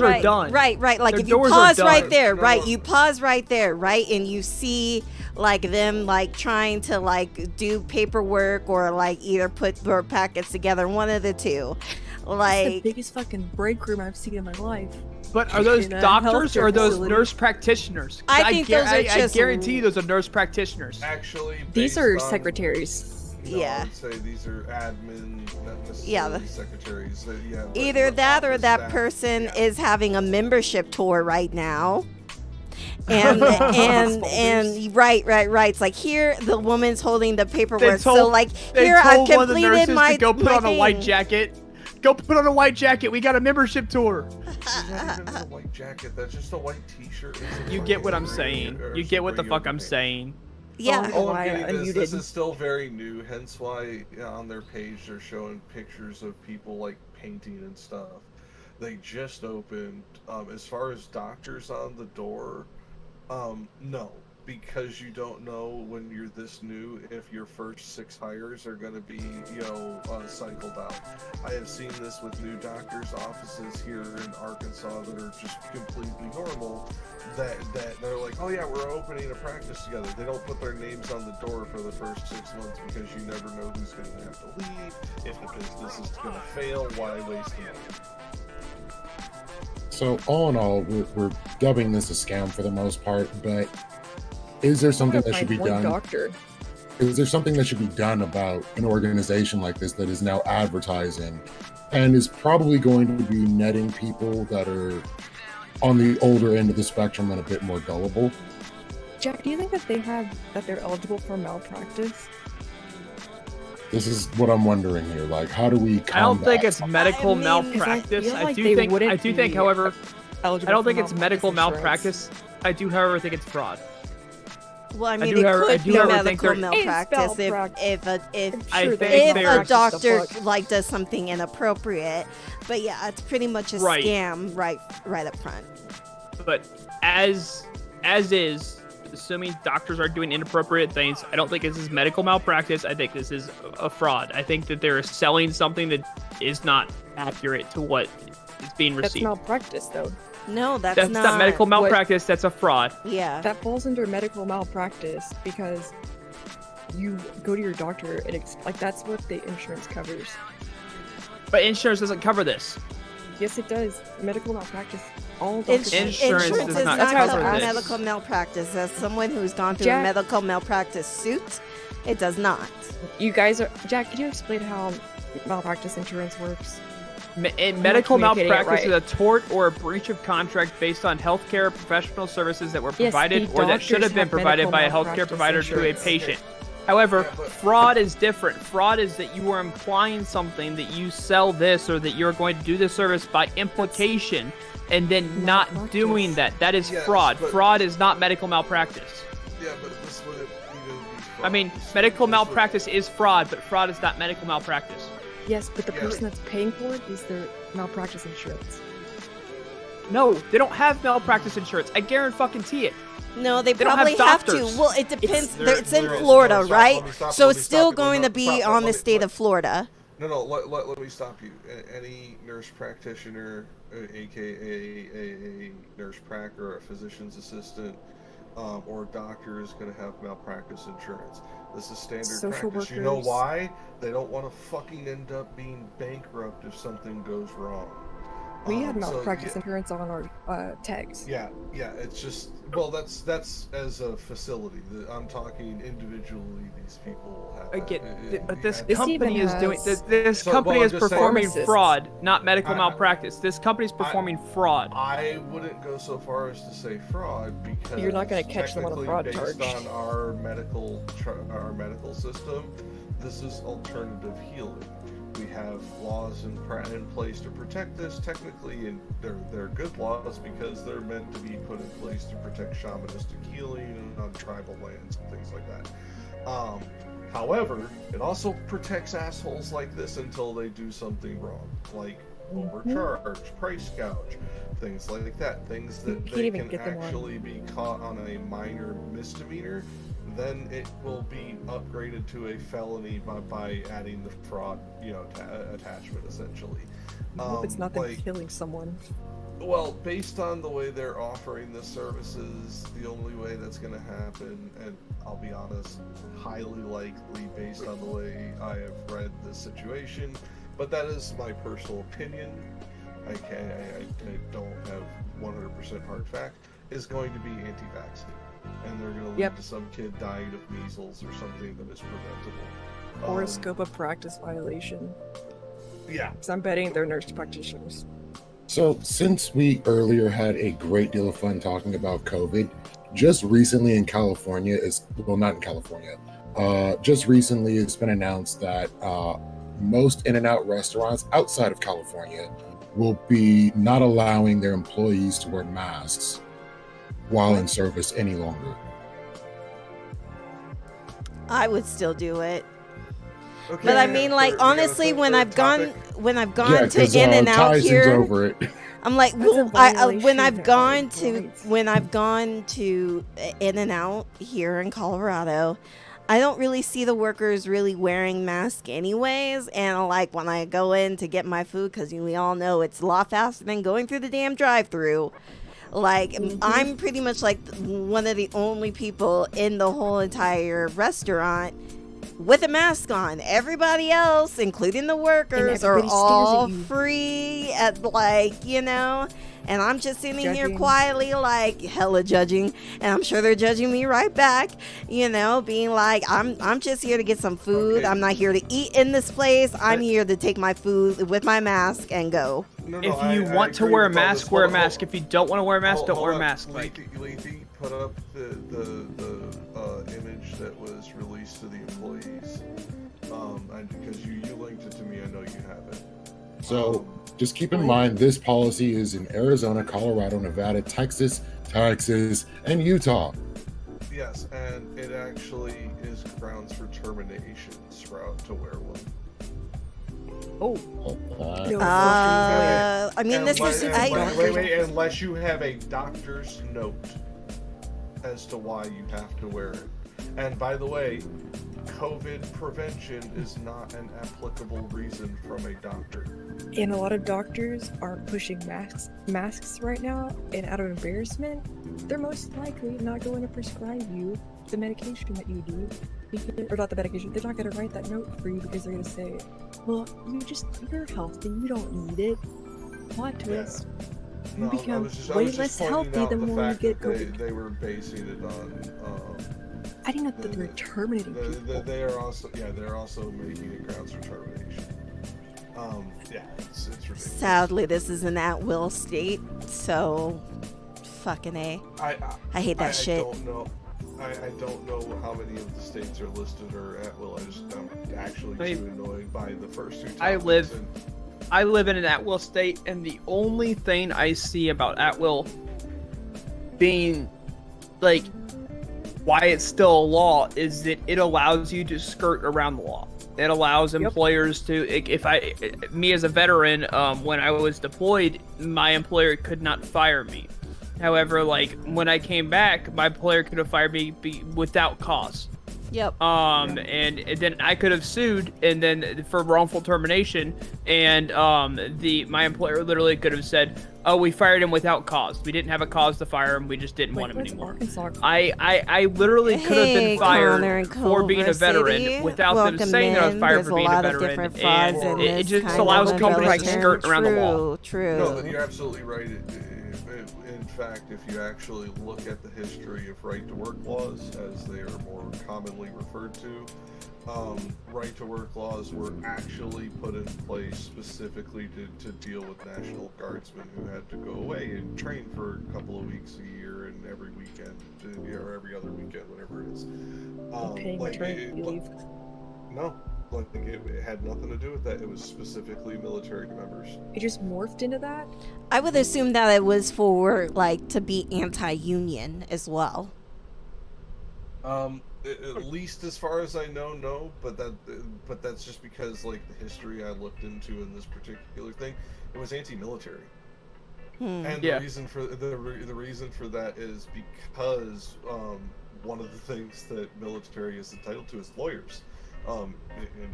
are done.
Right. Like
their
if you
doors
pause
are
right
done.
there, right? You pause right there, right? And you see like them like trying to like do paperwork or like either put their packets together, one of the two. Like
it's the biggest fucking break room I've seen in my life.
But are those doctors or are those
facility.
nurse practitioners?
I think those are just.
I guarantee you those are nurse practitioners.
Actually,
These are
based on-
secretaries.
No,
Yeah.
I would say these are admin, not necessarily
Yeah,
secretaries. But
Either that or
office
that
staff.
person
Yeah.
is having a membership tour right now. And right. It's like here the woman's holding the paperwork. So like here I've
told one of the
completed
nurses
my
to go put
my
on a white
thing.
jacket. Go put on a white jacket. We got a membership tour.
She's not even in a white jacket. That's just a white T-shirt.
You get what I'm saying. You get what the fuck I'm saying.
Yeah.
All I'm getting is this is still very new, hence why on their page they're showing pictures of people like painting and stuff. They just opened. As far as doctors on the door, no, because you don't know when you're this new if your first 6 hires are going to be, cycled out. I have seen this with new doctors' offices here in Arkansas that are just completely normal. That they're like, oh yeah, we're opening a practice together. They don't put their names on the door for the first 6 months because you never know who's going to have to leave. If the business is going to fail, why waste the money?
So all in all, we're dubbing this a scam for the most part, but is there something that should be done?
Doctor.
Is there something that should be done about an organization like this that is now advertising and is probably going to be netting people that are on the older end of the spectrum and a bit more gullible?
Jack, do you think that they're eligible for malpractice?
This is what I'm wondering here. Like, how do we combat?
I don't think it's medical malpractice.
I
I
feel like
do
they
think, however, I
eligible
don't
for
think it's medical
malpractice
malpractice. I do, however, think it's fraud.
Well, I
I
mean,
do,
it
however- I
could
do,
be
however, think
medical
they're-
malpractice
It's
if
think they're-
a doctor
the fuck?
like does something inappropriate. But yeah, it's pretty much a
Right.
scam right up front.
But as is, assuming doctors are doing inappropriate things, I don't think this is medical malpractice. I think this is a fraud. I think that they're selling something that is not accurate to what is being
That's
received.
malpractice, though.
No,
That's not medical malpractice. That's a fraud.
Yeah.
That falls under medical malpractice because you go to your doctor and that's what the insurance covers.
But insurance doesn't cover this.
Yes, it does. Medical malpractice. All doctors.
Insurance does
is
not
not
cover
cover
this.
medical malpractice. As someone who's gone through a
Jack-
medical malpractice suit, it does not.
You guys are. Jack, could you explain how malpractice insurance works?
Medical
communicating it
malpractice
right.
is a tort or a breach of contract based on healthcare professional services that were
Yes,
provided
the
or that should
doctors
have been
have
provided
medical
by a healthcare
malpractice
provider to a
insurance.
patient. However,
Yeah, but-
fraud is different. Fraud is that you are implying something that you sell this or that you're going to do this service by implication and then not
Malpractice.
doing that. That is
Yes,
fraud.
but-
Fraud is not medical malpractice.
Yeah, but this wouldn't even be fraud.
I mean,
This
medical
would-
malpractice is fraud, but fraud is not medical malpractice.
Yes, but the
Yeah.
person that's paying for it is their malpractice insurance.
No, they don't have malpractice insurance. I guarantee it.
No, they
They don't have
probably have to.
doctors.
Well, it depends.
There-
It's in
there is.
Florida,
No, stop,
right?
let me stop,
So
let
it's
me
still
stop.
going
No,
to be
stop,
on
let
the
me-
state
let-
of Florida.
No, let me stop you. Any nurse practitioner, aka a nurse prac or a physician's assistant, or doctor is going to have malpractice insurance. This is standard
Social
practice. You know
workers.
why? They don't want to fucking end up being bankrupt if something goes wrong.
We had
So,
malpractice
yeah.
insurance on our tags.
Yeah, it's just that's as a facility. I'm talking individually. These people have.
I get, but this
This
company
even
is doing
has-
this
So,
company
well,
is
I'm just saying-
performing
Pharmacists.
fraud, not medical
I-
malpractice. This company is performing fraud.
I wouldn't go so far as to say fraud because
You're not gonna catch them on a
technically
fraud
based
charge.
on our medical system, this is alternative healing. We have laws in place to protect this technically, and they're good laws because they're meant to be put in place to protect shamanistic healing on tribal lands and things like that. However, it also protects assholes like this until they do something wrong, like overcharge, price gouge, things like that. Things that
You can't
they
even
can
get them on.
actually be caught on a minor misdemeanor. then it will be upgraded to a felony by adding the fraud, attachment essentially.
I hope it's not them killing someone.
Well, based on the way they're offering the services, the only way that's going to happen, and I'll be honest, highly likely based on the way I have read the situation, but that is my personal opinion. I don't have 100% hard fact, is going to be anti-vaccine. And they're going to lead to some kid dying of measles or something that is preventable.
Or a scope of practice violation.
Yeah.
Because I'm betting they're nurse practitioners.
So, since we earlier had a great deal of fun talking about COVID, just recently in California not in California, just recently it's been announced that most In-N-Out restaurants outside of California will be not allowing their employees to wear masks while in service any longer.
I would still do it.
Okay.
But I mean, like, honestly, when I've gone to In-N-Out
Tyson's
here,
over it.
I'm like, when I've gone to In-N-Out here in Colorado, I don't really see the workers really wearing masks anyways. And like when I go in to get my food, because we all know it's a lot faster than going through the damn drive-through. Like, I'm pretty much like one of the only people in the whole entire restaurant with a mask on. Everybody else, including the workers, are all free at and I'm just sitting here quietly like hella judging, and I'm sure they're judging me right back, being like, I'm just here to get some food. Okay. I'm not here to eat in this place. I'm here to take my food with my mask and go.
If you want to wear a mask, wear a mask. If you don't want to wear a mask, don't wear a mask.
Lethe, put up the image that was released to the employees. And because you linked it to me, I know you have it.
So just keep in mind, this policy is in Arizona, Colorado, Nevada, Texas, and Utah.
Yes, and it actually is grounds for termination to wear one.
I mean, this was
wait, unless you have a doctor's note as to why you have to wear it. And by the way, COVID prevention is not an applicable reason from a doctor.
And a lot of doctors are pushing masks right now, and out of embarrassment, they're most likely not going to prescribe you the medication that you need. Or not the medication, they're not going to write that note for you because they're going to say, well, you're healthy, you don't need it. Plot twist. You become way less healthy the more you get COVID.
They were basing it on...
I didn't know that they were terminating people.
They're also making it grounds for termination. It's ridiculous.
Sadly, this is an at-will state, so fucking A. I hate that shit.
I don't know how many of the states are listed or at-will. I'm actually too annoyed by the first two topics.
I live in an at-will state, and the only thing I see about at-will being, like, why it's still a law is that it allows you to skirt around the law. It allows employers to, me as a veteran, when I was deployed, my employer could not fire me. However, like, when I came back, my employer could have fired me without cause.
Yep.
And then I could have sued, and then for wrongful termination, and my employer literally could have said, "Oh, we fired him without cause. We didn't have a cause to fire him. We just didn't want him anymore." I literally could have been fired for being a veteran without them saying that I was fired for being a veteran, and it just allows companies to skirt around the law.
True.
No, you're absolutely right. In fact, if you actually look at the history of right-to-work laws, as they are more commonly referred to, right-to-work laws were actually put in place specifically to deal with National Guardsmen who had to go away and train for a couple of weeks a year and every weekend, or every other weekend, whatever it is. No. It had nothing to do with that. It was specifically military members.
It just morphed into that?
I would assume that it was for, like, to be anti-union as well.
At least as far as I know, no. But that's just because, like, the history I looked into in this particular thing, it was anti-military. And the reason for the reason for that is because one of the things that military is entitled to is lawyers.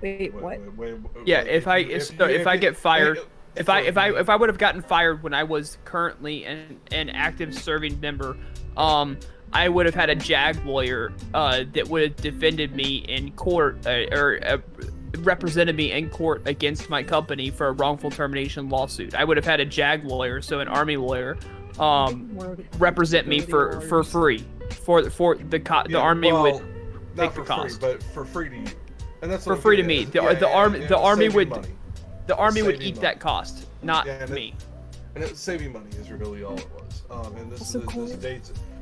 Wait, what?
Yeah, if I get fired, if I would have gotten fired when I was currently an active serving member, I would have had a JAG lawyer that would have defended me in court or represented me in court against my company for a wrongful termination lawsuit. I would have had a JAG lawyer, so an Army lawyer, represent me for free. For the Army would take the cost.
Free, but for free to you. And that's
for free to me. The Army would eat that cost, not me.
And it was saving money is really all it was. And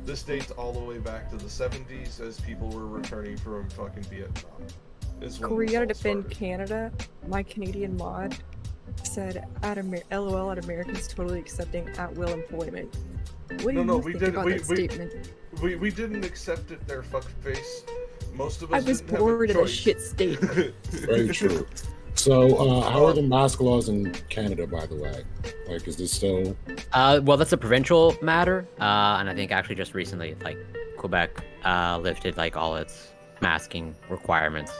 this dates all the way back to the 70s as people were returning from fucking Vietnam.
Corey, you gotta defend Canada. My Canadian mod said LOL at Americans totally accepting at-will employment. What do you think about that statement?
We didn't accept it, their fuckface. Most of us
I was born in a shit state.
Very true. So, how are the mask laws in Canada, by the way? Like, is this still...
Well, that's a provincial matter, and I think actually just recently, like, Quebec lifted, like, all its masking requirements.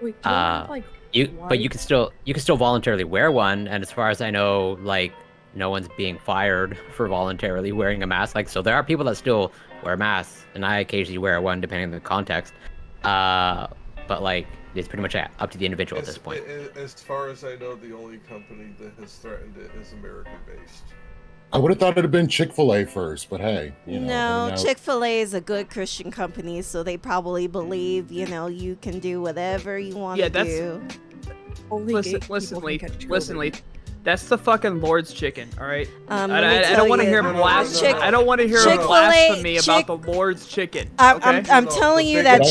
Wait,
but you can still voluntarily wear one, and as far as I know, like, no one's being fired for voluntarily wearing a mask. Like, so there are people that still wear masks, and I occasionally wear one depending on the context. But like, it's pretty much up to the individual at this point.
As far as I know, the only company that has threatened it is American-based.
I would have thought it would have been Chick-fil-A first, but hey, you know.
No, Chick-fil-A is a good Christian company, so they probably believe, you can do whatever you want to do.
Listen, Leaf. That's the fucking Lord's chicken, all right? I don't want to hear blasphemy. I don't want to hear blasphemy about the Lord's chicken. Okay?
I'm telling you that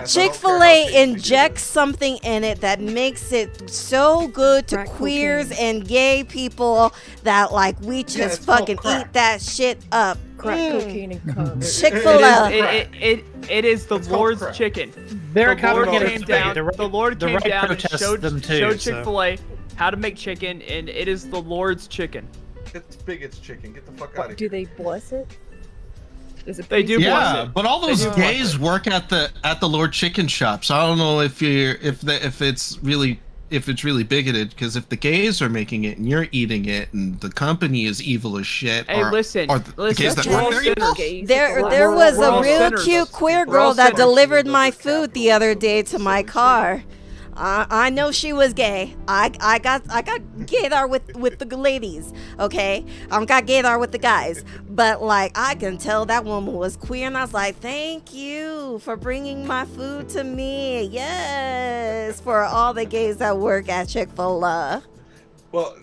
Chick-fil-A injects something in it that makes it so good to queers and gay people that like we just fucking eat that shit up.
Crack cocaine and cum.
Chick-fil-A.
It is the Lord's chicken. The Lord came down and showed Chick-fil-A how to make chicken, and it is the Lord's chicken.
It's Bigot's chicken. Get the fuck out of here.
Do they bless it?
They do bless it.
Yeah, but all those gays work at the Lord Chicken shops. I don't know if it's really bigoted, because if the gays are making it and you're eating it and the company is evil as shit,
hey, listen,
the gays that work
there was a real cute queer girl that delivered my food the other day to my car. I know she was gay. I got gaydar with the ladies, okay? I got gaydar with the guys, but like I can tell that woman was queer, and I was like, thank you for bringing my food to me. Yes, for all the gays that work at Chick-fil-A.
Well,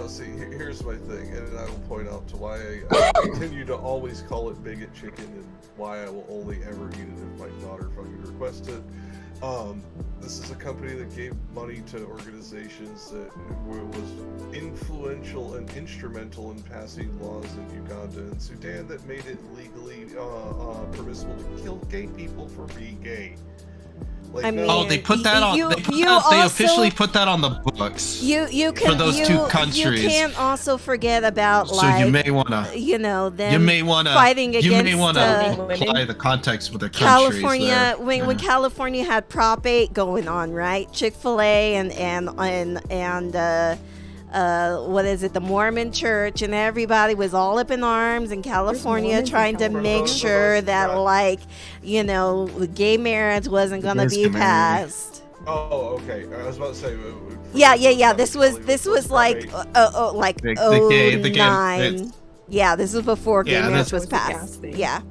see, here's my thing, and I will point out to why I continue to always call it bigot chicken, and why I will only ever eat it if my daughter fucking requests it. This is a company that gave money to organizations that was influential and instrumental in passing laws in Uganda and Sudan that made it legally permissible to kill gay people for being gay. Like,
I mean,
they put that on. They officially put that on the books.
You can,
for those two countries.
You can't also forget about
so you may wanna.
Them
you may wanna,
fighting against.
You may wanna apply the context with the
California.
Countries
When California had Prop 8 going on, right? Chick-fil-A and what is it? The Mormon Church, and everybody was all up in arms in California trying to make sure that gay marriage wasn't gonna be passed.
Oh, okay. I was about to say.
Yeah. This was like
the
09. Yeah, this was before gay marriage was passed. Yeah.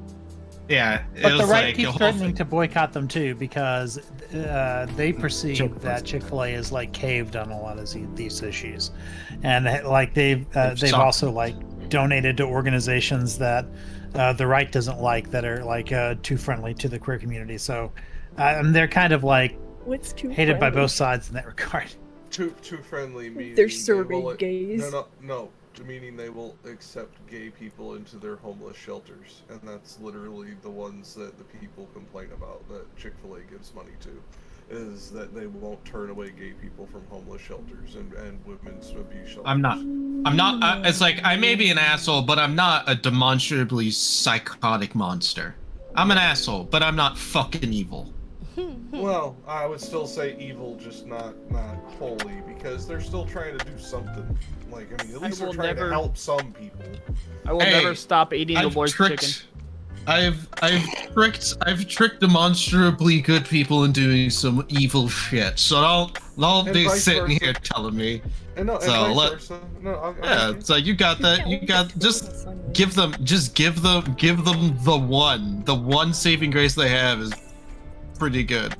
Yeah,
but the right keeps threatening to boycott them too, because they perceive that Chick-fil-A is like caved on a lot of these issues, and like they've also like donated to organizations that the right doesn't like, that are like too friendly to the queer community. So they're kind of like hated by both sides in that regard.
Too friendly meaning
they're serving gays.
No. Meaning they will accept gay people into their homeless shelters, and that's literally the ones that the people complain about that Chick-fil-A gives money to, is that they won't turn away gay people from homeless shelters and women's abuse shelters.
I'm not. It's like, I may be an asshole, but I'm not a demonstrably psychotic monster. I'm an asshole, but I'm not fucking evil.
Well, I would still say evil, just not wholly, because they're still trying to do something. Like, I mean, at least they're trying to help some people.
I will never stop eating the Lord's chicken.
I've tricked demonstrably good people in doing some evil shit. So don't be sitting here telling me. So you got that. You got give them the one saving grace they have is pretty good.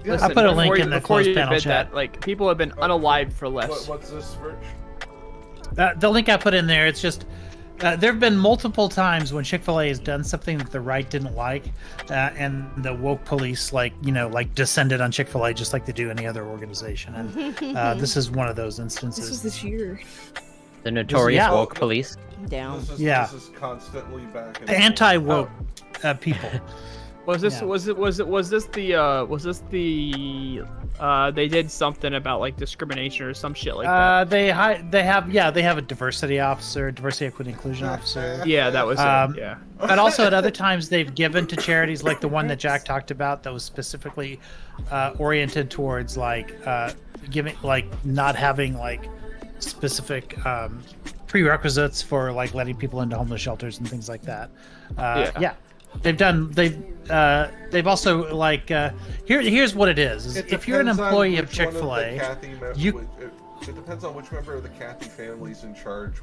Listen,
I put a link in the closed panel chat.
Like, people have been unalived for less.
What's this, Rich?
The link I put in there, it's just, there have been multiple times when Chick-fil-A has done something that the right didn't like, and the woke police, descended on Chick-fil-A just like they do any other organization. And this is one of those instances.
This was this year.
The notorious woke police.
Down.
This is constantly back.
The anti-woke people.
Was this the they did something about like discrimination or some shit like that?
They have a diversity officer, diversity, equity, inclusion officer.
Yeah, that was it. Yeah.
But also at other times they've given to charities like the one that Jack talked about that was specifically oriented towards giving, not having specific prerequisites for letting people into homeless shelters and things like that. Yeah. They've also here's what it is if you're an employee of Chick-fil-A,
it depends on which member of the Cathy family's in charge,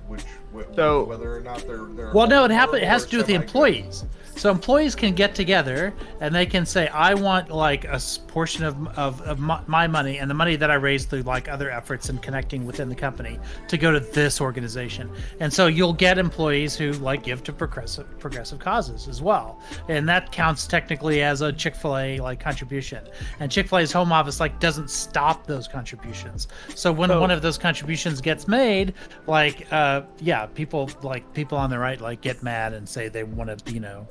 so
whether or not they're
well, no, it has to do with the employees. So employees can get together and they can say, I want a portion of my money and the money that I raise through other efforts and connecting within the company to go to this organization. And so you'll get employees who give to progressive causes as well. And that counts technically as a Chick-fil-A contribution. And Chick-fil-A's home office doesn't stop those contributions. So when one of those contributions gets made, people on the right get mad and say they want to,
now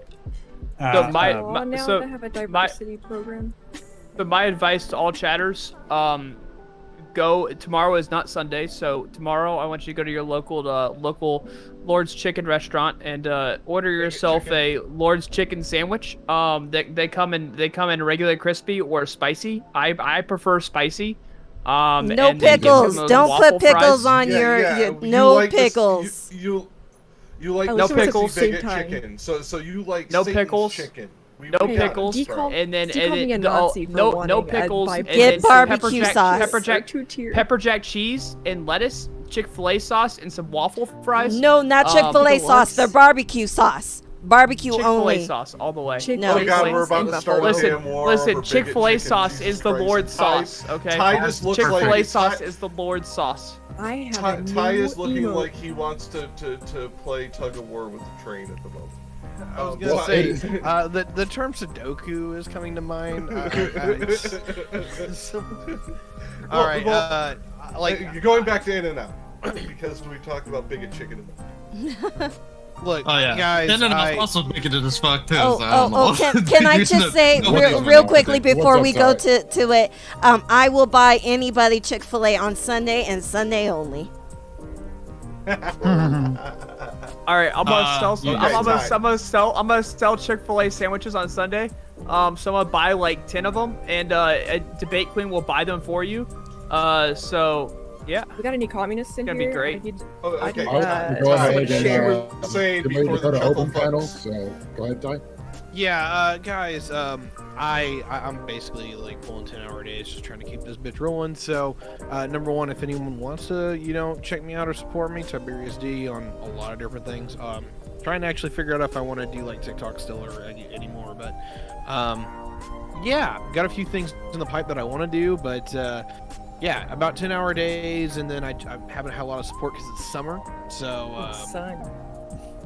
they have a diversity program.
But my advice to all chatters, tomorrow is not Sunday, so tomorrow I want you to go to your local Lord's Chicken restaurant and order yourself a Lord's Chicken sandwich. They come in regular crispy or spicy. I prefer spicy.
No pickles. Don't put pickles on your no pickles.
You like
no pickles.
Chicken, so you like
no
Satan's
pickles.
Chicken.
No pickles, and then no pickles.
Get barbecue sauce.
Pepper jack cheese and lettuce, Chick-fil-A sauce, and some waffle fries.
No, not Chick-fil-A sauce. They're barbecue sauce. Barbecue only.
Chick-fil-A sauce all the way.
No.
Oh God, we're about to start a damn war.
Listen, Chick-fil-A sauce is the Lord's sauce. Okay. Chick-fil-A sauce is the Lord's sauce.
Ty is looking like he wants to play tug of war with the train at the moment.
I was gonna say the term Sudoku is coming to mind. All right,
you're going back to In-N-Out because we talked about bigot chicken.
Look,
guys, In-N-Out's also bigoted as fuck too.
Can I just say real quickly before we go to it? I will buy anybody Chick-fil-A on Sunday and Sunday only.
All right, I'm gonna sell Chick-fil-A sandwiches on Sunday. So I'm gonna buy 10 of them, and a debate queen will buy them for you. So yeah.
We got any communists in here?
It's gonna be great.
Go ahead. Get ready to go to open panel. So go ahead, Ty.
Yeah, guys, I'm basically pulling 10-hour days, just trying to keep this bitch rolling. So, number one, if anyone wants to, check me out or support me, Tiberius D on a lot of different things. Trying to actually figure out if I want to do TikTok still or anymore, but yeah, got a few things in the pipe that I want to do, but yeah, about 10-hour days, and then I haven't had a lot of support because it's summer. So
sun.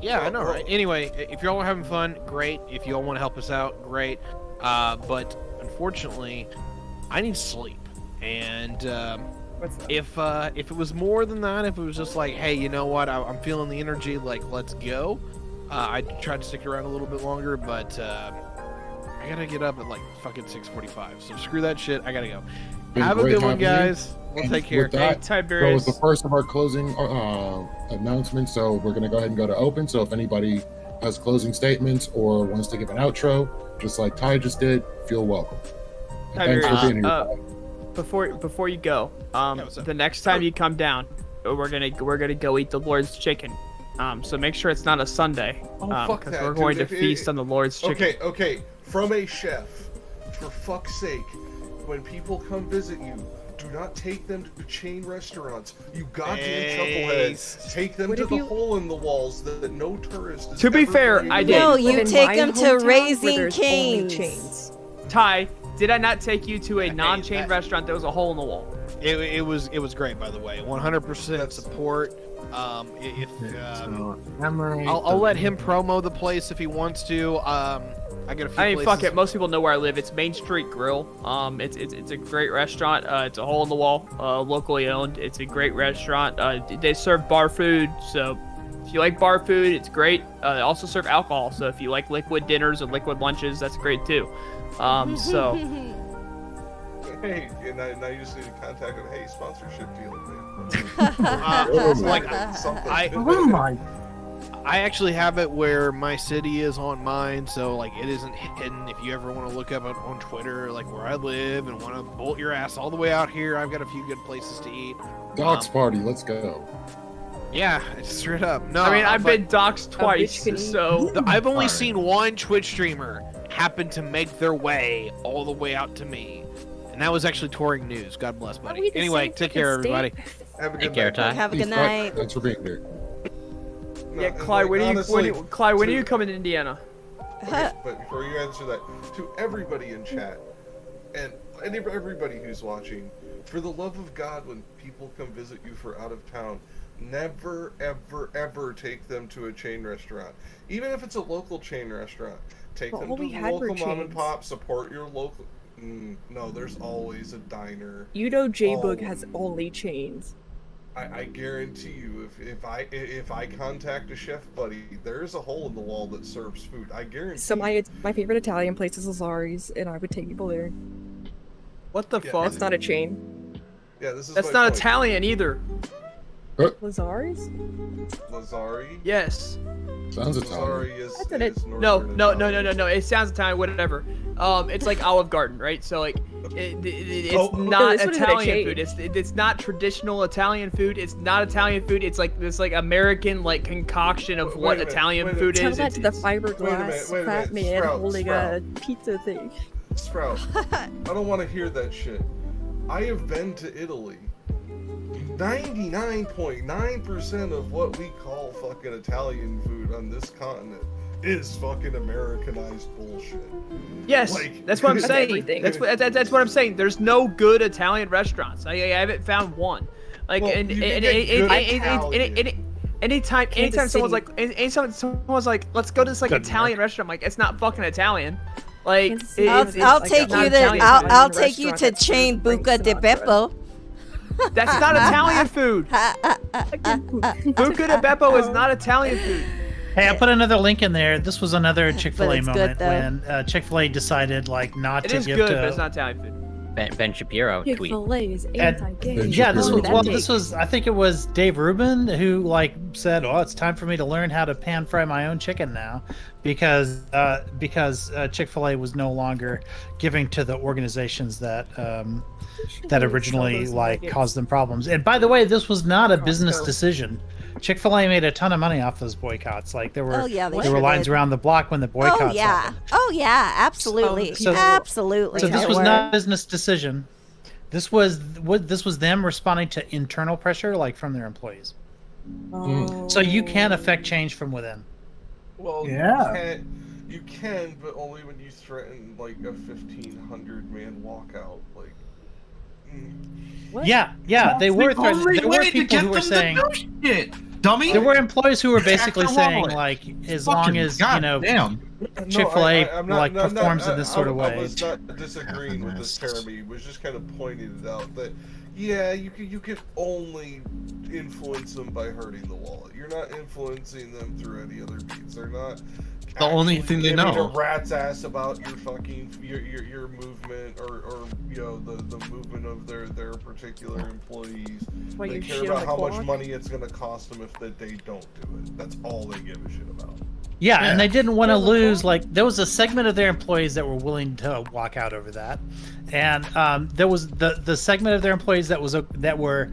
Yeah, I know, right? Anyway, if y'all are having fun, great. If y'all want to help us out, great. But unfortunately, I need sleep. And if it was more than that, if it was just hey, you know what? I'm feeling the energy. Let's go. I'd try to stick around a little bit longer, but I gotta get up at fucking 6:45. So screw that shit. I gotta go. Have a good one, guys. We'll take care.
That was the first of our closing announcements, so we're going to go ahead and go to open. So if anybody has closing statements or wants to give an outro, just like Ty just did, feel welcome. And thanks for being here.
Before you go, the next time you come down, we're gonna go eat the Lord's chicken. So make sure it's not a Sunday.
Fuck
because
that,
we're going
dude.
to feast on the Lord's chicken.
Okay. From a chef, for fuck's sake, when people come visit you, do not take them to chain restaurants. You goddamn chuckleheads. Take them to the hole in the walls that no tourist is
To be
ever
fair,
going
I
to.
did.
No, you
In
take
my
them to
hometown, where
Raising
there's only
Cane's.
Ty, did I not take you to a non-chain restaurant that was a hole in the wall?
It was great, by the way. 100% support. I'll let him promo the place if he wants to. I got a few.
I mean,
places.
fuck it. Most people know where I live. It's Main Street Grill. It's a great restaurant. It's a hole in the wall, locally owned. It's a great restaurant. They serve bar food, so if you like bar food, it's great. They also serve alcohol, so if you like liquid dinners or liquid lunches, that's great too. So.
Hey, now you just need to contact them. Hey, sponsorship deal, man.
I actually have it where my city is on mine, so like it isn't hidden. If you ever want to look up on Twitter, like where I live, and want to bolt your ass all the way out here, I've got a few good places to eat.
Docs party, let's go.
Yeah, straight up. No,
I mean, I've been doxxed twice, so
I've only seen one Twitch streamer happen to make their way all the way out to me, and that was actually touring news. God bless, buddy. Anyway, take care, everybody.
Have a
Take
good
care,
night.
Ty.
Have a good night.
Thanks for being here.
yeah, Clyde, when are you coming to Indiana?
Okay, but before you answer that, to everybody in chat, and everybody who's watching, for the love of God, when people come visit you for out of town, never, ever, ever take them to a chain restaurant. Even if it's a local chain restaurant, take them to the local mom and pop, support your local... no, there's always a diner.
You know J-Boog has only chains.
I guarantee you, if I contact a chef buddy, there's a hole in the wall that serves food. I guarantee.
So my favorite Italian place is Lazari's, and I would take people there.
What the fuck?
That's not a chain.
Yeah, this is.
That's not Italian either.
Lazari's?
Lazari?
Yes.
Sounds Italian.
Lazari is
No. It sounds Italian, whatever. It's like Olive Garden, right? So like, it's not Italian food. It's not traditional Italian food. It's not Italian food. It's like this American like concoction of what Italian food is.
Tell that to the fiberglass fat man holding a pizza thing.
Sprout, I don't want to hear that shit. I have been to Italy. 99.9% of what we call fucking Italian food on this continent is fucking Americanized bullshit.
Yes, that's what I'm saying. That's what I'm saying. There's no good Italian restaurants. I haven't found one. Like, well, anytime someone's like, let's go to this like Italian restaurant. I'm like, it's not fucking Italian. Like,
I'll take you to chain Buca di Beppo.
That's not Italian food. Buca di Beppo is not Italian food.
Hey, I put another link in there. This was another Chick-fil-A moment when Chick-fil-A decided like not to give to.
It is good, but it's not Italian food.
Ben Shapiro tweet.
Chick-fil-A is anti-gay.
Yeah, this was. I think it was Dave Rubin who like said, "Oh, it's time for me to learn how to pan fry my own chicken now," because Chick-fil-A was no longer giving to the organizations that originally like caused them problems. And by the way, this was not a business decision. Chick-fil-A made a ton of money off those boycotts. Like there were lines around the block when the boycotts happened.
Oh yeah, absolutely, absolutely.
So this was not a business decision. This was them responding to internal pressure, like from their employees.
Oh.
So you can affect change from within.
Well,
yeah.
You can, but only when you threaten like a 1,500 man walkout. Like.
What?
Yeah, they were threatening. There were people who were saying,
dummy.
There were employees who were basically saying, like, as long as Chick-fil-A performs in this sort of way.
I was not disagreeing with this, Jeremy. Was just kind of pointing it out that, yeah, you can only influence them by hurting the wallet. You're not influencing them through any other means. They're not
the only thing they know.
A rat's ass about your fucking your movement or the movement of their particular employees.
Well,
they care about how much money it's gonna cost them if they don't do it. That's all they give a shit about.
Yeah, and they didn't want to lose. Like, there was a segment of their employees that were willing to walk out over that, and there was the segment of their employees that were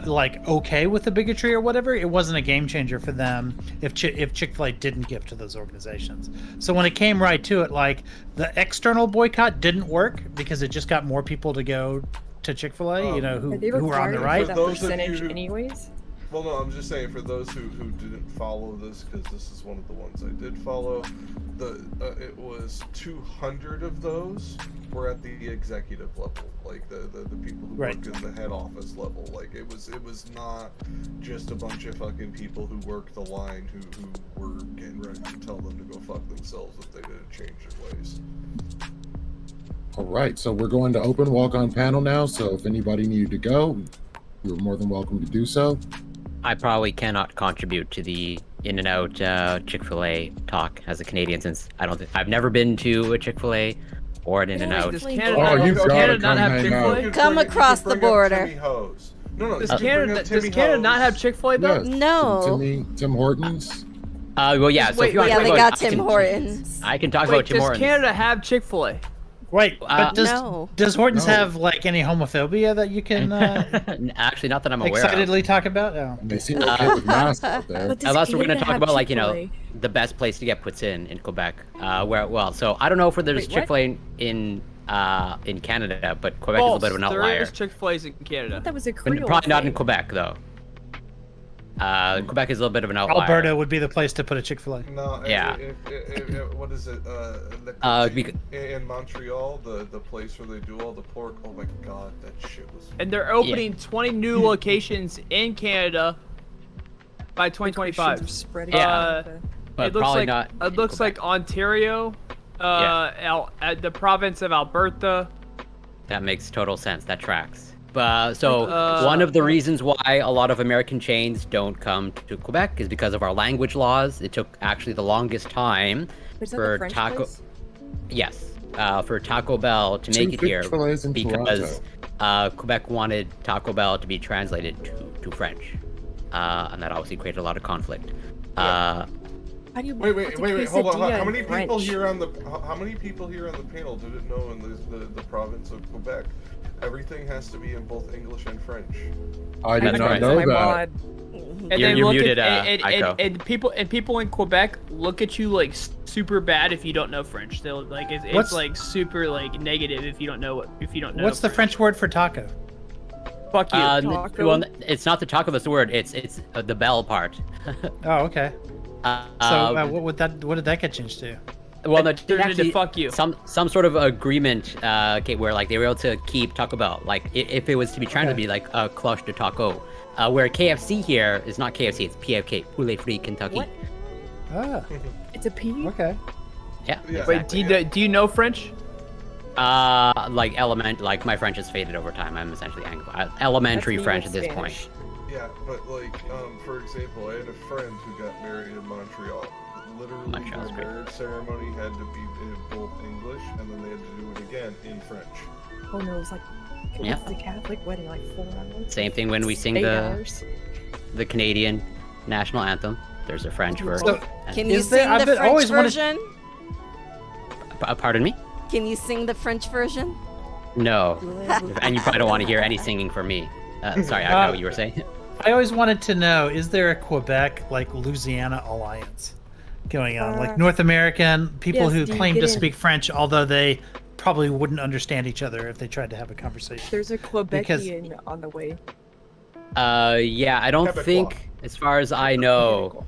like okay with the bigotry or whatever. It wasn't a game changer for them if Chick-fil-A didn't give to those organizations. So when it came right to it, like, the external boycott didn't work because it just got more people to go to Chick-fil-A. Who were on the right.
For that percentage, anyways.
Well, no, I'm just saying for those who didn't follow this, because this is one of the ones I did follow. It was 200 of those were at the executive level, like the people who work in the head office level. Like it was not just a bunch of fucking people who worked the line who were getting ready to tell them to go fuck themselves if they didn't change their ways.
All right, so we're going to open walk-on panel now. So if anybody needed to go, you're more than welcome to do so.
I probably cannot contribute to the In-N-Out Chick-fil-A talk as a Canadian, since I've never been to a Chick-fil-A or an In-N-Out.
Does Canada not have Chick-fil-A?
Come across the border.
Does Canada not have Chick-fil-A though?
Yeah.
No.
Tim Hortons.
Well, yeah. So if you want to
they
talk
got
about,
Tim Hortons.
I can talk about Tim Hortons.
Does Canada have Chick-fil-A?
Wait, but does Hortons
No.
have like any homophobia that you can
Actually, not that I'm aware
excitedly talk about? Oh.
They seem okay with masks out there.
Unless we're going to talk about the best place to get puts in Quebec. So I don't know if there's Chick-fil-A in Canada, but Quebec is a bit of an outlier.
There is Chick-fil-A's in Canada.
That was a
But
Creole
probably not in
thing.
Quebec though. Quebec is a little bit of an outlier.
Alberta would be the place to put a Chick-fil-A.
No,
Yeah.
What is it? In Montreal, the place where they do all the pork. Oh my god, that shit was.
And they're opening 20 new locations in Canada by 2025.
Spreading
Yeah. But
it looks
probably
like
not
it looks like Ontario, the province of Alberta.
That makes total sense. That tracks. One of the reasons why a lot of American chains don't come to Quebec is because of our language laws. It took actually the longest time for for Taco Bell to make it here because Quebec wanted Taco Bell to be translated to French, and that obviously created a lot of conflict.
Wait, hold on. How many people here on the panel didn't know in the province of Quebec everything has to be in both English and French?
I did not know that.
And
you're muted,
Aiko. And people in Quebec look at you like super bad if you don't know French. They'll like it's like super like negative if you don't know
What's the French word for taco?
Fuck you.
Well, it's not the taco that's the word. It's the bell part.
Oh, okay. What did that get changed to?
Well, no,
to fuck you.
Some sort of agreement, where like they were able to keep Taco Bell, like if it was to be trying to be like a cloche de taco, where KFC here is not KFC, it's PFK, Poulet Free Kentucky.
What?
Ah,
It's a P.
okay.
Yeah.
Wait, do you know French?
Like my French has faded over time. I'm essentially elementary
That's
French at this
Spanish.
point.
Yeah, but for example, I had a friend who got married in Montreal. Literally,
Montreal's
the
great.
marriage ceremony had to be in both English, and then they had to do it again in French.
Oh no, it was like the Catholic wedding, like 4 hours.
Same thing when we sing
8
the
hours.
Canadian national anthem. There's a French word.
So,
Can you sing the French version?
Pardon me?
Can you sing the French version?
No. And you probably don't want to hear any singing from me. Sorry, I know what you were saying.
I always wanted to know, is there a Quebec, like, Louisiana alliance going on? Like, North American people who claim to speak French, although they probably wouldn't understand each other if they tried to have a conversation.
There's a Quebecian on the way.
Yeah, I don't think, as far as I know,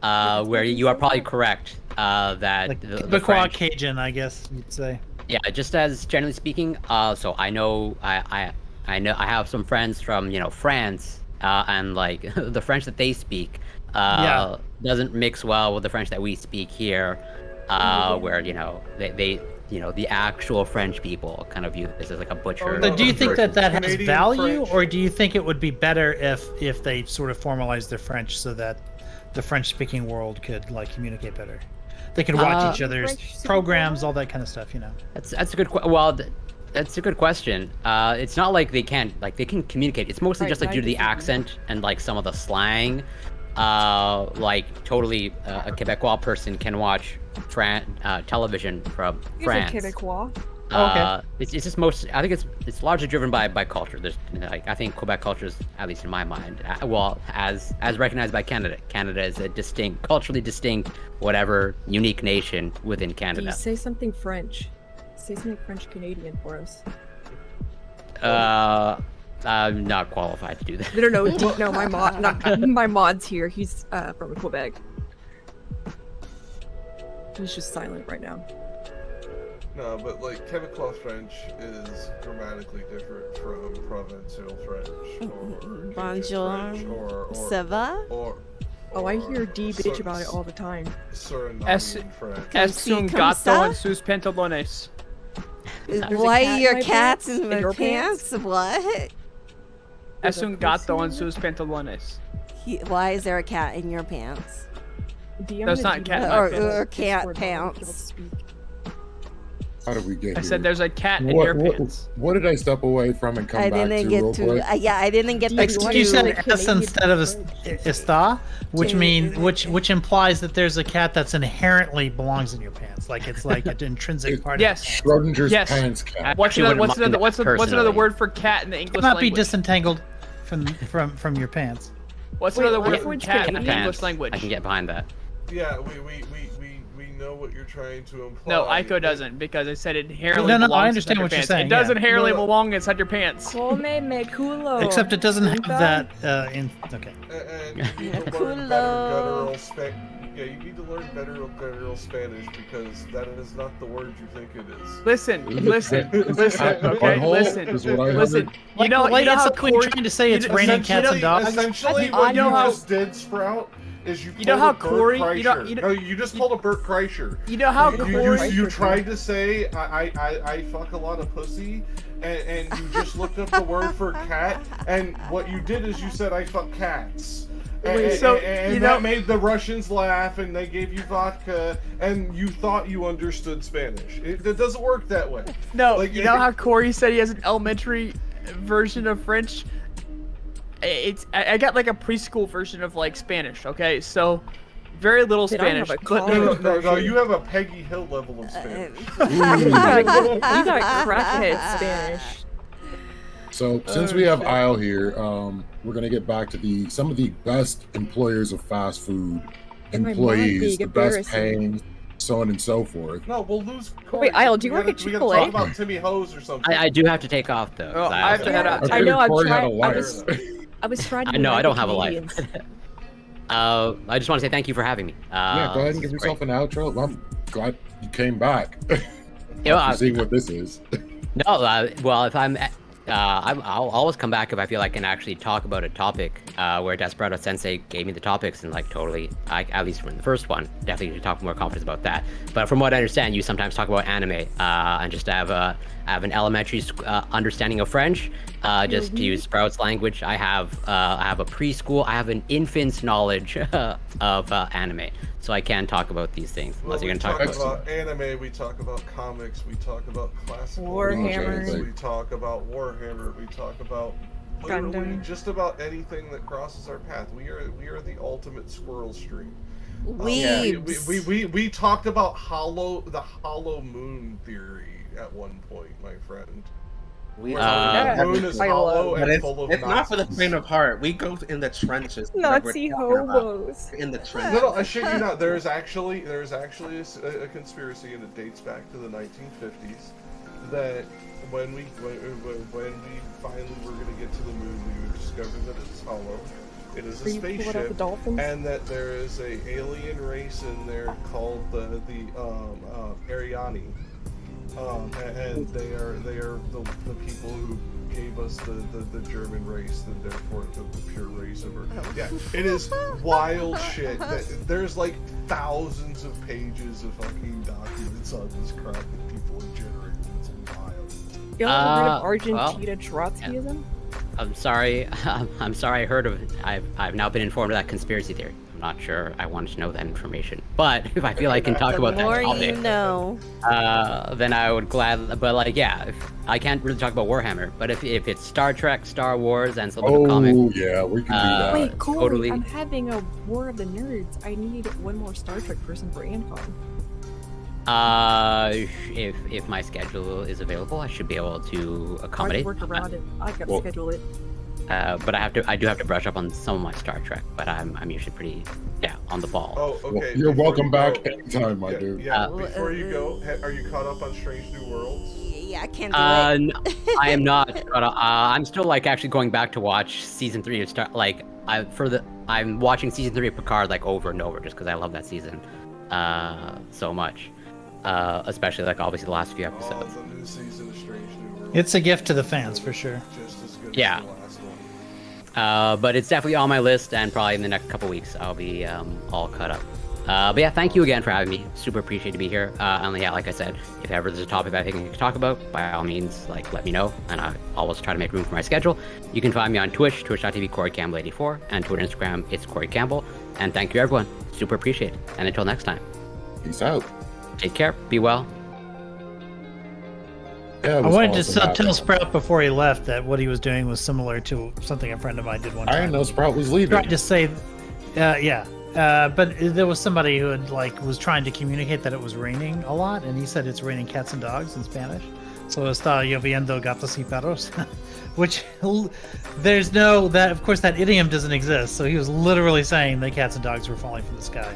where you are probably correct, that
like
the
Quebecois
French...
Cajun, I guess you'd say.
Yeah, just as generally speaking, so I know, I have some friends from, France, and like the French that they speak doesn't mix well with the French that we speak here, where they the actual French people kind of view this as like a butcher.
So do you think that has
Canadian
value,
French.
or do you think it would be better if they sort of formalized their French so that the French-speaking world could like communicate better? They can watch each other's programs, all that kind of stuff.
That's a good that's a good question. It's not like they can't they can communicate. It's mostly just like due to the accent and like some of the slang. Like totally a Quebecois person can watch television from France.
Quebecois.
It's just I think it's largely driven by culture. There's I think Quebec culture is, at least in my mind, as recognized by Canada. Canada is a culturally distinct, whatever, unique nation within Canada.
Do you say something French? Say something French Canadian for us.
I'm not qualified to do that.
No, my mod's here. He's from Quebec. He's just silent right now.
No, but like Quebecois French is grammatically different from Provençal French or
Bonjour.
French or
Ça va?
Oh, I hear D bitch about it all the time.
Surinamian French.
Es un gato en sus pantalones.
Why are your cats in my pants? What?
Es un gato en sus pantalones.
Why is there a cat in your pants?
That's not cat.
Or cat pants.
How did we get here?
I said there's a cat in your pants.
What did I step away from and come back to real quick?
I didn't get to.
You said S instead of esta, which implies that there's a cat that's inherently belongs in your pants, like it's like an intrinsic part.
Yes.
Schrodinger's pants cat.
What's another word for cat in the English
language? Cannot be disentangled from your pants.
What's another word for cat in the English language?
I can get behind that.
Yeah, we know what you're trying to imply.
No, Aiko doesn't, because I said inherently belongs
I understand
inside
what
your
you're
pants.
saying.
It does inherently belong inside your pants.
Come me culo.
Except it doesn't have that in. Okay.
And you need to learn better guttural you need to learn better guttural Spanish, because that is not the word you think it is.
Listen. Okay, listen. You know how
Corey trying to say it's raining cats and dogs.
Essentially, what you just did, Sprout, is you pulled
how
a Bert
Corey,
Kreischer. No, you just pulled a Bert Kreischer.
You know how Corey.
You tried to say I fuck a lot of pussy, and you just looked up the word for cat, and what you did is you said I fuck cats. And that made the Russians laugh, and they gave you vodka, and you thought you understood Spanish. It doesn't work that way.
No, you know how Corey said he has an elementary version of French? I got like a preschool version of like Spanish, okay? So very little Spanish.
No, you have a Peggy Hill level of Spanish.
You got crackhead Spanish.
So since we have Isle here, we're gonna get back to some of the best employers of fast food employees, the best paying, so on and so forth.
No, we'll lose. Corey.
Wait, Isle, do you work at
Chick-fil-A?
Chick-fil-A?
We gotta talk about Timmy Hose or something.
I do have to take off though.
Oh, I have to head out.
I know. I
was trying to.
No, I don't have a life. I just want to say thank you for having me.
Yeah, go ahead and give yourself an outro. I'm glad you came back. Seeing what this is.
No, well, if I'll always come back if I feel I can actually talk about a topic. Where Desperado Sensei gave me the topics and like totally, at least in the first one, definitely talk more confidence about that. But from what I understand, you sometimes talk about anime, and just have an elementary understanding of French. Just to use Sprout's language, I have a preschool, I have an infant's knowledge of anime. So I can talk about these things. Unless you're gonna talk
about anime, we talk about comics, we talk about classical
Warhammer,
we talk about Warhammer, we talk about literally just about anything that crosses our path. We are the ultimate squirrel stream. We talked about the hollow moon theory at one point, my friend.
The
moon is hollow and full of
it's
Nazis.
not for the faint of heart. We go in the trenches.
Nazi hobos.
In the trenches.
No, I shit you not. There's actually a conspiracy, and it dates back to the 1950s. That when we finally were going to get to the moon, we would discover that it's hollow. It is a spaceship, and that there is a alien race in there called the Ariani. And they are the people who gave us the German race, and therefore the pure race of Earth. Yeah, it is wild shit. There's like thousands of pages of fucking documents on this crap that people have generated. It's wild.
You ever heard of Argentina Trotskyism?
I'm sorry. I heard of it. I've now been informed of that conspiracy theory. I'm not sure I wanted to know that information. But if I feel I can talk about that
The more
topic,
you know.
then I would gladly. But like, yeah, I can't really talk about Warhammer. But if it's Star Trek, Star Wars, and some of the comics,
yeah, we can do that.
Wait, Cole,
totally.
I'm having a War of the Nerds. I need one more Star Trek person for Ancon.
If my schedule is available, I should be able to accommodate.
I work around it. I gotta schedule it.
But I do have to brush up on some of my Star Trek. But I'm usually pretty on the ball.
Oh, okay.
Well, you're welcome back anytime, my dude.
Yeah, before you go, are you caught up on Strange New Worlds?
Yeah, I can't do it.
No, I am not. But I'm still like actually going back to watch season 3 of Star. Like I'm watching season 3 of Picard like over and over just because I love that season so much. Especially like obviously the last few episodes.
The new season of Strange New Worlds.
It's a gift to the fans for sure.
Just as good
Yeah.
as the last one.
But it's definitely on my list, and probably in the next couple weeks I'll be all caught up. But yeah, thank you again for having me. Super appreciate to be here. And yeah, like I said, if ever there's a topic I think I can talk about, by all means, like let me know, and I always try to make room for my schedule. You can find me on Twitch, twitch.tv CoreyCampbell84, and Twitter, Instagram, it's Corey Campbell. And thank you everyone. Super appreciate it. And until next time.
Peace out.
Take care. Be well.
Yeah,
I wanted to tell Sprout before he left that what he was doing was similar to something a friend of mine did one time.
I didn't know Sprout was leaving.
Tried to say, but there was somebody who had was trying to communicate that it was raining a lot, and he said it's raining cats and dogs in Spanish. So está lloviendo gatos y perros, which there's no that. Of course, that idiom doesn't exist. So he was literally saying the cats and dogs were falling from the sky.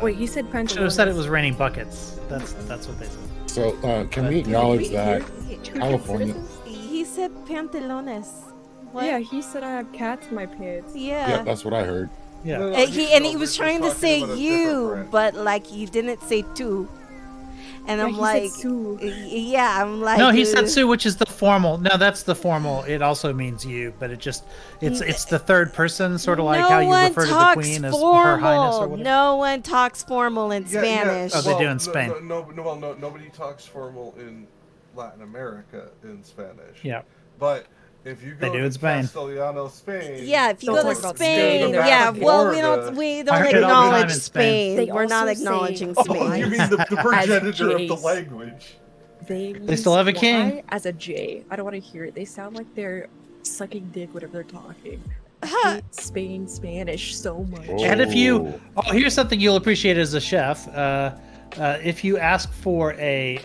Wait, he said pantalones.
Should have said it was raining buckets. That's what they said.
So can we acknowledge that California?
He said pantalones. What?
Yeah, he said I have cats in my pants.
Yeah.
That's what I heard.
Yeah.
And he was trying to say you, but like he didn't say two. And I'm like, yeah, I'm like.
No, he said Sue, which is the formal. No, that's the formal. It also means you, but it's the third person, sort of like how you refer to the queen as Her Highness or whatever.
No one talks formal in Spanish.
Oh, they do in Spain.
Nobody talks formal in Latin America in Spanish.
Yeah.
But if you go to Castellano, Spain.
Yeah, if you go to Spain, yeah. Well, we don't acknowledge Spain. We're not acknowledging Spain.
Oh, you mean the progenitor of the language?
They
still have a king.
As a J. I don't want to hear it. They sound like they're sucking dick whenever they're talking. I hate Spain Spanish so much.
And if you, here's something you'll appreciate as a chef. If you ask for a,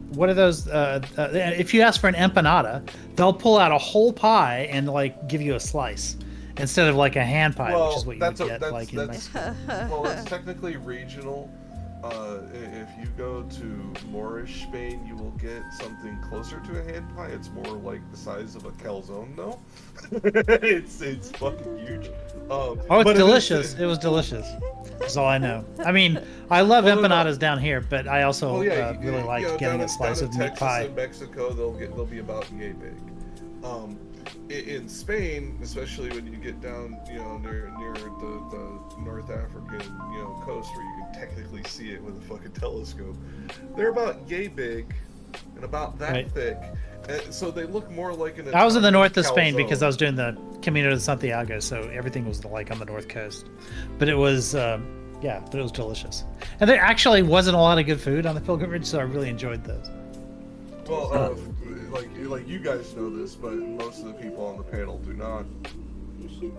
what are those? If you ask for an empanada, they'll pull out a whole pie and like give you a slice instead of like a hand pie, which is what you would get like in Mexico.
Well, it's technically regional. If you go to Moorish Spain, you will get something closer to a hand pie. It's more like the size of a calzone, though. it's fucking huge.
It's delicious. It was delicious. That's all I know. I mean, I love empanadas down here, but I also really like getting a slice of meat pie.
In Mexico, they'll be about yay big. In Spain, especially when you get down, near the North African, coast where you can technically see it with a fucking telescope, they're about yay big and about that thick. And so they look more like an.
I was in the north of Spain because I was doing the Camino de Santiago, so everything was like on the north coast. But it was, but it was delicious. And there actually wasn't a lot of good food on the pilgrimage, so I really enjoyed those.
Well, like you guys know this, but most of the people on the panel do not.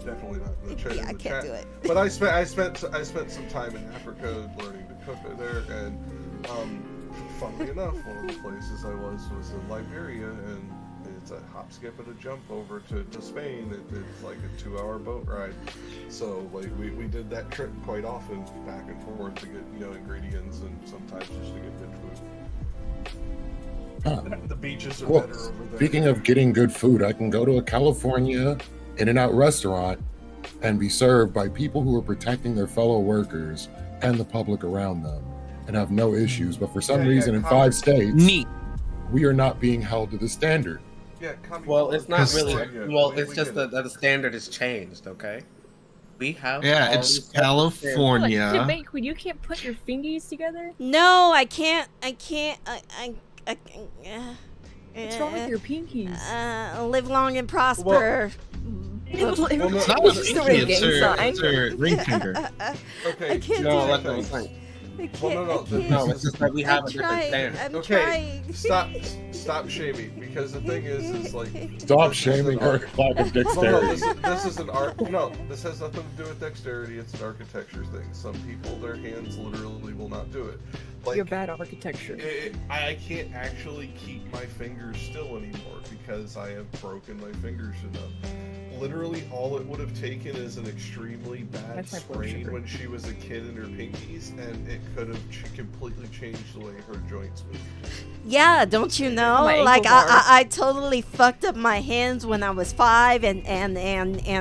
Definitely not in the chat.
Yeah, I can't do it.
But I spent some time in Africa learning to cook there, and funnily enough, one of the places I was in Liberia, and it's a hop, skip, and a jump over to Spain. It's like a 2-hour boat ride. So like we did that trip quite often, back and forth to get ingredients, and sometimes just to get good food. The beaches are better over there.
Speaking of getting good food, I can go to a California In-N-Out restaurant and be served by people who are protecting their fellow workers and the public around them and have no issues. But for some reason, in 5 states, we are not being held to the standard.
Yeah,
well, it's not really. Well, it's just that the standard has changed. Okay, we have.
Yeah, it's California.
Like, you can't put your fingies together.
No, I can't.
What's wrong with your pinkies?
Live long and prosper.
Well, no, it's not
It's just a
pinky,
gang sign.
it's her ring finger.
Okay.
I can't
No,
do
that's
it.
what I'm saying.
I can't,
Well, no,
I can't.
No, it's just that we have
I'm
a different
trying.
standard.
I'm
Okay,
trying.
stop shaming, because the thing is like
Stop
this is
shaming
an
her
art-
lack of
Well, no,
dexterity.
this is an art. No, this has nothing to do with dexterity. It's an architecture thing. Some people, their hands literally will not do it. Like,
You're bad architecture.
I can't actually keep my fingers still anymore because I have broken my fingers enough. Literally, all it would have taken is an extremely bad
That's my blood
sprain
sugar.
when she was a kid in her pinkies, and it could have completely changed the way her joints moved.
Yeah, don't you know?
My ankle
Like
bars.
I totally fucked up my hands when I was 5, and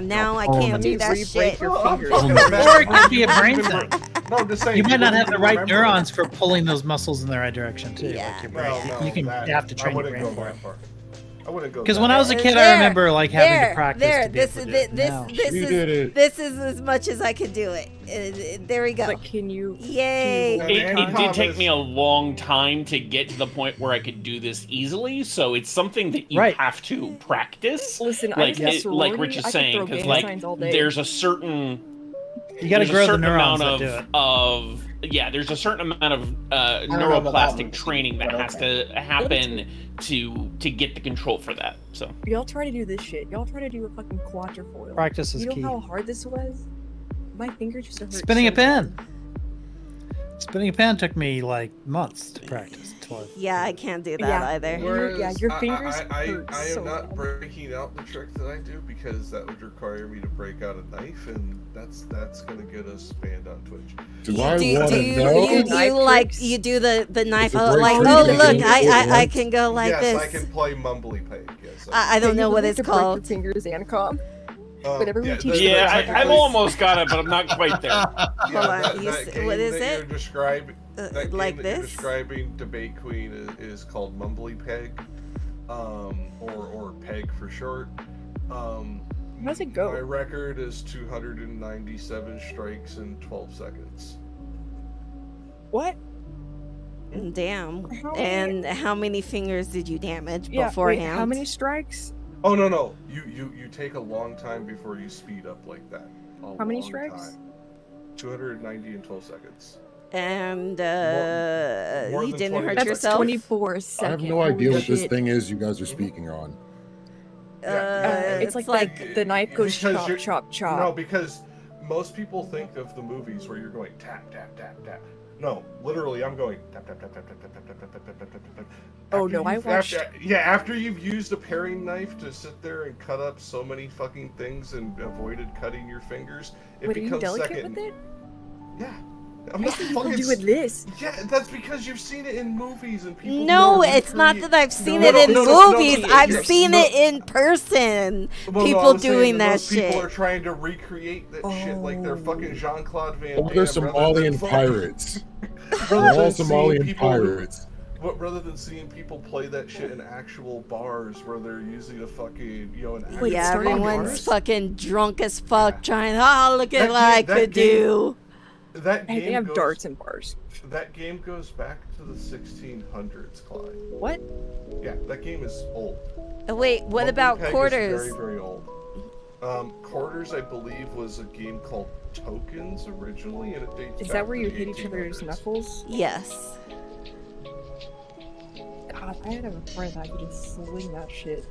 now I can't do that shit.
Your fingers.
Or it could be a brain thing.
No, I'm just saying.
You might not have the right
remember-
neurons for pulling those muscles in the right direction too.
Yeah.
Like your brain.
No,
You can
that-
have to
I
train your
wouldn't
brain
go
for it.
that far. I wouldn't go.
Because
that
when I was a
far.
kid, I remember like having to practice to be
This
able
is
to do it. Now-
this is as much as I could do it. There we go.
But can you?
Yay!
And
It did
Thomas-
take me a long time to get to the point where I could do this easily, so it's something that you
Right.
have to practice.
Listen, I
Like,
was in a sorority,
like Rich is
I could
saying,
throw
because
gang
like
signs all day.
there's a certain
You got to
there's a
grow the
certain
neurons
amount
that do it.
of yeah, there's a certain amount of
know about that
neuroplastic
one.
training that
But
has to happen to get the control for that. So
Y'all try to do this shit. Y'all try to do a fucking quadrifoil.
Practice is
You know
key.
how hard this was? My fingers used to hurt.
Spinning
so
a pen. Spinning a pen took me like months to practice.
Yeah, I can't do that
Yeah.
either.
Whereas
your fingers
I
hurt
am
so
not
bad.
breaking out the trick that I do because that would require me to break out a knife, and that's gonna get us banned on Twitch.
Do I
do
want to
you,
know?
you
Knife
like
tricks?
you do the knife?
It's a
Oh,
great
like
trick.
oh
You
look,
can do it
I
once.
can go like
yes,
this.
I can play Mumbly Peg. Yes,
I don't
Yeah,
know
you
what
have
it's
to break your
called.
fingers and comp. But everyone
yeah,
teaches
yeah, I've
technically-
almost got it, but I'm not quite there.
Yeah,
Hold on,
that,
you
that
s-
game
what is
that
it?
You're describing, that game
Like
that you're
this?
describing, Debate Queen, is called Mumbly Peg, or Peg for short.
How does it go?
My record is 297 strikes in 12 seconds.
What?
Damn.
How many-
And how many fingers did you damage
Yeah. Wait,
beforehand?
how many strikes?
Oh no, you take a long time before you speed up like that.
How many strikes?
290 in 12 seconds.
And
more
you
than
didn't
20.
hurt
That's
yourself.
24
I
seconds.
have no idea what this
shit.
thing is you guys are speaking on.
It's like the knife goes
Because
chop,
you're-
chop, chop.
No, because most people think of the movies where you're going tap tap tap tap. No, literally, I'm going tap tap tap tap tap tap tap tap tap tap tap tap tap.
Oh,
After
no, I
you've-
watched-
after you've used a paring knife to sit there and cut up so many fucking things and avoided cutting your fingers, it
Wait, are you
becomes
delicate
second.
with it?
Yeah. I'm not
People
fucking
do with this.
Yeah, that's because you've seen it in movies and people.
No,
know how to
it's not
recreate-
that I've seen
No,
it
no,
in
no, no,
movies.
no,
I've
no,
seen
no.
it in person.
Well, no,
People
I'm saying
doing that
most people
shit.
are trying to recreate that shit like they're fucking Jean-Claude Van Damme.
Or they're Somalian pirates. They're all Somalian pirates.
Rather than seeing people play that shit in actual bars where they're using a fucking, an actual
Yeah,
started
everyone's
bars?
fucking drunk as fuck trying, look at
That
what I
game- that
could
game-
do.
That
Hey,
game
they have
goes,
darts and bars.
That game goes back to the 1600s, Clyde.
What?
Yeah, that game is old.
Wait, what
Mumbly
about
Peg is
quarters?
very, very old. Quarters, I believe, was a game called Tokens originally, and it dates
Is
back
that where
to
you
the
hit each other's
1800s.
knuckles?
Yes.
God, I had a friend that could just sling that shit.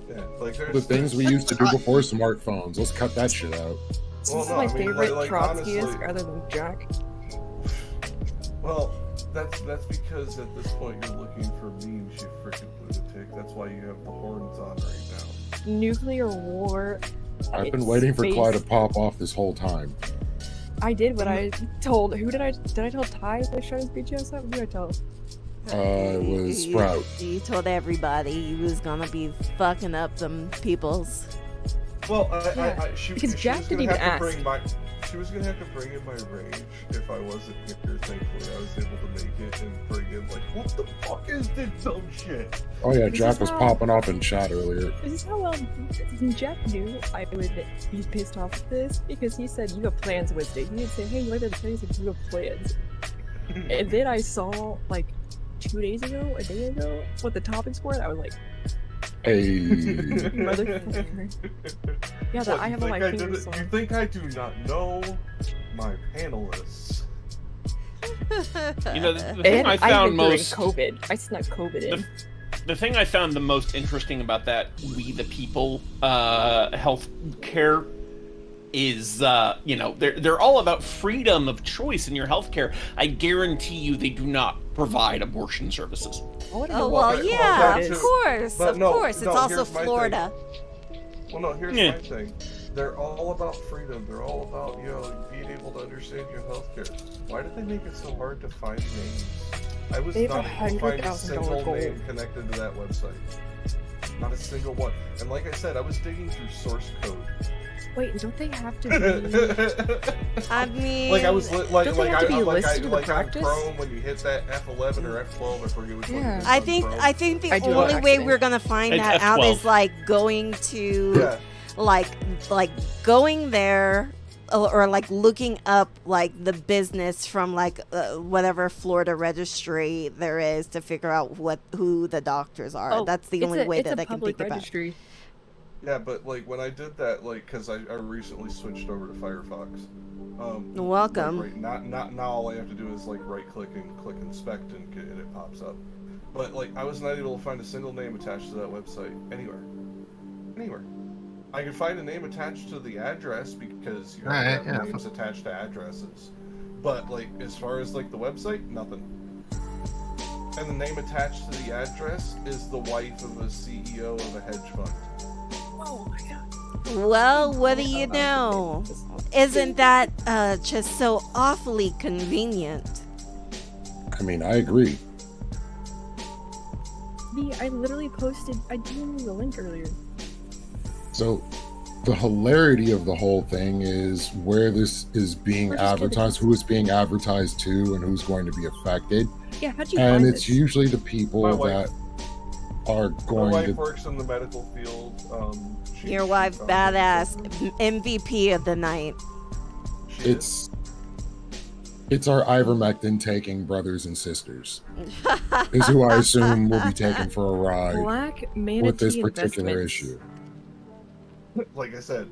Yeah, like there's
The things we used to do before smartphones. Let's cut that shit out.
This
Well,
is
no,
my
I mean,
favorite
like,
Trotskyist
honestly-
other than Jack.
Well, that's because at this point you're looking for memes, you freaking lunatic. That's why you have the horns on right now.
Nuclear war.
I've been
it's
waiting for
space-
Clyde to pop off this whole time.
I did what I told. Who did I tell Ty to shut his bitch ass up? Who did I tell?
It was Sprout.
You told everybody you was gonna be fucking up them peoples.
Well,
Yeah,
she
because
she
Jack
was
didn't
gonna
even
have to
ask.
bring my. She was gonna have to bring in my rage if I wasn't here. Thankfully, I was able to make it and bring in like, what the fuck is this dumb shit?
Oh yeah,
This
Jack
is
was
how-
popping off in chat earlier.
This is how Jack knew I would be pissed off at this because he said you have plans Wednesday. He didn't say, hey, what are the plans? He said you have plans. And then I saw like 2 days ago, a day ago, what the topics were. And I was like,
Hey.
Motherfucker. Yeah, that I have on my fingers.
You think I do not know my panelists?
You know, the thing I found most
COVID. I snuck COVID in.
The thing I found the most interesting about that We the People health care is, you know, they're all about freedom of choice in your healthcare. I guarantee you they do not provide abortion services.
Oh, well, yeah, of course. It's also Florida.
Well, no, here's my thing. They're all about freedom. They're all about, you know, being able to understand your healthcare. Why did they make it so hard to find names? I was not able to find a single name connected to that website. Not a single one. And like I said, I was digging through source code.
Wait, don't they have to be...
I mean...
Like I was
don't they have to be listed in the practice?
On Chrome, when you hit that F11 or F12, I forget which one it is.
I think the only way we're gonna find that out is like going to like going there or like looking up like the business from like whatever Florida registry there is to figure out who the doctors are.
Oh,
that's the only way that I can think
registry.
about.
Yeah, but like when I did that, like, because I recently switched over to Firefox.
Welcome.
Like, not now. All I have to do is like right click and click inspect, and it pops up. But like I was not able to find a single name attached to that website anywhere. I could find a name attached to the address because you have names attached to addresses. But like as far as like the website, nothing. And the name attached to the address is the wife of a CEO of a hedge fund.
Oh my god.
Well, what do you know? Isn't that just so awfully convenient?
I mean, I agree.
I literally posted, I didn't use the link earlier.
So, the hilarity of the whole thing is where this is being advertised, who it's being advertised to, and who's going to be affected.
Yeah, how'd you
And
find
it's
this?
usually the people that are going
My wife
to...
works in the medical field.
Your wife, badass, MVP of the night.
It's our ivermectin taking brothers and sisters. Is who I assume will be taken for a ride
Black Manatee
with this particular
Investments.
issue.
Like I said,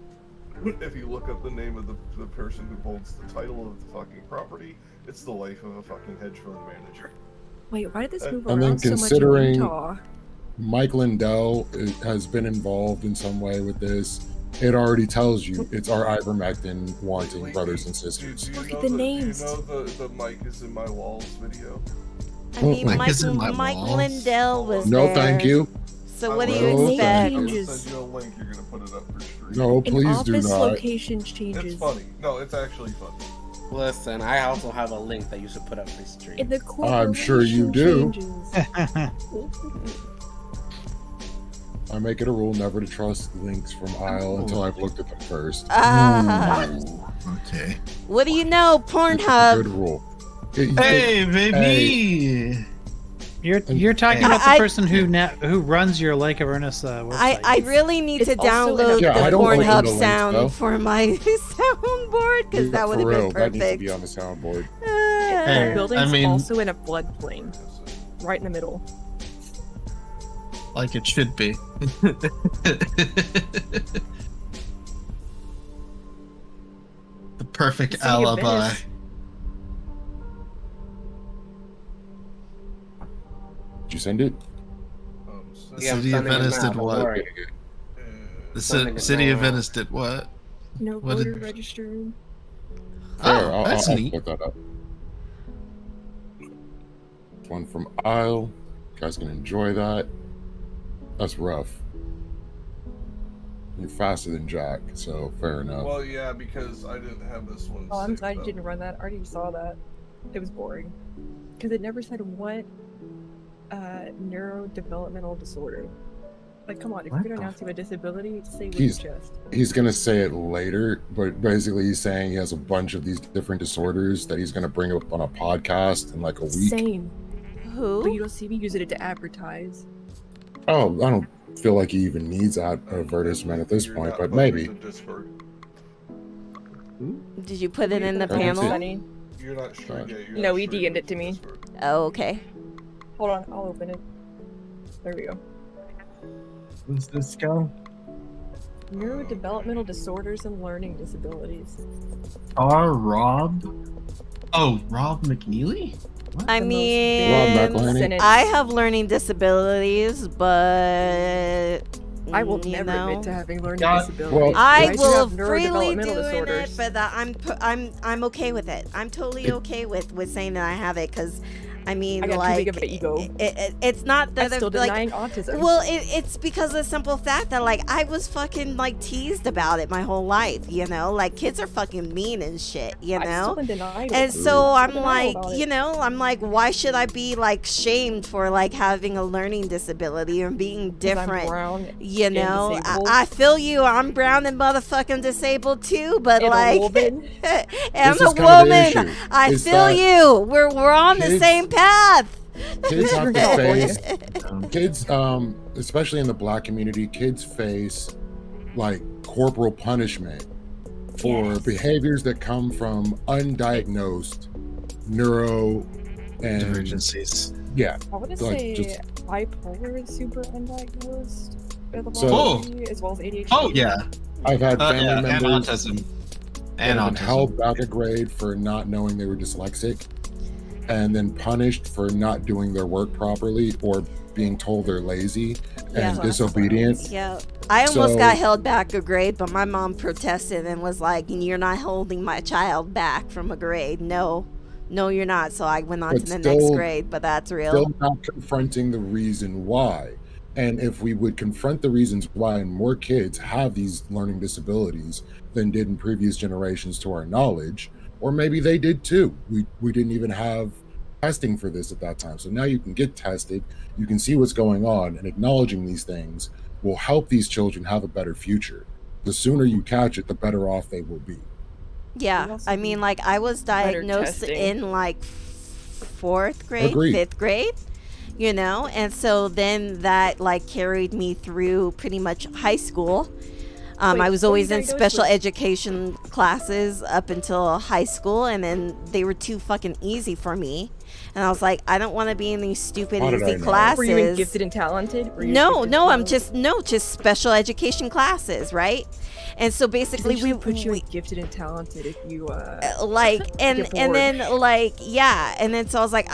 if you look up the name of the person who holds the title of the fucking property, it's the wife of a fucking hedge fund manager.
Wait, why did this move
And
around
then
so much in
considering
Utah?
Mike Lindell has been involved in some way with this, it already tells you it's our ivermectin wanting brothers and sisters.
Look at the names.
Do you know the Mike is in my walls video?
I mean,
Mike is in my
Mike
walls.
Lindell was
No,
there.
thank you.
So what do
No,
you expect?
I will send you a link. You're gonna put it up for stream.
No, please do
Office
not.
location changes.
It's funny. No, it's actually funny.
Listen, I also have a link that you should put up for stream.
In the
I'm sure you do.
changes.
I make it a rule never to trust links from Isle until I've looked at them first.
Okay.
What do you know, Pornhub?
Good rule.
Hey, baby.
You're talking about the person who runs your Lake Avernus website.
I really need to
It's also
download
in a-
the
I don't open
Pornhub
the links,
sound
though.
for my soundboard because that would have
For
been
real, that needs to
perfect.
be on the soundboard.
The building's
I mean-
also in a floodplain, right in the middle.
Like it should be. The perfect
City of
alibi.
Venice.
Did you send it?
The
Yeah, I'm
city of
sending it
Venice
now,
did
don't
what?
worry.
The
Sending it
city of
now.
Venice did what?
No
What
voter
did-
registering.
There,
Oh, that's
I'll
neat.
put that up. One from Isle. You guys can enjoy that. That's rough. You're faster than Jack, so fair enough.
Well, yeah, because I didn't have this one.
Oh, I'm
saved
glad you
up.
didn't run that. I already saw that. It was boring. Because it never said what neurodevelopmental disorder. Like, come on, if
What
you're
the
gonna announce you have a disability, say with
He's
your chest.
he's gonna say it later, but basically he's saying he has a bunch of these different disorders that he's gonna bring up on a podcast in like a week.
Same.
Who?
But you don't see me using it to advertise.
Oh, I don't feel like he even needs that advertisement at this
You're
point,
not
but
members
maybe.
of Discord.
Did you put it in the
Let me
panel?
see.
Sunny.
You're not sure. Yeah, you're
No,
not
he
sure
DM'd
you're
it to me.
Discord.
Oh, okay.
Hold on, I'll open it. There we go.
does this go?
Neurodevelopmental disorders and learning disabilities.
Rob?
Oh, Rob McNeely?
I mean, I have learning disabilities, but
I will never admit to having learning disabilities.
Well, I
do
will
have
freely
neurodevelopmental
do
disorders.
it, but I'm okay with it. I'm totally okay with saying that I have it because. I mean,
I got
like,
too big of an ego.
It's not that
I'm still
like,
denying autism.
Well, it's because of the simple fact that like I was fucking like teased about it my whole life, you know. Like kids are fucking mean and shit, you know.
I've still been denied
and
it.
so I'm
Still
like,
denial about
you
it.
know, I'm like, why should I be like shamed for like having a learning disability and being different?
I'm brown
you
and
know,
disabled.
I feel you. I'm brown and motherfucking disabled too, but
And a
like,
woman.
and
This
a
is kind of the
woman.
issue,
I
is
feel
that
you. We're on the
kids-
same path.
Kids have to face kids, especially in the black community, kids face like corporal punishment for behaviors that come from undiagnosed neuro and
divergencies.
Yeah,
I want to
like,
say
just-
bipolar is super undiagnosed at the
So-
body, as well as ADHD.
Oh yeah.
I've had family
and
members
autism.
that
And
have been
autism.
held back a grade for not knowing they were dyslexic, and then punished for not doing their work properly or being told they're lazy and disobedient.
Yeah. I almost
So-
got held back a grade, but my mom protested and was like, "You're not holding my child back from a grade. No, you're not." So I went on
But
to the next
still-
grade, but that's real.
Still not confronting the reason why. And if we would confront the reasons why more kids have these learning disabilities than did in previous generations to our knowledge, or maybe they did too. We didn't even have testing for this at that time. So now you can get tested, you can see what's going on, and acknowledging these things will help these children have a better future. The sooner you catch it, the better off they will be.
Yeah, I mean, like I was
better
diagnosed
testing.
in like 4th grade,
Agreed.
5th grade, you know, and so then that like carried me through pretty much high school. I
Wait,
was
what were
always
you
in
diagnosed
special
with?
education classes up until high school, and then they were too fucking easy for me. And I was like, I don't want to be in these stupid
How did I
easy
know?
classes.
Were you in gifted and talented? Were you
No,
gifted
no,
and
I'm just special education classes, right? And so basically
They
we
should put you in gifted and talented if you
like and
get
and
bored.
then like yeah, and then so I was like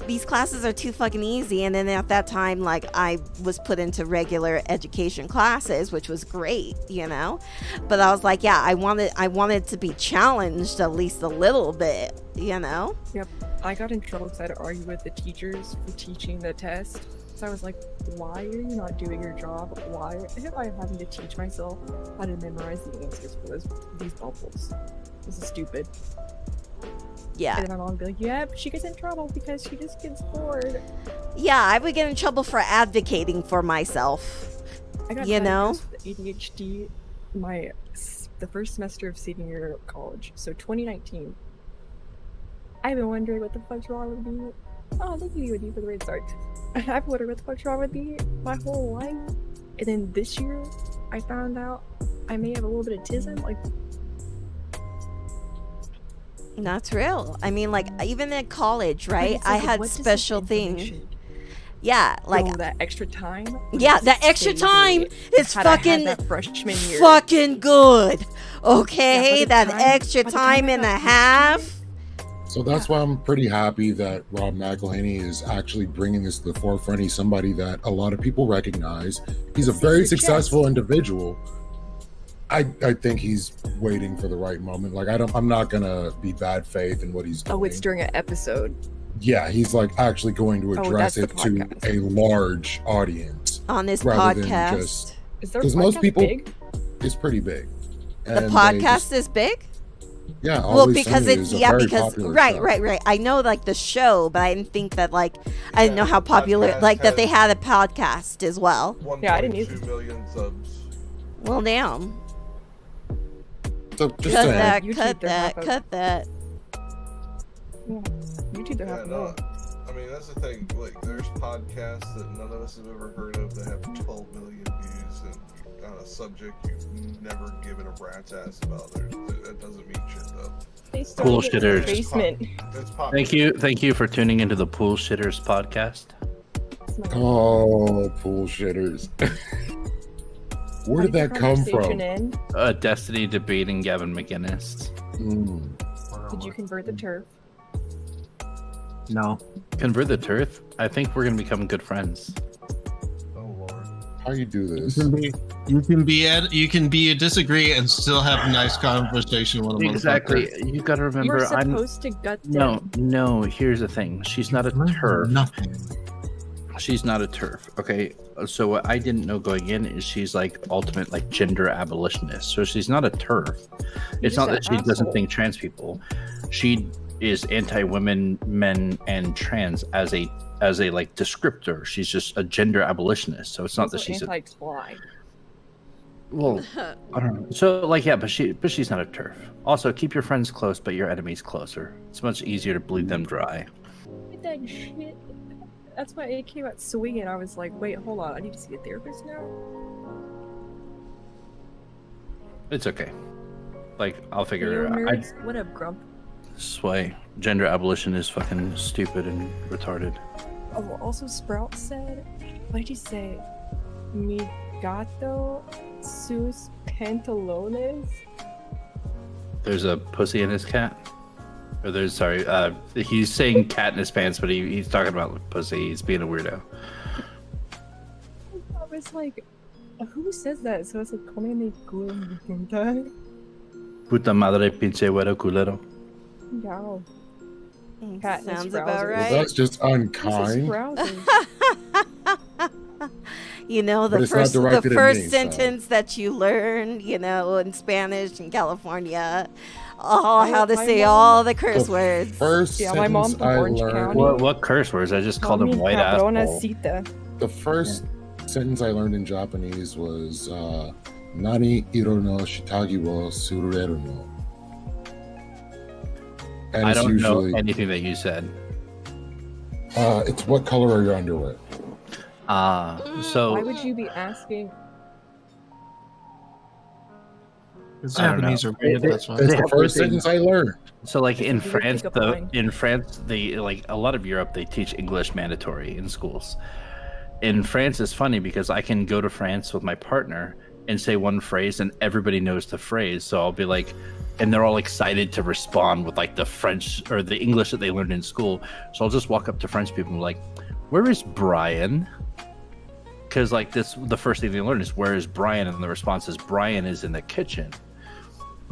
these classes are too fucking easy, and then at that time like I was put into regular education classes, which was great, you know, but I was like, yeah, I wanted to be challenged at least a little bit, you know.
Yep. I got in trouble because I had to argue with the teachers for teaching the test. So I was like, why are you not doing your job? Why am I having to teach myself how to memorize the answers for these bubbles? This is stupid.
Yeah.
And then my mom would be like, yeah, but she gets in trouble because she just gets bored.
Yeah, I would get in trouble for advocating for myself.
I got
You know?
diagnosed with ADHD the first semester of senior year of college. So 2019. I've been wondering what the fuck's wrong with me. Oh, thank you, Wadud, for the great start. I've been wondering what the fuck's wrong with me my whole life. And then this year, I found out I may have a little bit of autism. Like,
That's real. I mean, like even in college, right?
it's
I
like,
had
what does this
special things.
information-
Yeah, like
Oh, that extra time.
yeah, that extra time is
Had I had
fucking
that freshman year.
fucking good.
Yeah,
Okay,
by the
that
time-
extra
by the time
time
I
and a
got
half.
So that's why I'm pretty happy that Rob McElhaney is actually bringing this to the forefront. He's somebody that a lot of people recognize. He's a very successful individual. I think he's waiting for the right moment. Like I'm not gonna be bad faith in what he's doing.
Oh, it's during an episode.
Yeah, he's like actually going to
Oh,
address
that's
it
the
to
podcast.
a large audience
On this
rather
podcast.
than just
Is their
because most
podcast
people
big?
it's pretty big.
The
And they
podcast
just-
is big.
yeah,
Well,
Always
because
Sunny
it's
is a
yeah,
very
because
popular
right,
show.
right. I know like the show, but I didn't think that like I didn't know how popular
podcast
like that they
has-
had a podcast as well.
1.2 million subs.
Well, damn.
So just
Cut
saying.
that.
YouTube,
Cut
they're
that.
half of-
Cut that.
Yeah. YouTube, they're half
Yeah,
a
no.
million.
I mean, that's the thing. Like, there's podcasts that none of us have ever heard of that have 12 million views and on a subject you've never given a rat's ass about. That doesn't mean shit, though.
They started it in the
Bullshitters.
basement.
It's popular.
Thank you for tuning into the Pool Shitters podcast.
Oh, pool shitters. Where did that come from?
Destiny debating Gavin McInnes.
Did you convert the turf?
No. Convert the turf? I think we're gonna become good friends.
How you do this?
You can disagree and still have a nice conversation with a
Exactly.
motherfucker.
You gotta remember,
You're supposed to gut them.
No. Here's the thing. She's not a turf.
Nothing.
She's not a turf. Okay. So what I didn't know going in is she's like ultimate like gender abolitionist. So she's not a turf. It's not that she doesn't think trans people. She is anti-women, men, and trans as a like descriptor. She's just a gender abolitionist. So it's not that she's
anti-twine.
Well, I don't know. So like yeah, but she's not a turf. Also, keep your friends close, but your enemies closer. It's much easier to bleed them dry.
That shit. That's why it came out swinging. I was like, wait, hold on. I need to see a therapist now.
It's okay. Like I'll figure it out.
What up, Grump?
Sway. Gender abolition is fucking stupid and retarded.
Oh, also Sprout said, what did he say? Mi gato sus pantalones?
There's a pussy in his cat? Or there's, sorry, he's saying cat in his pants, but he's talking about pussy. He's being a weirdo.
I was like, who says that? So I was like, come me puta.
Puta madre pinche güero culero.
Wow.
Sounds about right.
Well, that's just unkind.
You know, the first sentence that you learn, you know, in Spanish in California, how to say all the curse words.
My mom's from Orange County.
What curse words? I just called him white asshole.
The first sentence I learned in Japanese was Nani iro no shitagi wo sureru no. And
I don't know anything that you said.
It's what color are your underwear?
So
why would you be asking?
Japanese are weird. That's why.
It's the first sentence I learned.
So, like in France, they like a lot of Europe, they teach English mandatory in schools. In France, it's funny because I can go to France with my partner and say one phrase, and everybody knows the phrase. So I'll be like, and they're all excited to respond with like the French or the English that they learned in school. So I'll just walk up to French people and be like, "Where is Brian?" Because like the first thing they learn is where is Brian, and the response is Brian is in the kitchen.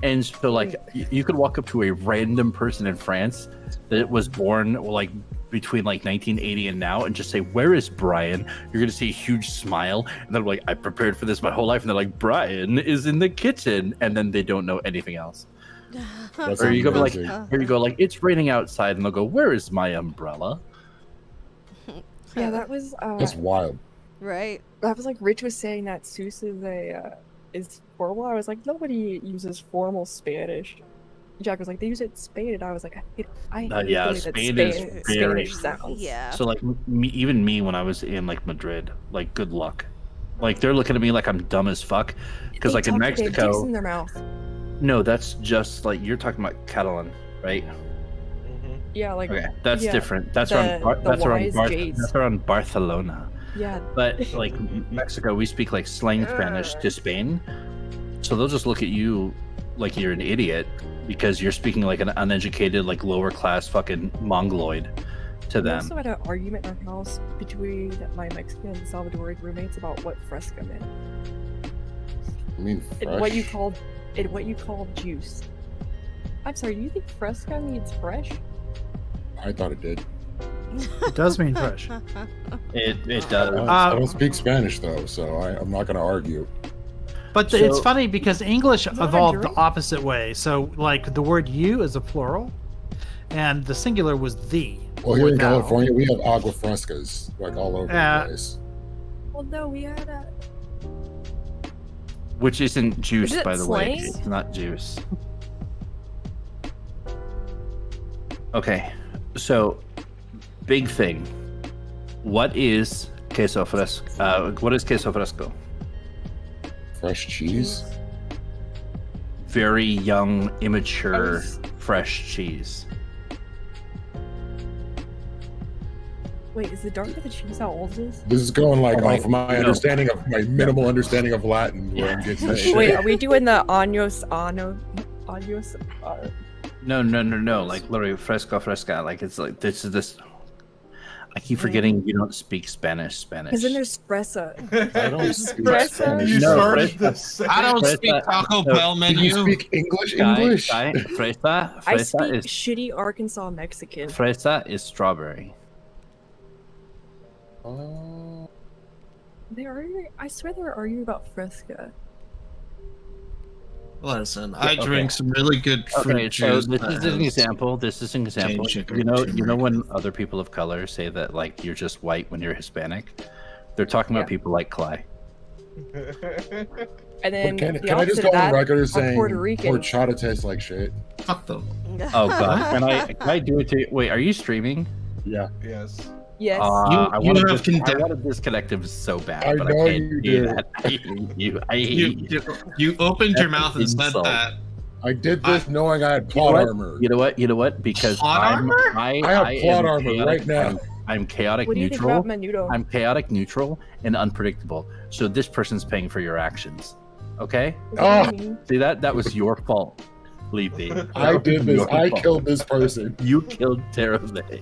And so like you could walk up to a random person in France that was born like between like 1980 and now and just say, "Where is Brian?" You're gonna see a huge smile, and they're like, "I prepared for this my whole life," and they're like, "Brian is in the kitchen," and then they don't know anything else. Or you go like, "It's raining outside," and they'll go, "Where is my umbrella?"
Yeah, that was
that's wild.
Right.
That was like Rich was saying that Sus is formal. I was like, nobody uses formal Spanish. Jack was like, they use it Spain, and I was like,
yeah, Spain is very
Spanish sounds.
Yeah.
So like even me when I was in like Madrid, like good luck. Like they're looking at me like I'm dumb as fuck because like in Mexico.
They have dicks in their mouth.
No, that's just like you're talking about Catalan, right?
Yeah, like
okay, that's different. That's around Barcelona.
Yeah.
But like Mexico, we speak like slang Spanish to Spain, so they'll just look at you like you're an idiot because you're speaking like an uneducated, like lower class fucking mongoloid to them.
We also had an argument in our house between my Mexican and Salvadoran roommates about what fresca meant.
I mean,
and what you called juice. I'm sorry, do you think fresca means fresh?
I thought it did.
It does mean fresh.
It does.
I don't speak Spanish though, so I'm not going to argue.
But it's funny because English evolved the opposite way. So, like, the word "you" is a plural, and the singular was "the."
Well, here in California, we have agua frescas like all over the place.
Well, no, we had a.
Which isn't juice, by the way.
slang?
It's not juice. Okay, so big thing. What is queso fresco? What is queso fresco?
Fresh cheese.
Very young, immature, fresh cheese.
Wait, is it darker that she's how old it is?
This is going like off of my understanding of my minimal understanding of Latin, where I'm getting this shit.
Wait, are we doing the años?
No. Like literally fresca. Like it's like this. I keep forgetting you don't speak Spanish.
Because then there's fresa.
I don't speak
Fresa?
Spanish.
I don't speak Taco Bell
Do
menu.
you speak English?
Fresa
I speak
is
shitty Arkansas Mexican.
fresa is strawberry.
Oh.
I swear they were arguing about fresca.
Listen, I drink some really good fruit
Okay,
juice.
so this is an example.
sugar
You know when other people of color say that like you're just white when you're Hispanic, they're talking about people like Clay.
And then
Can
the
I just
opposite
go
of
on
that
record as
are
saying
Puerto Rican.
horchata tastes like shit?
Fuck them.
Oh god, can I do it to you? Wait, are you streaming?
Yeah.
Yes.
Yes.
I want to disconnect him so bad,
I
but
know
I can't
you
do
do.
that. I hate you. I hate you.
You opened your mouth and said
Insult.
that.
I did this knowing I had plot armor.
You know what? Because
Plot armor?
I
have plot
am
armor
chaotic-
right now.
I'm chaotic
What do you think
neutral.
about Menudo?
I'm chaotic neutral and unpredictable. So this person's paying for your actions. Okay?
Oh,
See that? That was your fault, Leafy.
I did this.
Your
I
fault.
killed this person.
You killed Terave.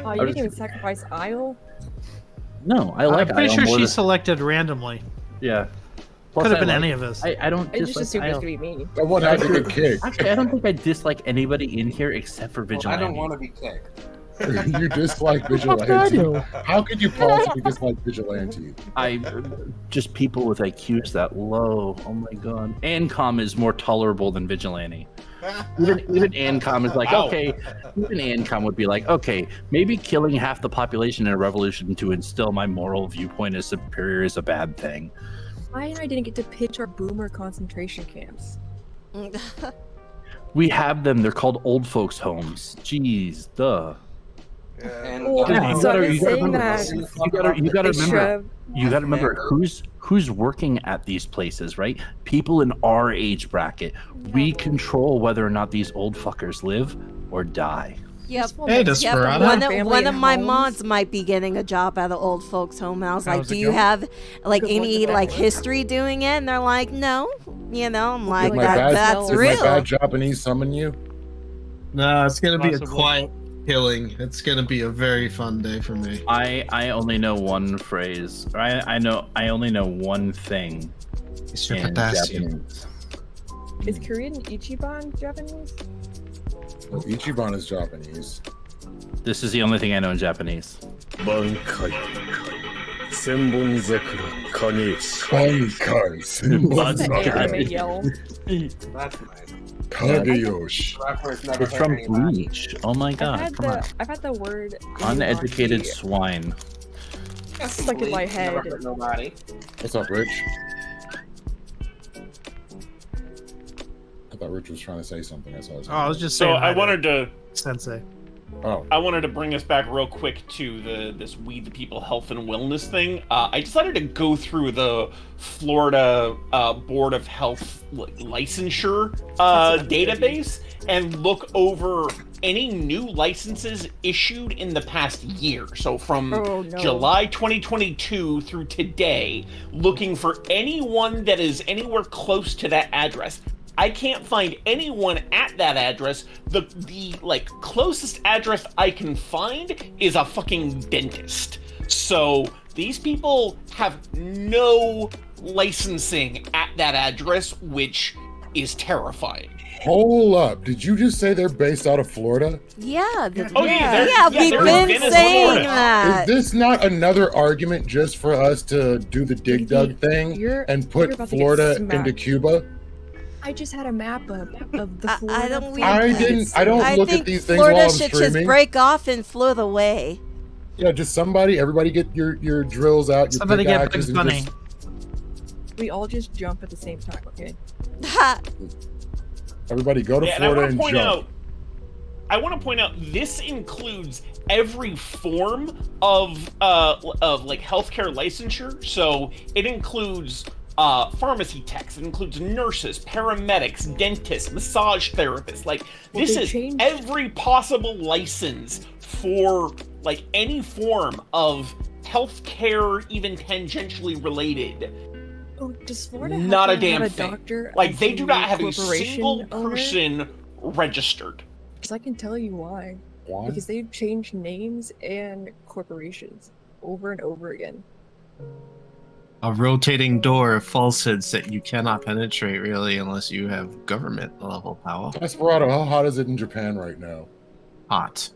Oh, you didn't even sacrifice Isle?
No, I like.
I'm pretty
Ion
sure
more
she
than-
selected randomly.
Yeah.
Could have
I
been
like-
any of us.
I don't
I just
dislike
assumed it was
Ion.
going to be me.
Someone had to get kicked.
Actually, I don't think I dislike anybody in here except for
I
Vigilante.
don't want to be kicked.
You dislike Vigilante. How could you possibly dislike Vigilante?
Just people with IQs that low. Oh my god. Ancom is more tolerable than Vigilante. Even Ancom is like, okay. Even Ancom would be like, okay, maybe killing half the population in a revolution to instill my moral viewpoint as superior is a bad thing.
I and I didn't get to pitch our boomer concentration camps.
We have them. They're called old folks' homes. Jeez, duh.
And
So I've been saying that.
You gotta
They
remember.
shove-
You got to remember who's working at these places, right? People in our age bracket. We control whether or not these old fuckers live or die.
Yep.
Hey, Desperado.
One of my mods might be getting a job at an old folks home, and I was like,
How's
"Do
it
you
going?
have like
Good luck
any
with that
like
work.
history doing it?" And they're like, "No." You know, I'm like,
Did my bad,
"That's
did
real."
my bad Japanese summon you?
No, it's gonna be a
Possibly.
quiet killing. It's gonna be a very fun day for me.
I only know one phrase. I only know one thing
It's your
in
potassium.
Japanese.
Is Korean Ichiban Japanese?
Well, Ichiban is Japanese.
This is the only thing I know in Japanese.
Bankai.
What's the anime yell?
That's nice.
Kageyoshi.
Reference never
It's
heard
from
any of that.
Bleach. Oh my god, come on.
I've had the word
Uneducated
Inumaki
swine.
stuck in my head.
Never hurt nobody.
What's up, Rich? I thought Rich was trying to say something. I saw.
Oh, I was just
So
saying.
I wanted to
Sensei.
Oh.
I wanted to bring us back real quick to this We the People Health and Wellness thing. I decided to go through the Florida Board of Health licensure database and look over any new licenses issued in the past year. So from July 2022 through today, looking for anyone that is anywhere close to that address. I can't find anyone at that address. The like closest address I can find is a fucking dentist. So these people have no licensing at that address, which is terrifying.
Hold up! Did you just say they're based out of Florida?
Yeah.
Oh,
yeah,
yeah,
we've
they're
been
in Venice,
saying
Florida.
that.
Is this not another argument just for us to do the dig dug thing and
you're
put
about to get
Florida
smacked.
into Cuba?
I just had a map up of the
I
Florida.
don't.
I don't
I
look
think
at these things
Florida
while I'm
should
streaming.
just break off and float away.
Yeah, just everybody get your drills out, your
Somebody get
pickaxes,
Bugs
and
Bunny.
just
We all just jump at the same time, okay?
everybody go to
Yeah,
Florida
and
and jump.
I want to point out this includes every form of like healthcare licensure. So it includes pharmacy techs. It includes nurses, paramedics, dentists, massage therapists. Like, this is every possible license for like any form of healthcare, even tangentially related.
Oh, does Florida
not a
have
damn
a
thing.
doctor
Like, they do not have a
corporation
single
owner?
person registered.
Because I can tell you why.
Why?
Because they've changed names and corporations over and over again.
A rotating door of falsehoods that you cannot penetrate really unless you have government level power.
Desperado, how hot is it in Japan right now?
Hot.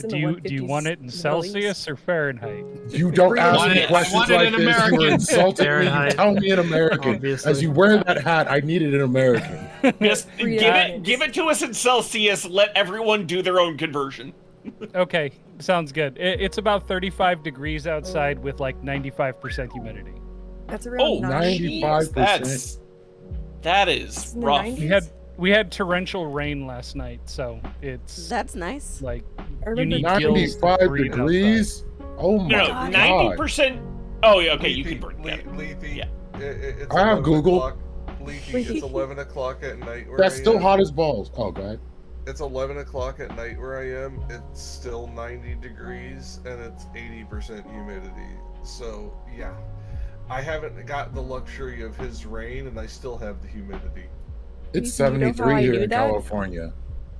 Do you want it in Celsius or Fahrenheit?
You don't ask me questions like this. You were insulting me. You tell me in American.
Obviously.
As you wear that hat, I need it in American.
Just give it to us in Celsius. Let everyone do their own conversion.
Okay, sounds good. It's about 35 degrees outside with like 95% humidity.
That's around
95%.
That is
in the
rough.
90s?
We had torrential rain last night, so
That's nice.
like
I
you need
remember
gills to
95
breathe
degrees? Oh my
No,
god.
90%. Oh, yeah, okay, you can burn.
Leafy.
Yeah.
It's
I have
11
Google.
o'clock. Leafy, it's 11 o'clock at night where
That's
I
still
am.
hot as balls. Oh, god.
It's 11 o'clock at night where I am. It's still 90 degrees and it's 80% humidity. So, yeah. I haven't got the luxury of his rain and I still have the humidity.
It's
You know how I
73 here
knew
in
that?
California.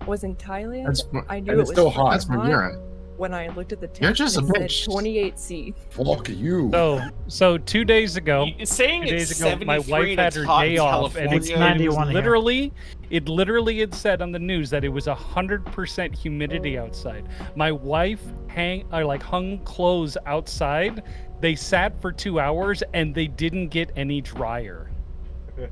Was in Thailand.
That's
I knew
and
it
it's
was
still hot.
That's from Europe.
when I looked at the
You're
text.
just
and
a
it said
bitch.
28C.
Fuck you.
So 2 days ago,
Saying
2
it's
days ago, my
73
wife
and
had
it's
her
hot
day
in
off, and it
California.
was
here.
it literally had said on the news that it was 100% humidity outside. My wife hung clothes outside. They sat for 2 hours and they didn't get any drier.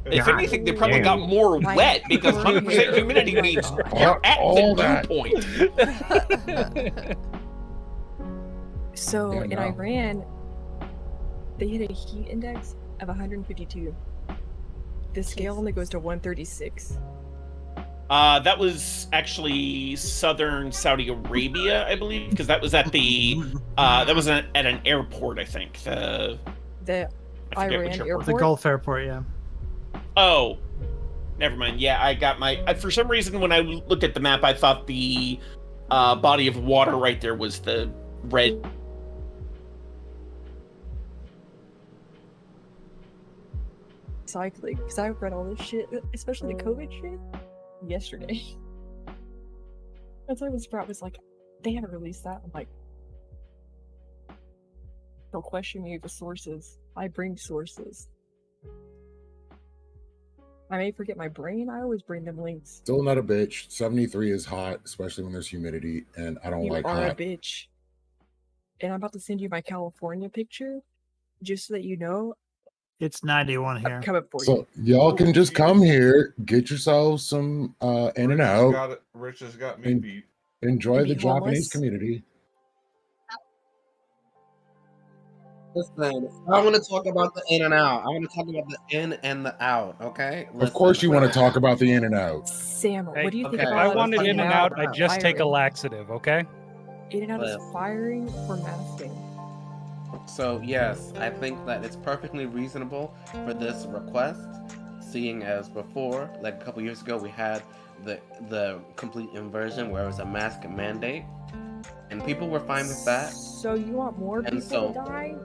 If anything, they probably got more wet because 100% humidity means you're at
all
the
that.
dew point.
So
Yeah,
in
no.
Iran, they hit a heat index of 152. The scale only goes to 136.
That was actually southern Saudi Arabia, I believe, because that was at the that was at an airport, I think.
The
I forget which
Iran
airport.
airport.
The Gulf airport, yeah.
Oh, never mind. Yeah, I got my. For some reason, when I looked at the map, I thought the body of water right there was the red.
Cycling, because I read all this shit, especially the COVID shit, yesterday. That's why when Sprout was like, they haven't released that. I'm like, don't question me with sources. I bring sources. I may forget my brain. I always bring them links.
Still not a bitch. 73 is hot, especially when there's humidity, and I don't
You
like
are a
hot.
bitch. And I'm about to send you my California picture, just so that you know
It's 91 here.
I'm coming for
So y'all can just come here, get yourselves some in and out,
Rich has got me
and
beat.
enjoy the
Be homeless.
Japanese community.
Listen, I want to talk about the in and out. I want to talk about the in and the out, okay?
Of course you want to talk about the in and out.
Sam,
Hey,
what do you think
if
about
I wanted in and out,
Iron?
I'd just take a laxative, okay?
In and out is
Well.
firing for masking.
So yes, I think that it's perfectly reasonable for this request, seeing as before, like a couple years ago, we had the complete inversion where it was a mask mandate, and people were fine with that.
So you want more
And
people
so-
to die?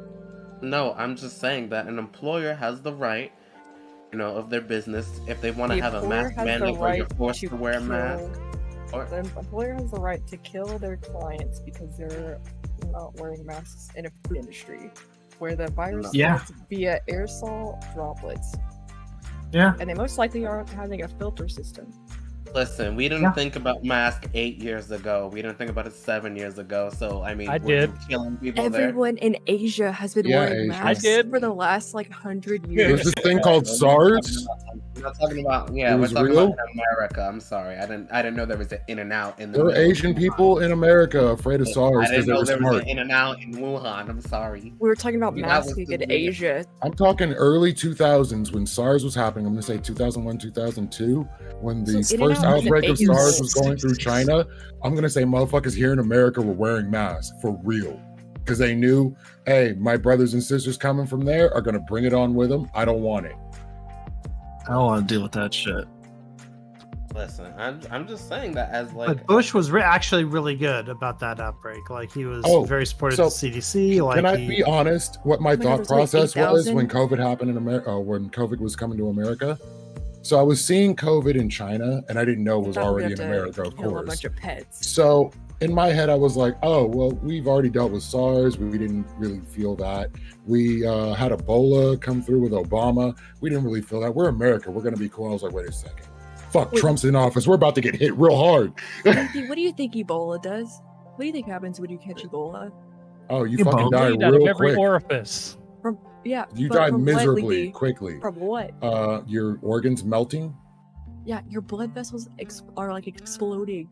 No, I'm just saying that an employer has the right, of their business, if they want to
The
have a
employer
mask
has the
mandate where you're
right
forced to wear a
kill-
mask. Or,
The employer has the right to kill their clients because they're not wearing masks in a food industry, where the virus
Yeah.
spreads via aerosol droplets.
Yeah.
And they most likely aren't having a filter system.
listen, we didn't
Yeah.
think about mask 8 years ago. We didn't think about it 7 years ago. So I mean,
I
were
did.
you killing people there?
Everyone in Asia has been
Yeah,
wearing
Asia.
masks
I did.
for the last 100
There's
years.
this thing called SARS.
We're not talking about
It
we're
was
talking
real?
about in America. I'm sorry, I didn't know there was an in and out in the.
There are
middle.
Asian people in America afraid of
I
SARS because
didn't
they
know
were
there was
smart.
an in and out in Wuhan. I'm sorry.
We were talking about
That was
masking
the
in
beginning.
Asia.
I'm talking early 2000s when SARS was happening. I'm going to say 2001, 2002, when the
So
first
In-N-Out
outbreak of
wasn't 8 years
SARS was
old.
going through China. I'm going to say motherfuckers here in America were wearing masks for real. because they knew, hey, my brothers and sisters coming from there are going to bring it on with them. I don't want it.
I don't want to deal with that shit.
Listen, I'm just saying that as like.
But Bush was actually really good about that outbreak. Like he was very supportive of the CDC. Like,
can I be honest? What my thought process was when COVID happened in America, when COVID was coming to America. So I was seeing COVID in China, and I didn't know it was already in America, of course.
A bunch of pets.
So in my head, I was like, oh, well, we've already dealt with SARS. We didn't really feel that. We had Ebola come through with Obama. We didn't really feel that. We're America. We're going to be cool. I was like, wait a second. Fuck, Trump's in office. We're about to get hit real hard.
What do you think Ebola does? What do you think happens when you catch Ebola?
Oh, you fucking die
Bleed out
real
of every
quick.
orifice.
You die miserably quickly.
From what?
Your organs melting.
Yeah, your blood vessels are like exploding.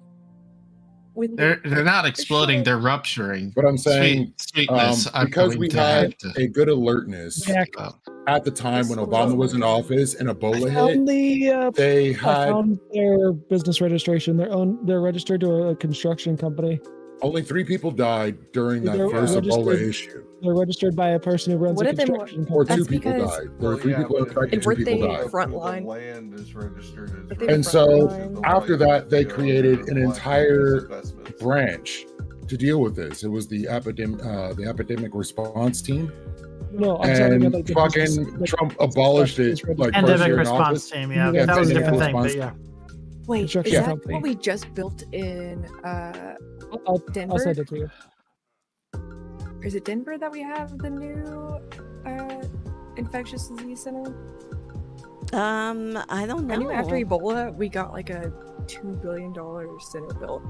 They're not exploding, they're rupturing.
But I'm saying,
Sweetness,
because we had a good alertness at the time when Obama was in office and Ebola hit, they
I
had
found their business registration. They're registered to a construction company.
only 3 people died during that first Ebola issue.
They're registered by a person who runs
What
a
if they
construction
Or
company.
2 people died. There were 3 people infected, 2 people died.
Frontline.
Land is registered as
And so after that, they created an entire branch to deal with this. It was the epidemic response team.
No, I'm talking
And
about like the
fucking
business-
Trump abolished it like first
Pandemic
year in
response
office.
team, yeah, that was a different thing, but yeah.
Wait, is
Construction
that
company.
what we just built in Denver?
I'll send it to you.
Or is it Denver that we have the new infectious disease center?
I don't know.
I knew after Ebola, we got like a $2 billion center built.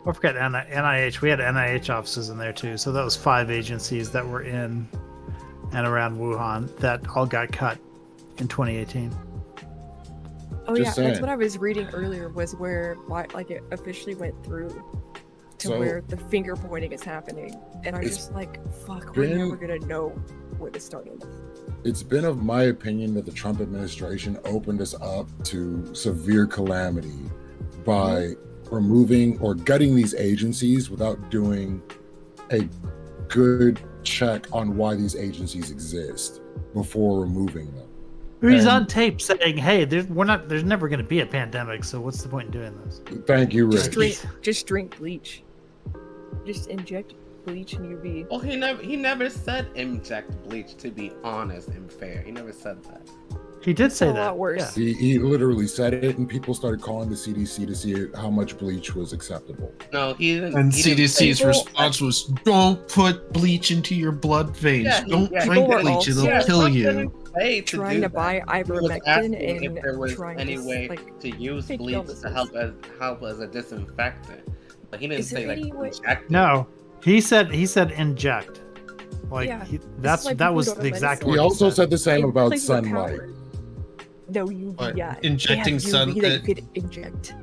Don't forget NIH. We had NIH offices in there too. So that was 5 agencies that were in and around Wuhan that all got cut in 2018.
Oh
Just
yeah,
saying.
that's what I was reading earlier. Was where like it officially went through to
So-
where the finger pointing is happening, and I'm
It's
just like, fuck, we're
been-
never gonna know where this started.
It's been of my opinion that the Trump administration opened us up to severe calamity by removing or gutting these agencies without doing a good check on why these agencies exist before removing them.
He's
And-
on tape saying, "Hey, there's never going to be a pandemic, so what's the point in doing this?"
Thank you, Rich.
Just drink bleach. Just inject bleach and you'll be.
Well, he never said inject bleach. To be honest and fair, he never said that.
He did say
a
that.
lot worse.
Yeah.
He literally said it, and people started calling the CDC to see how much bleach was acceptable.
No, he didn't.
And
he didn't say
CDC's
that.
response was, "Don't put bleach into your blood veins.
Yeah,
Don't
yeah,
drink
people were
bleach; it'll
also-
kill
Trump
you."
didn't say to
Trying
do
to
that.
buy
He was
ivermectin
asking
and
if there was
trying
any
to,
way
like,
to use
fake
bleach
illnesses.
to help as a disinfectant. But he didn't
Is
say
there
like
any way-
inject.
No, he said inject. Like
Yeah, this is
that
why
was
people don't
the
have
exact
medicine.
word
He also said the same
It
about
plays with
sunlight.
power. No, UV.
What,
Yeah,
injecting
they have UV
sun-
that you could inject.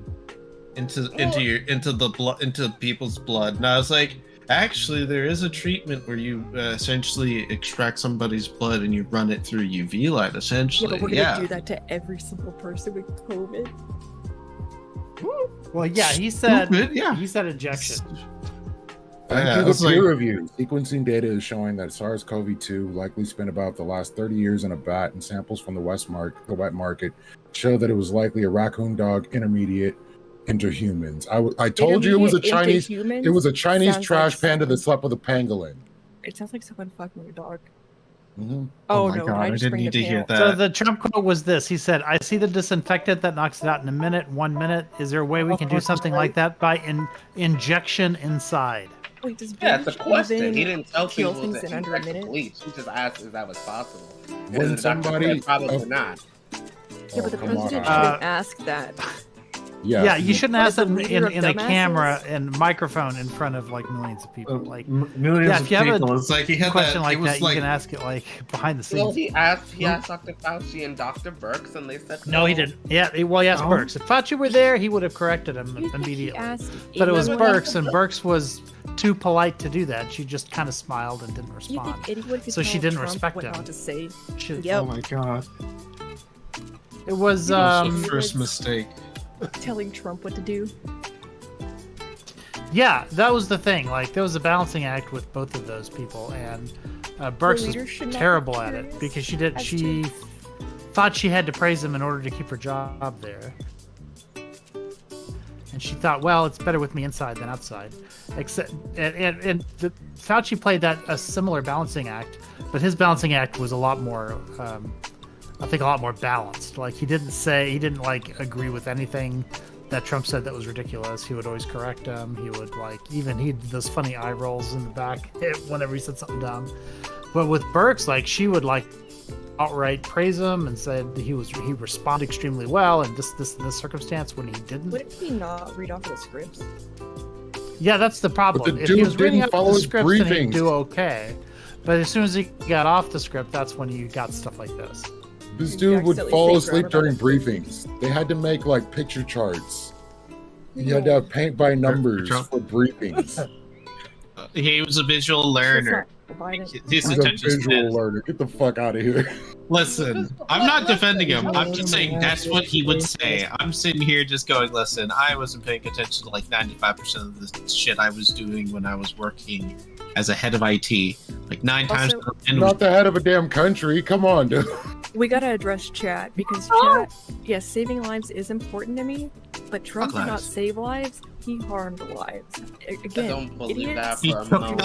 into the blood, into people's blood. And I was like, actually, there is a treatment where you essentially extract somebody's blood and you run it through UV light.
Yeah,
Essentially,
but we're gonna do that to every single person with COVID.
Well, yeah, he said.
Stupid, yeah.
He said injection.
Thank
Yeah,
you
I
to
was like-
peer review. Sequencing data is showing that SARS-CoV-2 likely spent about the last 30 years in a bat, and samples from the wet market show that it was likely a raccoon dog intermediate into humans. I told you it was a
Intermediate into
Chinese.
humans
It was a Chinese
sounds
trash
like
panda that
someone-
slept with a pangolin.
It sounds like someone fucking your dog.
Mm-hmm.
Oh,
my
no,
God,
I
I
just
didn't
bring
need
the
to hear
pan-
that.
So the Trump quote was this. He said, "I see the disinfectant that knocks it out in a minute, 1 minute. Is there a way we can do something like that by injection inside?"
Wait, does
Yeah, it's a
bleach
question.
even
He didn't tell
kill
people
things
to
in under a
inject
minute?
bleach. He just asked if that was possible.
When
And the doctor
somebody-
said probably
oh.
not.
Yeah, but the
come on.
president shouldn't ask that.
Yeah, you shouldn't
What
ask
is the
them
leader of
in a
dumbasses?
camera and microphone in front of like millions of people. Like
millions
yeah,
of
if you have
people.
a
It's like he had
question
that.
like
it was
that,
like
you can ask it like behind the
Well,
scenes.
he asked Dr. Fauci and Dr. Birx, and they said
No, he didn't. Yeah, he asked
No.
Birx. If Fauci were there, he would have corrected him immediately.
asked
But it was
anyone-
Birx, and Birx was too polite to do that. She just kind of smiled and didn't
You
respond.
think anyone could
So she
tell
didn't
Trump
respect
what
him.
not to say?
oh my god,
It was
that was the first mistake.
Telling Trump what to do.
Yeah, that was the thing. Like, there was a balancing act with both of those people, and Burks was terrible at it because she thought she had to praise him in order to keep her job there. And she thought, well, it's better with me inside than outside. Except, and Fauci played a similar balancing act, but his balancing act was a lot more, I think, a lot more balanced. Like, he didn't like agree with anything that Trump said that was ridiculous. He would always correct him. He would he did those funny eye rolls in the back whenever he said something dumb. But with Burks, like, she would outright praise him and said he responded extremely well in this circumstance when he didn't.
Wouldn't he not read off of the scripts?
Yeah, that's the problem. If he was reading off the scripts, then he'd do okay. But as soon as he got off the script, that's when you got stuff like this.
This dude would fall asleep during briefings. They had to make picture charts. You had to have paint by numbers for briefings.
He was a visual learner.
He's a visual learner. Get the fuck out of here.
Listen, I'm not defending him. I'm just saying that's what he would say. I'm sitting here just going, listen, I wasn't paying attention to 95% of the shit I was doing when I was working as a head of IT. 9 times.
Not the head of a damn country. Come on, dude.
We gotta address chat because chat, yes, saving lives is important to me, but Trump did not save lives. He harmed lives. Again, idiots, you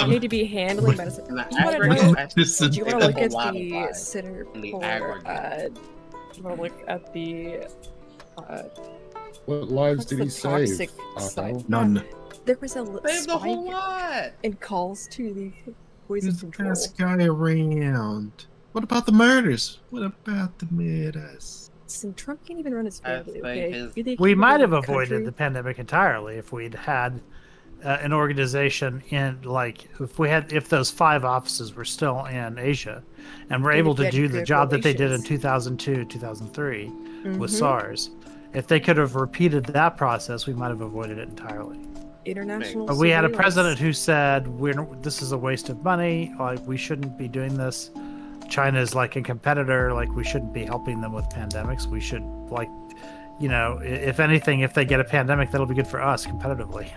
need to be handling medicine. Do you want to look at the center for, you want to look at the
what lives did he save?
None.
There was a spike in calls to the poison control.
Best guy around. What about the murders? What about the murders?
Listen, Trump can't even run his family, okay?
We might have avoided the pandemic entirely if we'd had an organization in, if those 5 offices were still in Asia and were able to do the job that they did in 2002, 2003 with SARS. If they could have repeated that process, we might have avoided it entirely.
International
we had a president who said, this is a waste of money, we shouldn't be doing this. China is a competitor, we shouldn't be helping them with pandemics. We should, if anything, if they get a pandemic, that'll be good for us competitively.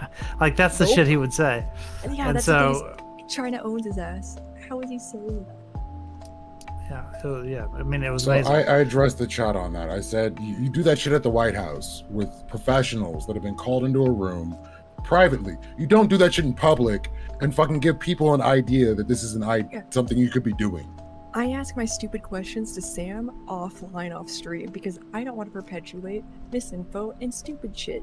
That's the shit he would say.
Yeah,
and
so China owns his ass. How is he saying that?
Yeah. I mean, it was
so
amazing.
I addressed the chat on that. I said, you do that shit at the White House with professionals that have been called into a room privately. You don't do that shit in public and fucking give people an idea that this is something you could be doing.
I ask my stupid questions to Sam offline, off stream, because I don't want to perpetuate misinfo and stupid shit.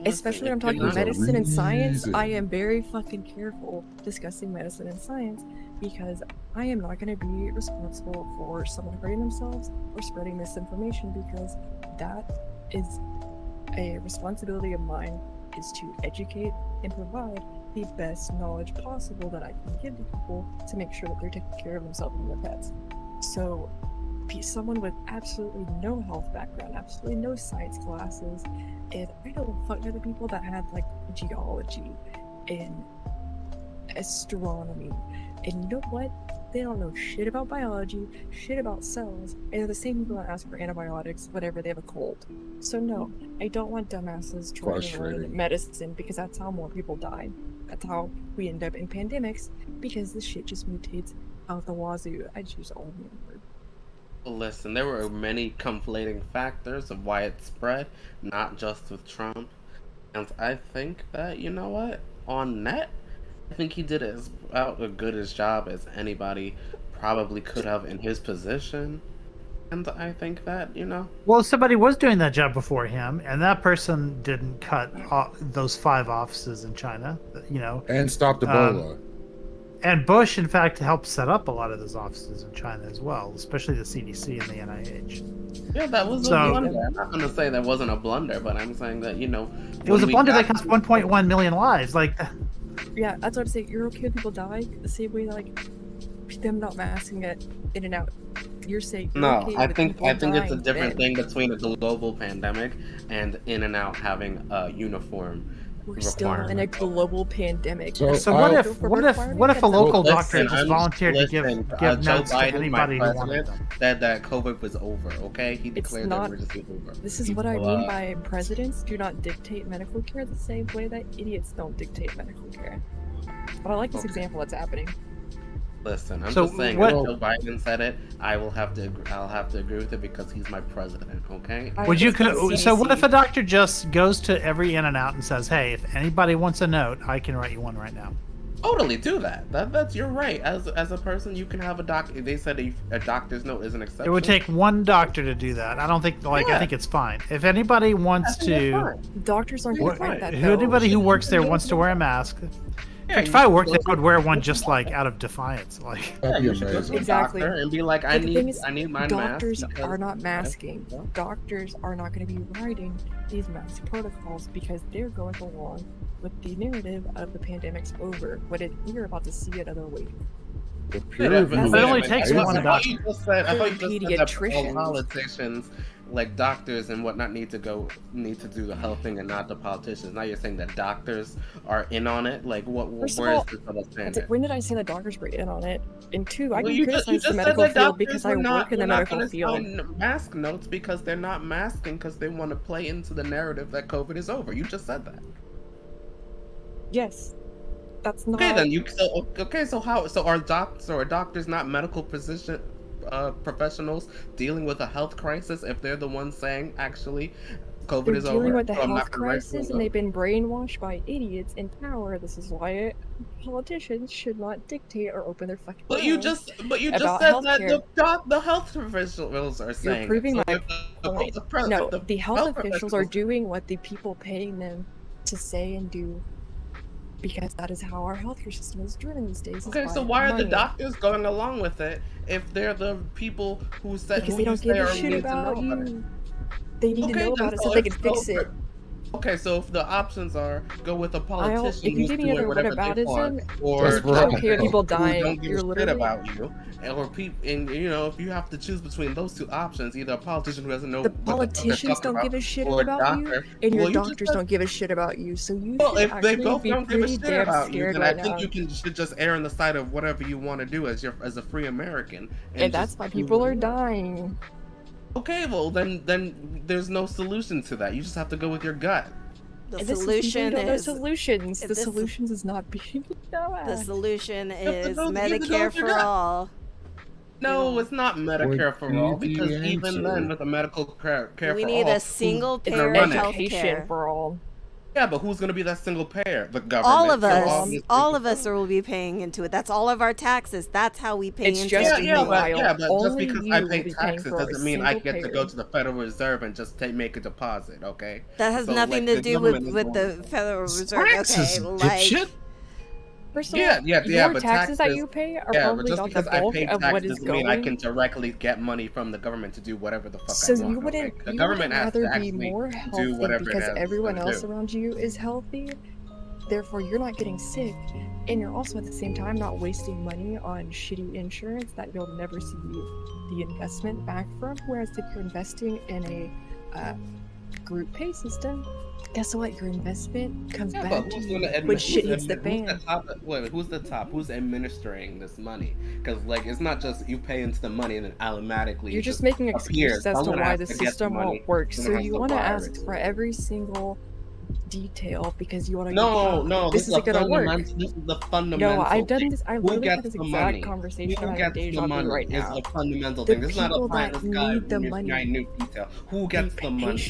Especially when I'm talking medicine and science, I am very fucking careful discussing medicine and science because I am not going to be responsible for someone hurting themselves or spreading misinformation, because that is a responsibility of mine, is to educate and provide the best knowledge possible that I can give to people to make sure that they're taking care of themselves and their pets. So, be someone with absolutely no health background, absolutely no science classes, and I don't fuck with the people that had geology and astronomy, and you know what? They don't know shit about biology, shit about cells, and they're the same people that ask for antibiotics whenever they have a cold. So no, I don't want dumbasses trying to learn medicine, because that's how more people die. That's how we end up in pandemics, because the shit just mutates out the wazoo. I just all remember.
Listen, there were many conflating factors of why it spread, not just with Trump. And I think that, you know what, on net, I think he did about as good a job as anybody probably could have in his position. And I think that,
Well, somebody was doing that job before him, and that person didn't cut those 5 offices in China,
And stopped Ebola.
And Bush, in fact, helped set up a lot of those offices in China as well, especially the CDC and the NIH.
Yeah, that was a blunder. I'm not going to say that wasn't a blunder, but I'm saying that,
It was a blunder that cost 1.1 million lives.
Yeah, that's what I'm saying. You're okay with people dying the same way them not masking it in and out. You're saying
okay, I think it's a different thing between a global pandemic and in and out having a uniform
We're still in a global pandemic.
So,
what if a local doctor just volunteered to give
Joe
notes to
Biden,
anybody
my
who wanted them?
said that COVID was over. Okay, he declared that emergency over.
This is what I mean by presidents do not dictate medical care the same way that idiots don't dictate medical care. But I like this example that's happening.
Listen, I'm just saying, if Joe Biden said it, I'll have to agree with it because he's my president. Okay.
Would you? So what if a doctor just goes to every in and out and says, "Hey, if anybody wants a note, I can write you one right now."
Totally do that. That's you're right. As a person, you can have a doctor. They said a doctor's note is an exception.
It would take one doctor to do that. I don't think I think it's fine. If anybody wants to,
doctors aren't going to fight that.
Anybody who works there wants to wear a mask.
Yeah,
if I worked there, I would wear one just like out of defiance. Like
you should go to a doctor and be like, I need my mask.
Doctors are not masking. Doctors are not going to be writing these mask protocols because they're going along with the narrative of the pandemic's over. We're about to see another wave.
It only takes one doctor.
I thought you just said that politicians, like doctors and whatnot, need to do the health thing and not the politicians. Now you're saying that doctors are in on it. Like, where is this understanding?
When did I say that doctors were in on it? And two, I can criticize the medical field because I work in the medical field.
Mask notes because they're not masking because they want to play into the narrative that COVID is over. You just said that.
Yes. That's not...
Okay, then so are doctors not medical professionals dealing with a health crisis if they're the ones saying actually COVID is over?
They're dealing with the health crisis and they've been brainwashed by idiots in power. This is why politicians should not dictate or open their fucking mouths.
But you just said that the health professionals are saying.
You're proving my point. No, the health officials are doing what the people paying them to say and do. Because that is how our healthcare system is driven these days.
Okay, so why are the doctors going along with it if they're the people who said
because they don't give a shit about you? They need to know about it so they can fix it.
Okay, so if the options are go with a politician
if you give me another whataboutism,
or
don't care people dying,
don't give
you're
a shit
literally
about you, or people, and if you have to choose between those two options, either a politician who doesn't know
the politicians don't give a shit about you, and your doctors don't give a shit about you. So you
if they both don't give a shit about you, then I think you should just err on the side of whatever you want to do as a free American.
And that's why people are dying.
Okay, well then there's no solution to that. You just have to go with your gut.
The solution is
solutions. The solutions is not being
The solution is Medicare for all.
No, it's not Medicare for all because even then with the medical care for all,
we need a single payer health care
for all.
Yeah, but who's going to be that single payer? The government.
All of us. All of us will be paying into it. That's all of our taxes. That's how we pay into it.
But just because I pay taxes doesn't mean I get to go to the Federal Reserve and just make a deposit, okay?
That has nothing to do with the Federal Reserve.
Taxes, dipshit.
First of all, your taxes that you pay are probably not the bulk of what is going.
I can directly get money from the government to do whatever the fuck I want.
So you wouldn't, the government has to actually be more healthy because everyone else around you is healthy. Therefore, you're not getting sick, and you're also at the same time not wasting money on shitty insurance that you'll never see the investment back from. Whereas if you're investing in a group pay system, guess what? Your investment comes back to you when shit hits the fan.
Who's the top? Who's administering this money? Because it's not just you pay into the money and then automatically
you're just making excuses as to why the system won't work. So you want to ask for every single detail because you want to.
No.
This isn't gonna work.
This is the fundamental.
No, I've done this. I literally had this
exact
money? Conversation
Who gets the money
right
is
now.
the fundamental
The
thing. It's not a
that need the money.
New detail. Who gets the money?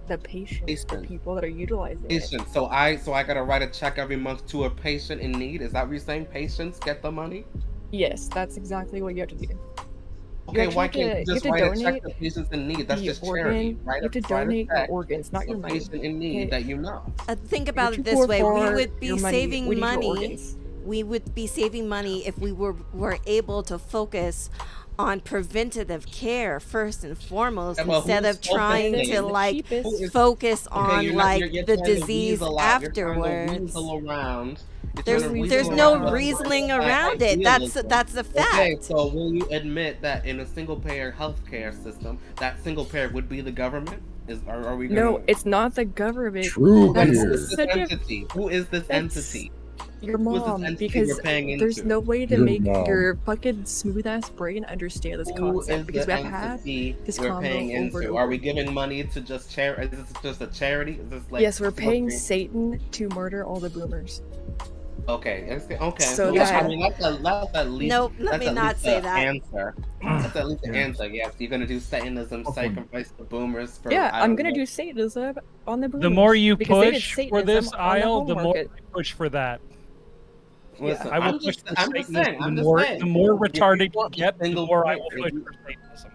The patients, the people that are utilizing it.
So I gotta write a check every month to a patient in need. Is that what you're saying? Patients get the money?
Yes, that's exactly what you have to do.
Okay, why can't you just write a check to patients in need? That's just charity, right?
You have to donate the organs, not your money.
Patient in need that you know.
Think about it this way: we would be saving money. We would be saving money if we were able to focus on preventative care first and foremost instead of trying to focus on the disease afterwards. There's no reasoning around it. That's a fact.
Okay, so will you admit that in a single payer healthcare system, that single payer would be the government? Are we?
No, it's not the government.
True.
That's
Who
is this
such a-
entity? Who is this entity?
Your
Who is this
mom,
entity
because
we're paying
there's
into?
no way to
Your
make
mom.
your fucking smooth ass brain understand this
Who
concept
is
because
the
we've had
entity
this
we're
combo
paying
over and
into?
over.
Are we giving money to just charity? Is this just a charity? Is this like
Yes, we're paying
smoking?
Satan to murder all the boomers.
Okay, okay.
So
that's,
that-
I mean, that's at least.
Nope, let
that's
me
at
not
least
say
the
that.
Answer. That's at least the answer. Yes, you're gonna do Satanism, sacrifice the boomers for.
Yeah,
I
I'm
don't
gonna
know.
do Satanism on the boomers.
The more you
because they did
push for
Satanism
this
on the
aisle,
home
the more
market.
I push for that.
Listen,
I will
I'm
push
just,
for
I'm just
Satanism.
saying. I'm
the
just
more,
saying.
the more
If you
retarded you
want
get, the
single
more I will
player,
push
if you-
for Satanism.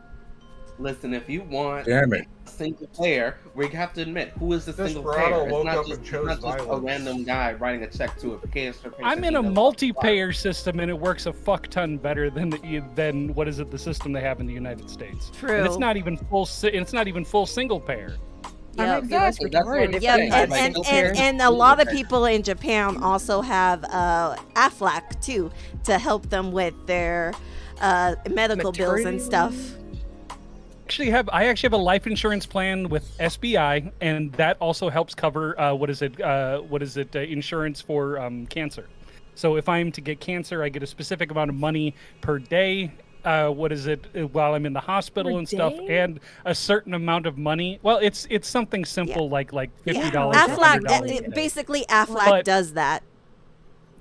Listen, if you want
Damn it.
a single player, we have to admit who is the single
Desperado
player. It's
woke
not
up
just,
and chose
it's not just a
violence.
random guy writing a check to a cancer patient.
I'm in a
he doesn't
multi-payer system, and it works a fuck ton better than what is it? The system they have in the United States.
True.
And it's not even full. It's not even full single payer.
I might be less
Exactly, that's what I'm
retarded if
Yep,
I
saying.
had
Like,
and,
single
and,
payer.
and a lot of people in Japan also have Aflac too to help them with their medical bills and
Maternity
stuff.
I actually have a life insurance plan with SBI, and that also helps cover insurance for cancer. So if I'm to get cancer, I get a specific amount of money per day. While I'm in the hospital
Per
and stuff,
day?
and a certain amount of money. Well, it's something simple like $50.
Yeah.
or
Aflac,
$100.
basically Aflac
But-
does that.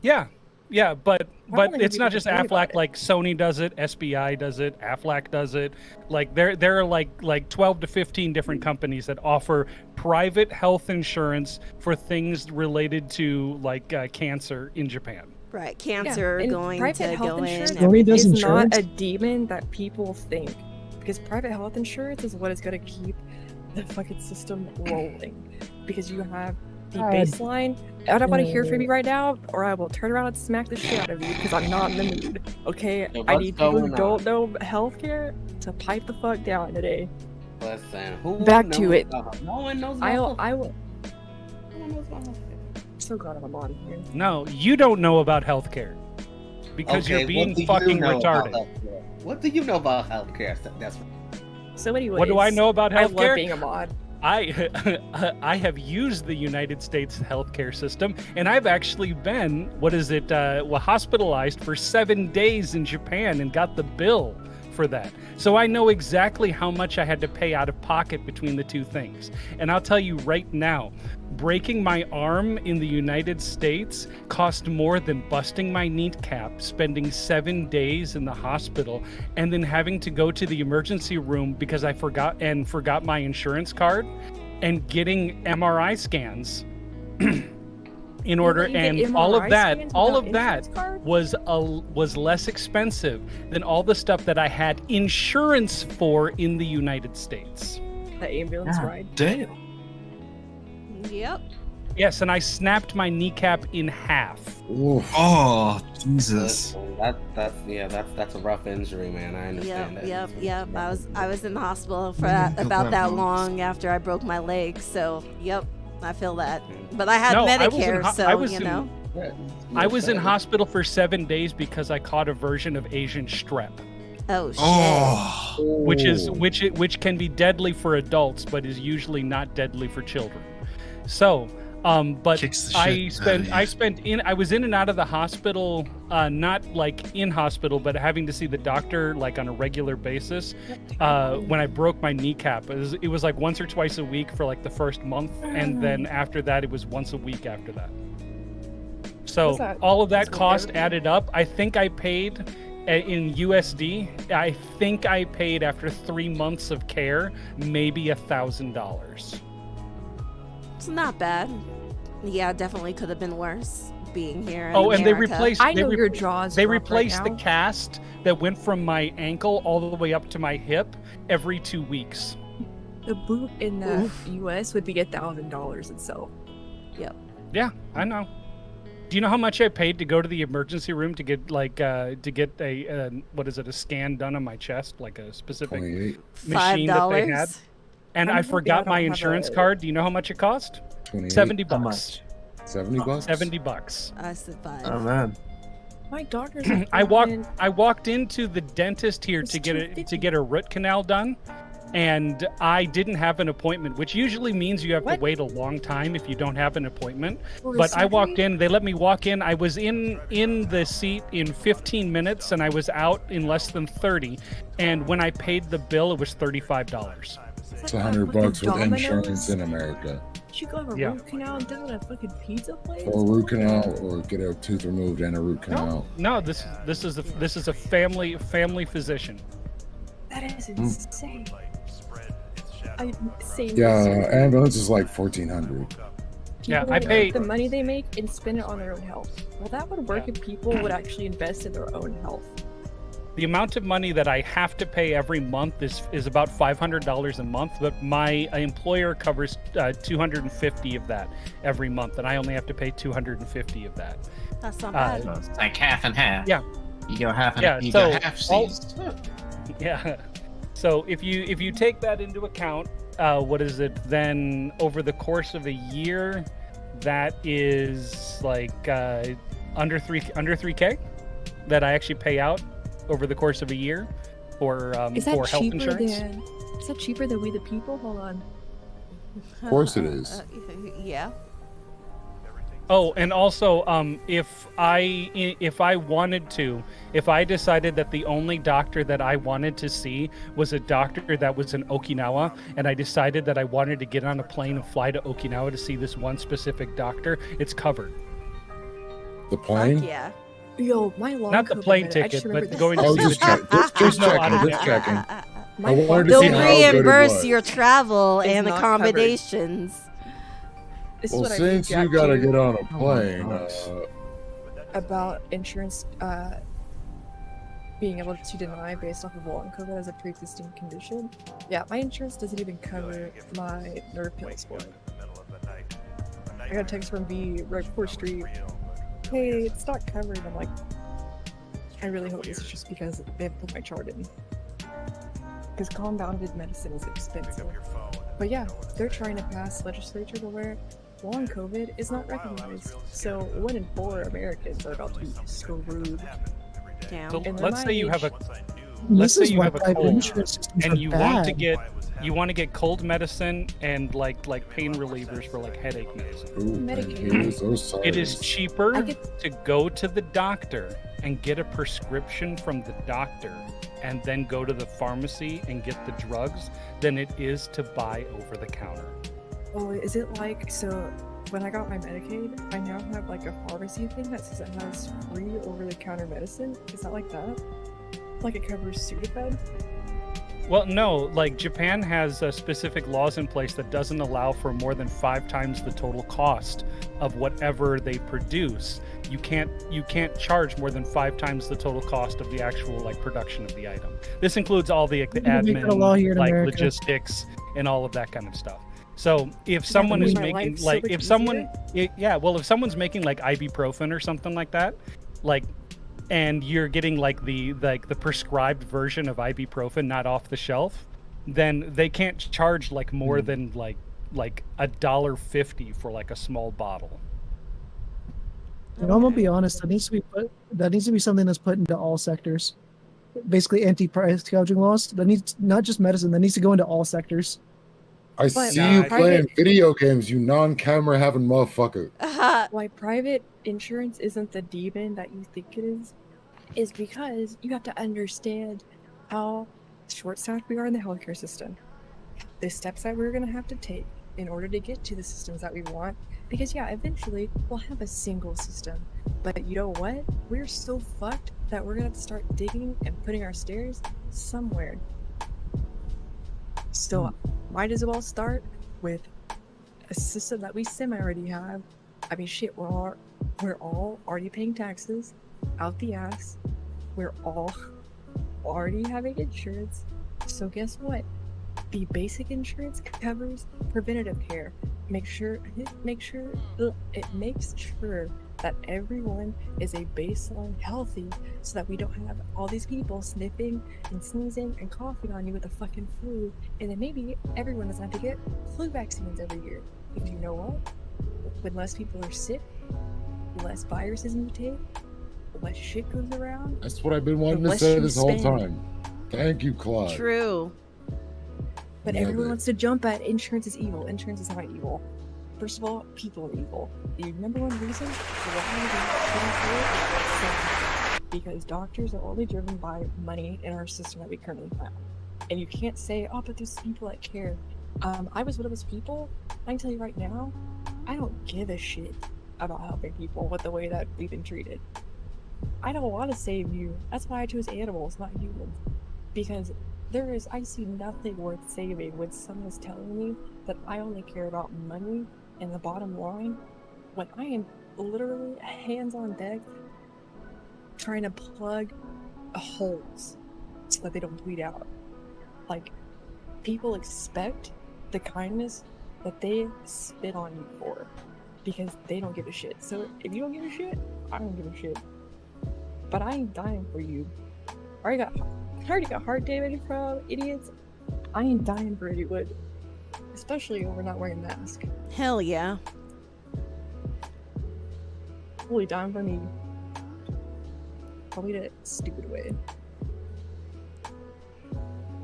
Yeah, but
don't think
it's not
people
just
complain about
Aflac. Like Sony does it, SBI does it, Aflac does it. Like there are like 12 to 15 different companies that offer private health insurance for things related to like cancer in Japan.
Right, cancer
and
going
private
to
health
go in.
insurance
Sony does
is
insurance?
not a demon that people think, because private health insurance is what is going to keep the fucking system rolling. Because you have the baseline. I don't want to hear from you right now, or I will turn around and smack the shit out of you because I'm not in the mood. Okay,
So
I
what's
need people who
going
don't know healthcare to pipe the fuck down today.
Listen, who
Back to
knows
it.
about- No one knows.
I
about
will.
No one knows about healthcare.
I'm so glad I'm on here.
No, you don't know about healthcare because
Okay,
you're being
what do you
fucking
know about
retarded.
healthcare? What do you know about healthcare? That's
So anyways,
What do I know about
I love
healthcare?
being a mod.
I have used the United States healthcare system, and I've actually been hospitalized for 7 days in Japan and got the bill for that. So I know exactly how much I had to pay out of pocket between the two things. And I'll tell you right now, breaking my arm in the United States cost more than busting my kneecap, spending 7 days in the hospital, and then having to go to the emergency room because I forgot my insurance card, and getting MRI scans in order,
let you get
and all of
MRI
that
scans
all
without
of that
insurance card?
was less expensive than all the stuff that I had insurance for in the United States.
The ambulance ride.
Damn.
Yep.
Yes, and I snapped my kneecap in half.
Oh, Jesus.
That's a rough injury, man. I understand that.
Yep. I was in the hospital for about that long after I broke my leg. So, yep, I feel that. But I had Medicare,
I was in hospital for 7 days because I caught a version of Asian strep.
Oh shit.
Which can be deadly for adults, but is usually not deadly for children. So, but I was in and out of the hospital, not like in hospital, but having to see the doctor like on a regular basis. When I broke my kneecap, it was like once or twice a week for like the first month, and then after that, it was once a week after that. So all of that cost added up. I think I paid in USD. I think I paid after 3 months of care, maybe $1,000.
It's not bad. Yeah, definitely could have been worse being here. In
and they
America.
replaced.
I know your jaws.
They
drop
replaced
right
the
now.
cast that went from my ankle all the way up to my hip every 2 weeks.
The boot in the US would be $1,000 itself.
Yep.
Yeah, I know. Do you know how much I paid to go to the emergency room to get a scan done on my chest, like a specific machine that they had?
$5.
And I forgot my insurance card. Do you know how much it cost? $70.
$70?
$70.
I said 5.
Oh man.
My doctor's.
I walked into the dentist here to get a root canal done, and I didn't have an appointment, which usually means you have to wait a long time if you don't have an appointment. But I walked in, they let me walk in. I was in the seat in 15 minutes, and I was out in less than 30. And when I paid the bill, it was $35.
It's $100 with insurance in America.
You go have a root canal and down at a fucking pizza place?
Or a root canal, or get a tooth removed and a root canal.
No, this is a family physician.
That is insane.
Yeah, ambulance is like $1,400.
Yeah,
People
I pay
the money they make and spend it on their own health. Well, that would work if people would actually invest in their own health.
The amount of money that I have to pay every month is about $500 a month, but my employer covers $250 of that every month, and I only have to pay $250 of that.
That's not bad.
So it's like half and half.
Yeah.
You go half and
Yeah,
you
so
go half seized.
Yeah. So if you take that into account, what is it then over the course of a year? That is like under 3K that I actually pay out over the course of a year for health insurance.
Is that cheaper than we the people? Hold on.
Of course it is.
Yeah.
Oh, and also, if I wanted to, if I decided that the only doctor that I wanted to see was a doctor that was in Okinawa, and I decided that I wanted to get on a plane and fly to Okinawa to see this one specific doctor, it's covered.
The plane?
Fuck yeah.
Yo, my long
Not the
COVID
plane
minute, I
ticket,
remember
but
this.
going to
Oh,
see
just
the
check.
doctor.
Just
No,
checking. Just checking. I wanted to see
They'll
how good it
reimburse
was.
your travel
It's
and
not covered.
accommodations.
This is
Well,
what I
since
read
you gotta
to
get on a plane,
about insurance being able to deny based off of long COVID as a pre-existing condition. Yeah, my insurance doesn't even cover my nerve pills for it. I got a text from B right before street. Hey, it's not covered. I'm like, I really hope this is just because they haven't put my chart in. Because compounded medicine is expensive. But yeah, they're trying to pass legislature to where long COVID is not recognized. So 1 in 4 Americans are about to be screwed.
Damn.
So
And they're
let's
my
say you have a
age.
let's say
is
you
why
have a
private
cold
insurance systems
and
are
you want to
bad.
get cold medicine and like pain relievers for like headache medicine. It is cheaper to go to the doctor and get a prescription from the doctor and then go to the pharmacy and get the drugs than it is to buy over the counter.
Oh, is it like, so when I got my Medicaid, I now have like a pharmacy thing that says it has free over-the-counter medicine? Is that like that? Like it covers Sudafed?
Well, no, like Japan has specific laws in place that doesn't allow for more than 5 times the total cost of whatever they produce. You can't charge more than 5 times the total cost of the actual like production of the item. This includes all the
law here
admin,
in
like
America.
logistics, and all of that kind of stuff. So if someone is
make my
making
life so
like
much
if someone's making like ibuprofen or something like that, like, and you're getting like the prescribed version of ibuprofen, not off the shelf, then they can't charge like more than like $1.50 for like a small bottle.
And I'm gonna be honest, that needs to be something that's put into all sectors. Basically, anti-price gouging laws. That needs not just medicine. That needs to go into all sectors.
I see you playing video games, you non-camera having motherfucker.
Why private insurance isn't the demon that you think it is because you have to understand how short-staffed we are in the healthcare system. The steps that we're going to have to take in order to get to the systems that we want. Because yeah, eventually we'll have a single system. But you know what? We're so fucked that we're going to have to start digging and putting our stairs somewhere. So might as well start with a system that we semi-already have. I mean, shit, we're all already paying taxes out the ass. We're all already having insurance. So guess what? The basic insurance covers preventative care. It makes sure that everyone is a baseline healthy, so that we don't have all these people sniffing and sneezing and coughing on you with the fucking flu, and then maybe everyone doesn't have to get flu vaccines every year. Because you know what? When less people are sick, less viruses mutate, less shit goes around.
That's what I've been wanting to
less
say
you
this whole
spend.
time. Thank you, Claude.
True.
But
Yeah,
everyone
but-
wants to jump at insurance is evil. Insurance is not evil. First of all, people are evil. The number one reason why we because doctors are only driven by money in our system that we currently have. And you can't say, oh, but there's people that care. I was one of those people. I can tell you right now, I don't give a shit about helping people with the way that we've been treated. I don't want to save you. That's why I chose animals, not humans. Because I see nothing worth saving when someone is telling me that I only care about money and the bottom line, when I am literally hands on deck trying to plug holes so that they don't bleed out. Like, people expect the kindness that they spit on you for because they don't give a shit. So if you don't give a shit, I don't give a shit. But I ain't dying for you. I already got heart damage from idiots. I ain't dying for anyone. Especially over not wearing a mask.
Hell yeah.
Holy dying for me. Probably in a stupid way.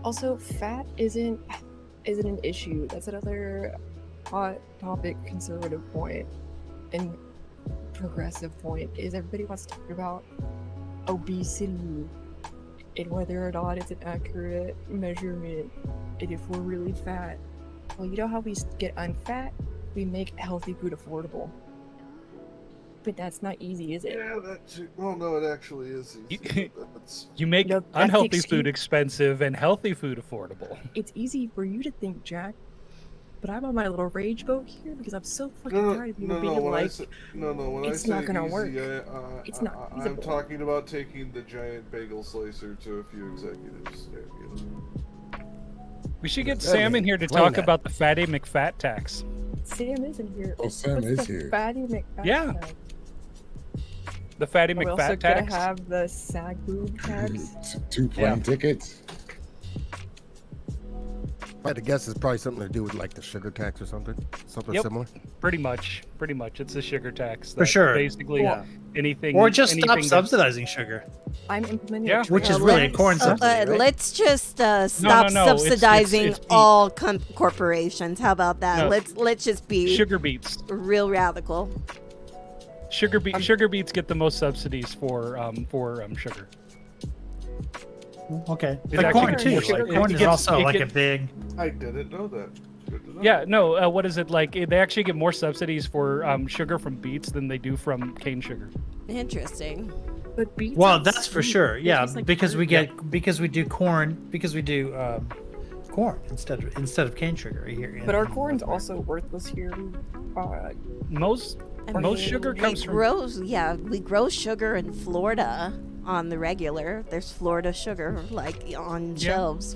Also, fat isn't an issue. That's another hot topic conservative point and progressive point is everybody wants to talk about obesity and whether or not it's an accurate measurement and if we're really fat. Well, you know how we get unfat? We make healthy food affordable. But that's not easy, is it?
Yeah, no, it actually is easy.
You make
that's the
unhealthy
excuse.
food expensive and healthy food affordable.
It's easy for you to think, Jack, but I'm on my little rage boat here because I'm so fucking tired of people being like, it's not gonna work. It's not feasible.
I'm talking about taking the giant bagel slicer to a few executives.
We should get Sam in here to talk about the Fatty McFat tax.
Sam isn't here.
Oh, Sam
What's
is
the
here.
Fatty McFat
Yeah.
tax?
The Fatty
Are we
McFat
also
tax.
gonna have the SAG boob tax?
Two plane tickets.
I had to guess it's probably something to do with like the sugar tax or something similar.
Pretty much. It's a sugar tax.
For
that
sure.
Basically,
Yeah.
anything.
Or just stop
anything that's-
subsidizing sugar.
I'm implementing
Yeah.
a
Which is
trade-off.
really a corn subsidy, right?
Let's just stop
no, it's-
subsidizing
it's beef.
all corporations. How about that?
No.
Let's just be
Sugar beets.
real radical.
Sugar beets get the most subsidies for sugar.
Okay.
It's
But
actually
corn too.
sugar.
Like, corn
It
is
gets-
also
it
like a
gets-
big.
I didn't know that. Good to know.
Yeah, no. What is it like? They actually get more subsidies for sugar from beets than they do from cane sugar.
Interesting.
But beets
Well,
are
that's for
sweet.
sure.
They
Yeah,
taste like
because
fruit.
we get because we do corn corn instead of cane sugar here.
But our corn's also worthless here.
Most sugar comes from.
We grow sugar in Florida on the regular. There's Florida sugar like on shelves.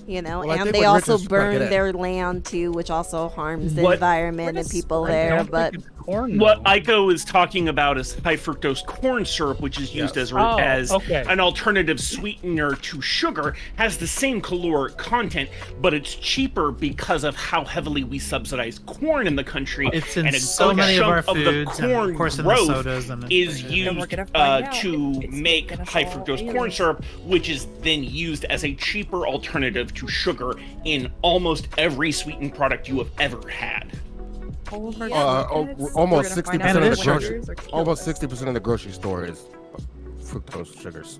You know,
Well, I
and
think
they
what
also
Richard's trying to
burn
get at-
their land too, which also harms the
What-
environment and people
I
there.
don't
But
think it's corn.
What Ico is talking about is high fructose corn syrup, which is used as
okay.
an alternative sweetener to sugar, has the same caloric content, but it's cheaper because of how heavily we subsidize corn in the country.
It's in
and a
so
good
many of our
chunk
foods,
the
and
corn
of course in the
growth
sodas and
is
we're
used
gonna find out
to
it's
make
gonna
high
fall
fructose corn
aliens.
syrup, which is then used as a cheaper alternative to sugar in almost every sweetened product you have ever had.
All of our
Almost 60% of the
grocery.
almost 60% of the grocery store is fructose sugars.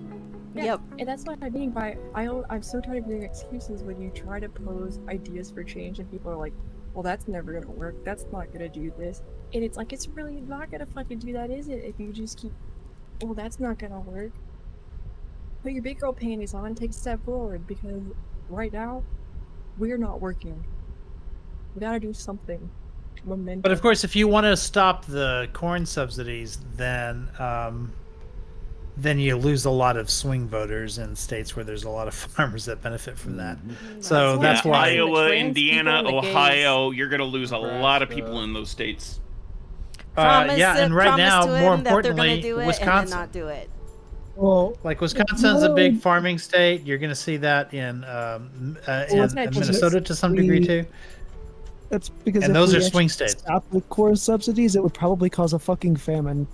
Yep.
And that's what I mean by I'm so tired of hearing excuses when you try to pose ideas for change and people are like, well, that's never gonna work. That's not gonna do this. And it's like, it's really not gonna fucking do that, is it? If you just keep, well, that's not gonna work. Put your big girl panties on and take a step forward because right now, we're not working. We gotta do something. Momentum.
But of course, if you want to stop the corn subsidies, then you lose a lot of swing voters in states where there's a lot of farmers that benefit from that. So that's
Yeah,
why
Iowa,
trans
Indiana,
people, the gays.
Ohio, you're going to lose a lot of people in those states.
promise
and right
promise
now,
to
more
them that they're
importantly,
gonna do it
Wisconsin.
and then not do it.
Well,
Like Wisconsin's a big farming state. You're going to see that in Minnesota to some degree too.
That's because
And
if
those
we
are swing
actually
states.
Stop the corn subsidies, it would probably cause a fucking famine.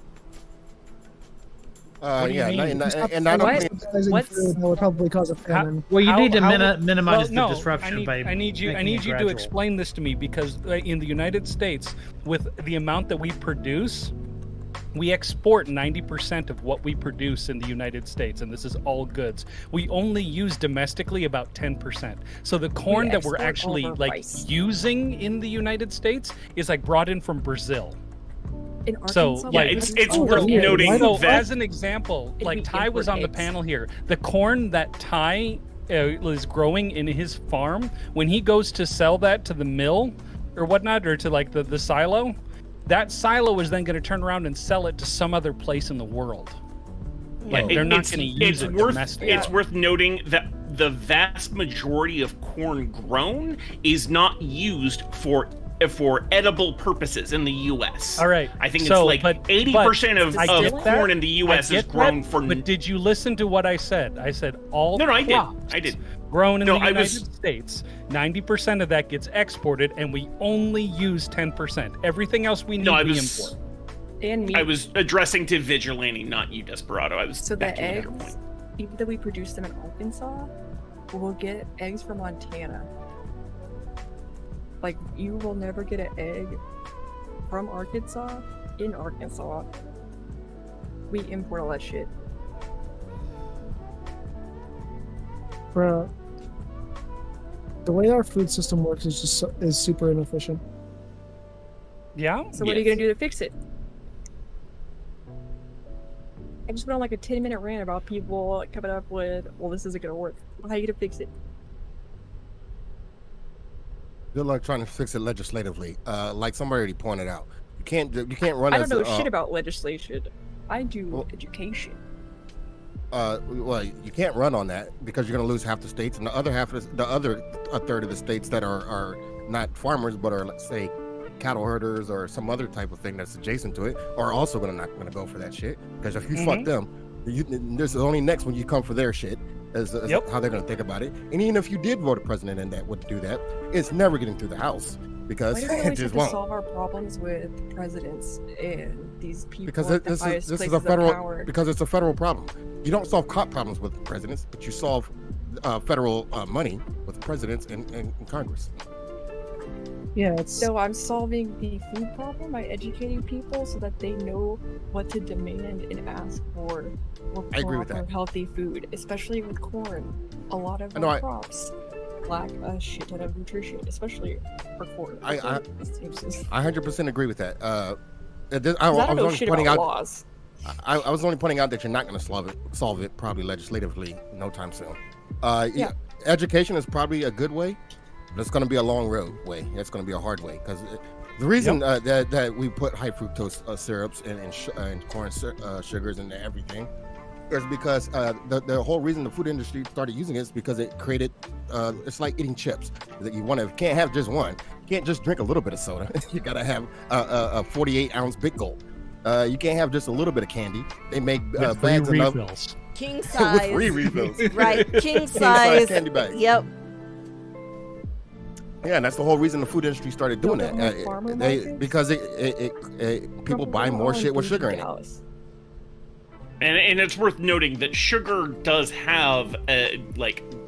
What do you mean?
and
Not food will probably cause a famine.
Well, you need to minimize the disruption
I need you to explain this to me, because in the United States, with the amount that we produce, we export 90% of what we produce in the United States, and this is all goods. We only use domestically about 10%. So the corn that we're actually using in the United States is brought in from Brazil.
In Arkansas,
it's worth noting. So as an example, Ty was on the panel here. The corn that Ty is growing in his farm, when he goes to sell that to the mill or whatnot, or to the silo, that silo is then going to turn around and sell it to some other place in the world. They're not going to use it domestically.
It's worth noting that the vast majority of corn grown is not used for edible purposes in the U.S.
All right.
I think it's 80% of corn in the U.S. is grown for.
But did you listen to what I said? I said all
I did.
Grown in the United States, 90% of that gets exported, and we only use 10%. Everything else we need we import.
And meat.
I was addressing to Vigilante, not you, Desperado. I was
so the eggs, even though we produce them in Arkansas, we'll get eggs from Montana. You will never get an egg from Arkansas in Arkansas. We import all that shit.
Bruh. The way our food system works is super inefficient.
Yeah.
So what are you gonna do to fix it? I just went on a 10-minute rant about people coming up with, well, this isn't gonna work. How are you gonna fix it?
Good luck trying to fix it legislatively. Like somebody already pointed out, you can't run.
I don't know shit about legislation. I do education.
Well, you can't run on that because you're going to lose half the states, and the other a third of the states that are not farmers but are, let's say, cattle herders or some other type of thing that's adjacent to it, are also not going to go for that shit. Because if you fuck them, there's only next when you come for their shit as how they're going to think about it. And even if you did vote a president and that would do that, it's never getting through the House because it just won't.
Solve our problems with presidents and these people.
Because this is a federal. Because it's a federal problem. You don't solve cop problems with presidents, but you solve federal money with presidents and Congress.
Yeah.
So I'm solving the food problem by educating people so that they know what to demand and ask for.
I agree with that.
Healthy food, especially with corn. A lot of our crops lack a shit ton of nutrition, especially for corn.
I 100% agree with that. I was only pointing out that you're not going to solve it probably legislatively no time soon. Education is probably a good way, but it's going to be a long road way. It's going to be a hard way because the reason that we put high fructose syrups and corn sugars into everything is because the whole reason the food industry started using it is because it created it's like eating chips that you can't have just one. You can't just drink a little bit of soda. You got to have a 48-ounce Big Gulp. You can't have just a little bit of candy. They make bags enough.
King size.
With free refills.
Right, king size
candy bags.
Yep.
Yeah, and that's the whole reason the food industry started doing that. Because people buy more shit with sugar in it.
And it's worth noting that sugar does have a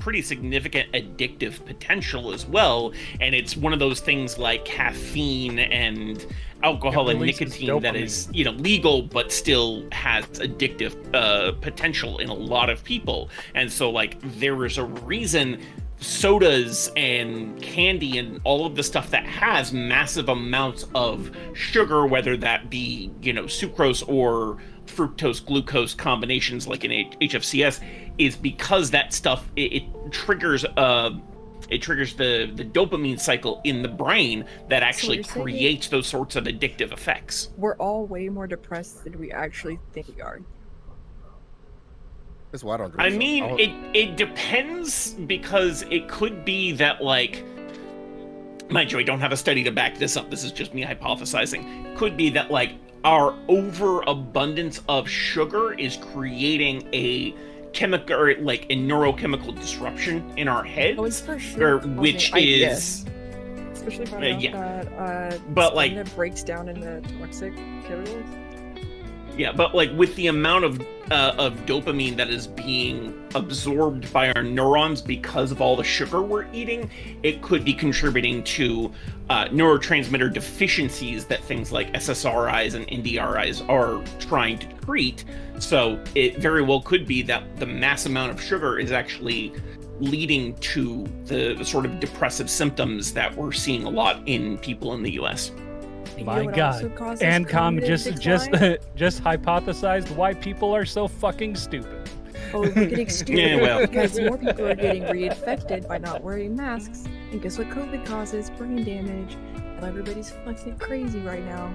pretty significant addictive potential as well, and it's one of those things like caffeine and alcohol and nicotine that is legal but still has addictive potential in a lot of people. And so there is a reason sodas and candy and all of the stuff that has massive amounts of sugar, whether that be sucrose or fructose glucose combinations like in HFCS, is because that stuff it triggers the dopamine cycle in the brain that actually creates those sorts of addictive effects.
We're all way more depressed than we actually think we are.
That's why I don't drink.
I mean, it depends, because it could be that mind you, I don't have a study to back this up. This is just me hypothesizing. It could be that our overabundance of sugar is creating a chemical or a neurochemical disruption in our heads, which is
especially that
but
that breaks down into toxic chemicals.
Yeah, but with the amount of of dopamine that is being absorbed by our neurons because of all the sugar we're eating, it could be contributing to neurotransmitter deficiencies that things like SSRIs and NDRIs are trying to treat. So it very well could be that the mass amount of sugar is actually leading to the sort of depressive symptoms that we're seeing a lot in people in the US.
My God, ANCOM just hypothesized why people are so fucking stupid.
Oh, we're getting stupid
Yeah, well.
because more people are getting reinfected by not wearing masks. And guess what COVID causes? Brain damage. And everybody's fucking crazy right now.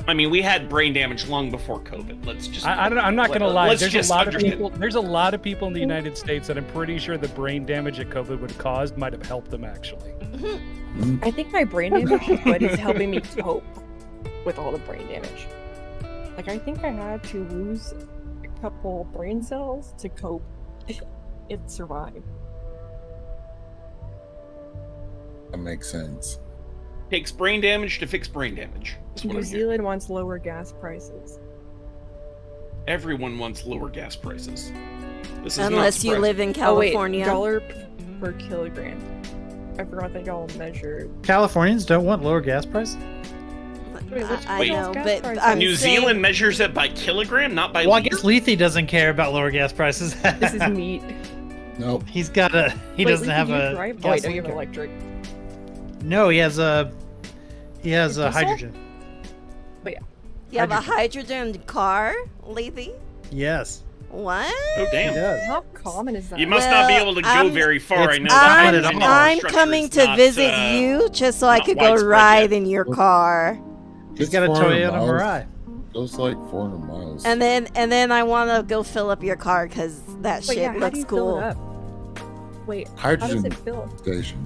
I mean, we had brain damage long before COVID. Let's just.
I'm not gonna lie.
Let's
There's
just
a lot of
understand.
people. There's a lot of people in the United States that I'm pretty sure the brain damage that COVID would have caused might have helped them actually.
I think my brain damage is what is helping me cope with all the brain damage. Like, I think I had to lose a couple brain cells to cope and survive.
That makes sense.
Takes brain damage to fix brain damage. That's what
New
I'm hearing.
Zealand wants lower gas prices.
Everyone wants lower gas prices. This is
Unless you live in California.
Oh, wait, dollar per kilogram. I forgot that y'all measured.
Californians don't want lower gas prices?
I know, but
New Zealand measures it by kilogram, not by
Well, I
liter.
guess Lethe doesn't care about lower gas prices.
This is meat.
Nope.
He's got a. He
Wait,
doesn't
Lethe,
have
do you
a.
drive? Oh, wait, no,
gasoline
you have
car.
electric.
No, he has a. He has a
Diesel?
hydrogen.
But yeah.
You have a hydrogen car, Lethe?
Yes.
What?
Oh damn!
How common is that?
You must not be able to go very far. I know.
I'm coming to visit you just so I could go ride in your car.
He's got a Toyota Mirai.
Goes like 400 miles.
And then I want to go fill up your car because that
Wait,
shit
yeah, how do
looks
you fill
cool.
it up? Wait, how does
Hydrogen
it fill?
station.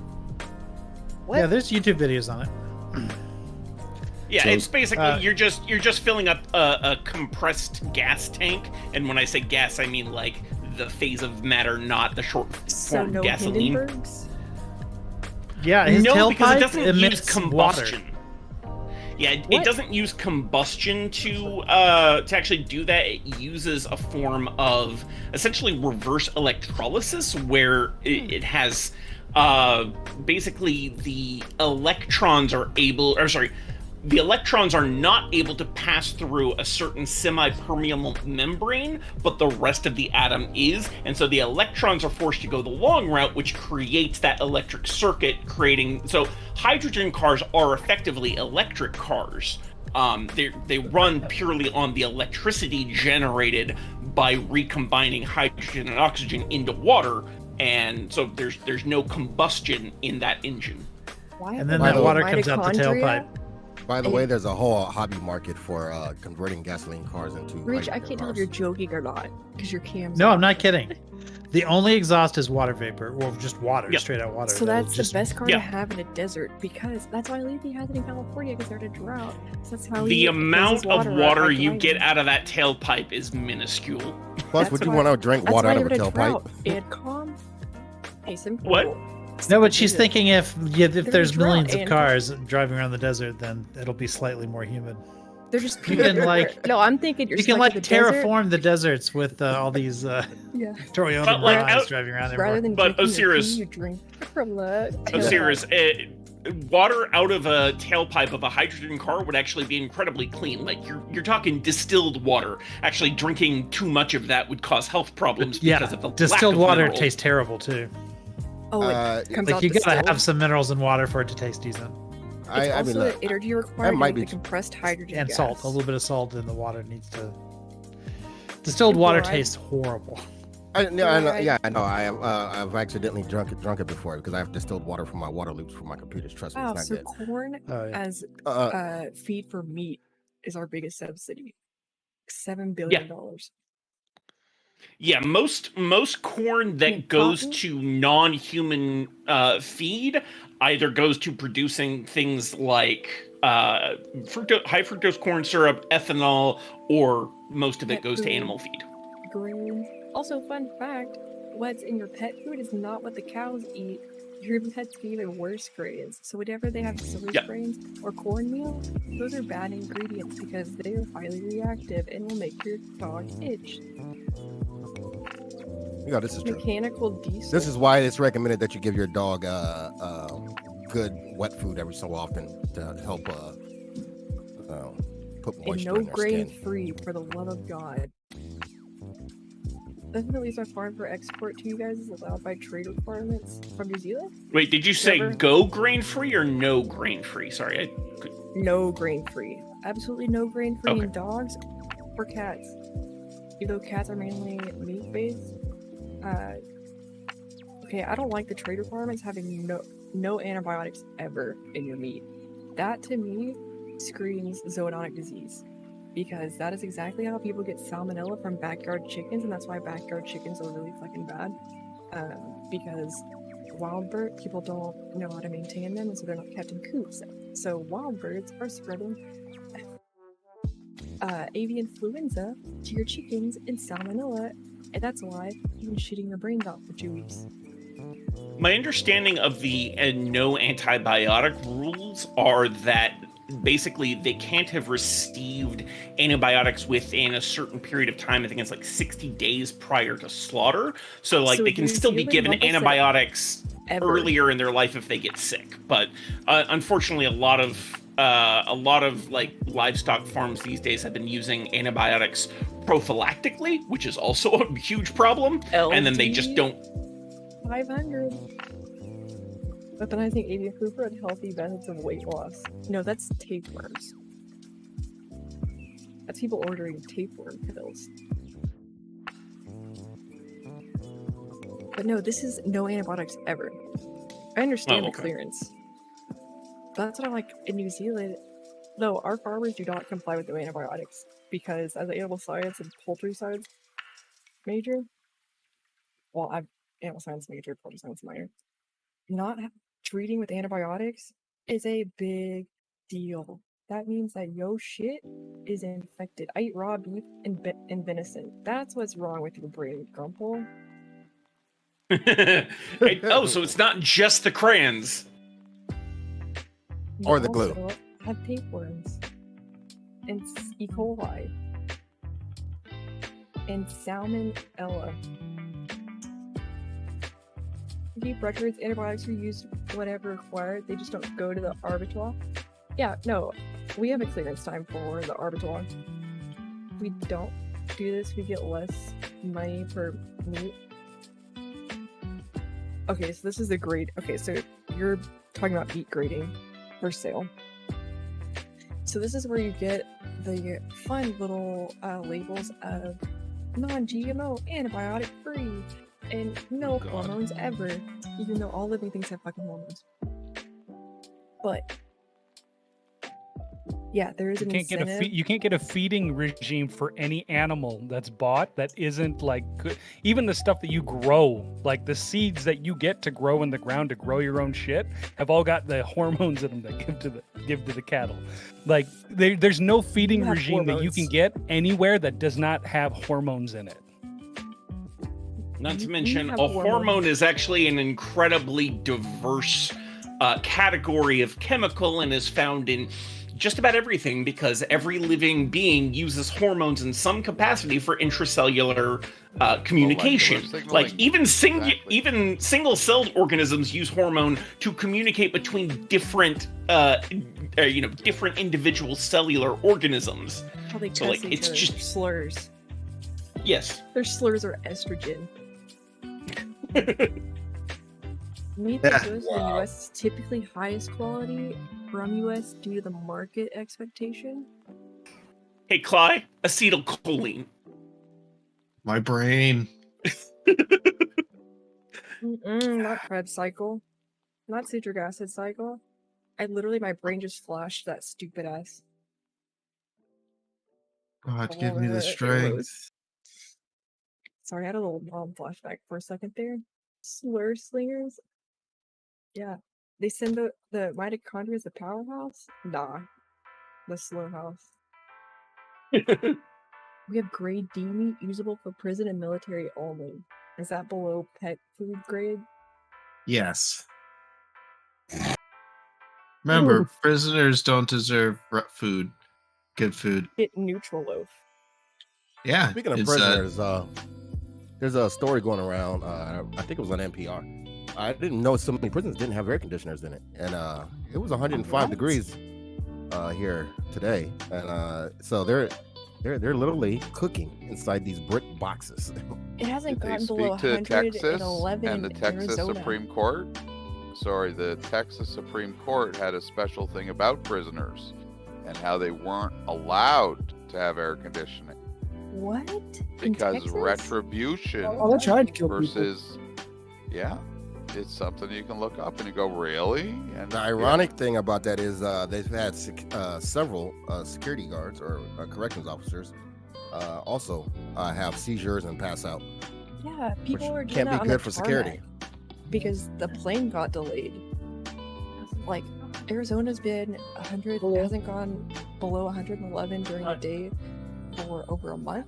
What?
Yeah, there's YouTube videos on it.
Yeah,
So,
it's basically you're just filling up a compressed gas tank, and when I say gas, I mean like the phase of matter, not the short
So
form
no
gasoline.
Hindenburgs?
Yeah, his
No, because it
tailpipe
doesn't use
emits
combustion.
water.
Yeah, it
What?
doesn't use combustion to actually do that. It uses a form of essentially reverse electrolysis, where it has basically the electrons are able, or sorry, the electrons are not able to pass through a certain semi-permeable membrane, but the rest of the atom is, and so the electrons are forced to go the long route, which creates that electric circuit, creating. So hydrogen cars are effectively electric cars. They run purely on the electricity generated by recombining hydrogen and oxygen into water, and so there's no combustion in that engine.
Why
And then
have
that
we
water comes out the
mitochondria?
tailpipe.
By the way, there's a whole hobby market for converting gasoline cars into.
Rich, I
hydrogen
can't tell if
cars.
you're joking or not because your cam's
No,
off.
I'm not kidding. The only exhaust is water vapor, or just water, straight out water.
So
That'll
that's
just-
the best car
Yeah.
to have in a desert because that's why Lethe has it in California because they're in a drought. So that's how
The
he fills his
amount of
out
water
by
you
driving.
get out of that tailpipe is minuscule.
Plus,
That's
would you
why-
want to drink
that's
water
why
out of a
they're in
tailpipe?
drought. AdCom? Hey, simple.
What?
No, but she's thinking if
They're
there's
drought,
millions of
and-
cars driving around the desert, then it'll be slightly more humid.
They're just
You can like
no. I'm thinking you're
you can
stuck
like
in the desert.
terraform the deserts with all these
Yeah.
Toyota
But, like,
Mirais
out-
driving around
Rather
everywhere.
than
But
drinking your
Osiris-
pee, you drink from the
Osiris, water out of a tailpipe of a hydrogen car would actually be incredibly clean. Like you're talking distilled water. Actually, drinking too much of that would cause health problems
Yeah,
because of the
distilled
lack of
water
minerals.
tastes terrible too.
Oh, it comes
Like
out
you gotta
distilled.
have some minerals in water for it to taste decent.
It's
I
also
mean, look,
the energy required to
might
make
be-
the compressed hydrogen
And
gas.
salt, a little bit of salt in the water needs to. Distilled water
Fluoride.
tastes horrible.
I know,
Fluoride.
yeah, I know. I've accidentally drunk it before because I have distilled water from my water loops for my computers. Trust me,
Wow,
it's
so
not good.
corn
Oh, yeah.
as feed for meat is our biggest subsidy. $7 billion.
Yeah, most corn that
And
goes
cotton?
to non-human feed either goes to producing things like high fructose corn syrup, ethanol, or most of it
Pet
goes to
food.
animal feed.
Grains. Also, fun fact: what's in your pet food is not what the cows eat. your pets get even worse grades. So whenever they have silly grains or cornmeal, those are bad ingredients because they are highly reactive and will make your dog itch.
Yeah, this is true.
Mechanical diesel.
This is why it's recommended that you give your dog good wet food every so often to help put moisture
and no
in their
grain
skin.
free, for the love of God. Doesn't at least our farm for export to you guys is allowed by trade requirements from New Zealand?
Wait, did you say go grain free or no grain free? Sorry,
No grain free. Absolutely no grain free in dogs or cats. Even though cats are mainly meat based. Okay, I don't like the trade requirements having no antibiotics ever in your meat. That to me screams zoonotic disease. Because that is exactly how people get salmonella from backyard chickens, and that's why backyard chickens are really fucking bad. Because wild bird people don't know how to maintain them, and so they're not kept in coops. So wild birds are spreading avian influenza to your chickens and salmonella, and that's why you've been shitting your brains out for 2 weeks.
My understanding of the no antibiotic rules are that basically they can't have received antibiotics within a certain period of time. I think it's like 60 days prior to slaughter. So like they can still be given antibiotics earlier in their life if they get sick. But unfortunately, a lot of like livestock farms these days have been using antibiotics prophylactically, which is also a huge problem. And then they just don't.
500. Weaponizing avian food for unhealthy benefits of weight loss. No, that's tapeworms. That's people ordering tapeworm pills. But no, this is no antibiotics ever. I understand the clearance. That's what I like in New Zealand. No, our farmers do not comply with no antibiotics because as an animal science and poultry science major, well, I'm animal science major, poultry science minor. Not treating with antibiotics is a big deal. That means that your shit is infected. I eat raw beef and venison. That's what's wrong with your brain, Grumple.
So it's not just the crayons.
Or the glue.
Also have tapeworms. And E. coli. And salmonella. Deep records, antibiotics are used whenever required. They just don't go to the arbitrage. Yeah, no, we have a clearance time for the arbitrage. If we don't do this, we get less money per meat. Okay, so this is the grade. Okay, so you're talking about meat grading for sale. So this is where you get the fun little labels of non-GMO, antibiotic-free, and no hormones ever, even though all living things have fucking hormones. But yeah, there is an incentive.
You can't get a feeding regime for any animal that's bought that isn't like good. Even the stuff that you grow, like the seeds that you get to grow in the ground to grow your own shit, have all got the hormones in them that give to the cattle. Like there's no feeding regime that you can get anywhere that does not have hormones in it.
Not to mention, a hormone is actually an incredibly diverse category of chemical and is found in just about everything because every living being uses hormones in some capacity for intracellular communication. Like even single-celled organisms use hormone to communicate between different, different individual cellular organisms.
How they
so like it's just
slurs.
Yes,
their slurs are estrogen. Meat that goes to the US is typically highest quality from US due to the market expectation.
Hey, Cly, acetylcholine.
My brain.
Not Krebs cycle. Not citric acid cycle. My brain just flashed that stupid ass.
God, give me the strength.
Sorry, I had a little mom flashback for a second there. Slur slingers. Yeah. They send the mitochondria as the powerhouse? Nah. The slur house. We have grade D meat usable for prison and military only. Is that below pet food grade?
Yes. Remember, prisoners don't deserve food. Good food.
Get neutral loaf.
Yeah.
Speaking of prisoners, there's a story going around. I think it was on NPR. I didn't know so many prisons didn't have air conditioners in it, and it was 105 degrees here today, and so they're literally cooking inside these brick boxes.
It hasn't
Did they
gotten below
speak to Texas
111
and the
in
Texas
Arizona.
Supreme Court? Sorry, the Texas Supreme Court had a special thing about prisoners and how they weren't allowed to have air conditioning
What?
because of retribution
Oh, they tried to kill
versus, yeah, it's something you can look up and you go, really? And
The ironic thing about that is they've had several security guards or corrections officers also have seizures and pass out.
Yeah, people are doing
can't
that
be
on
good
the
for security.
tarmac because the plane got delayed. Like Arizona's been 100, hasn't gone below 111 during the day for over a month.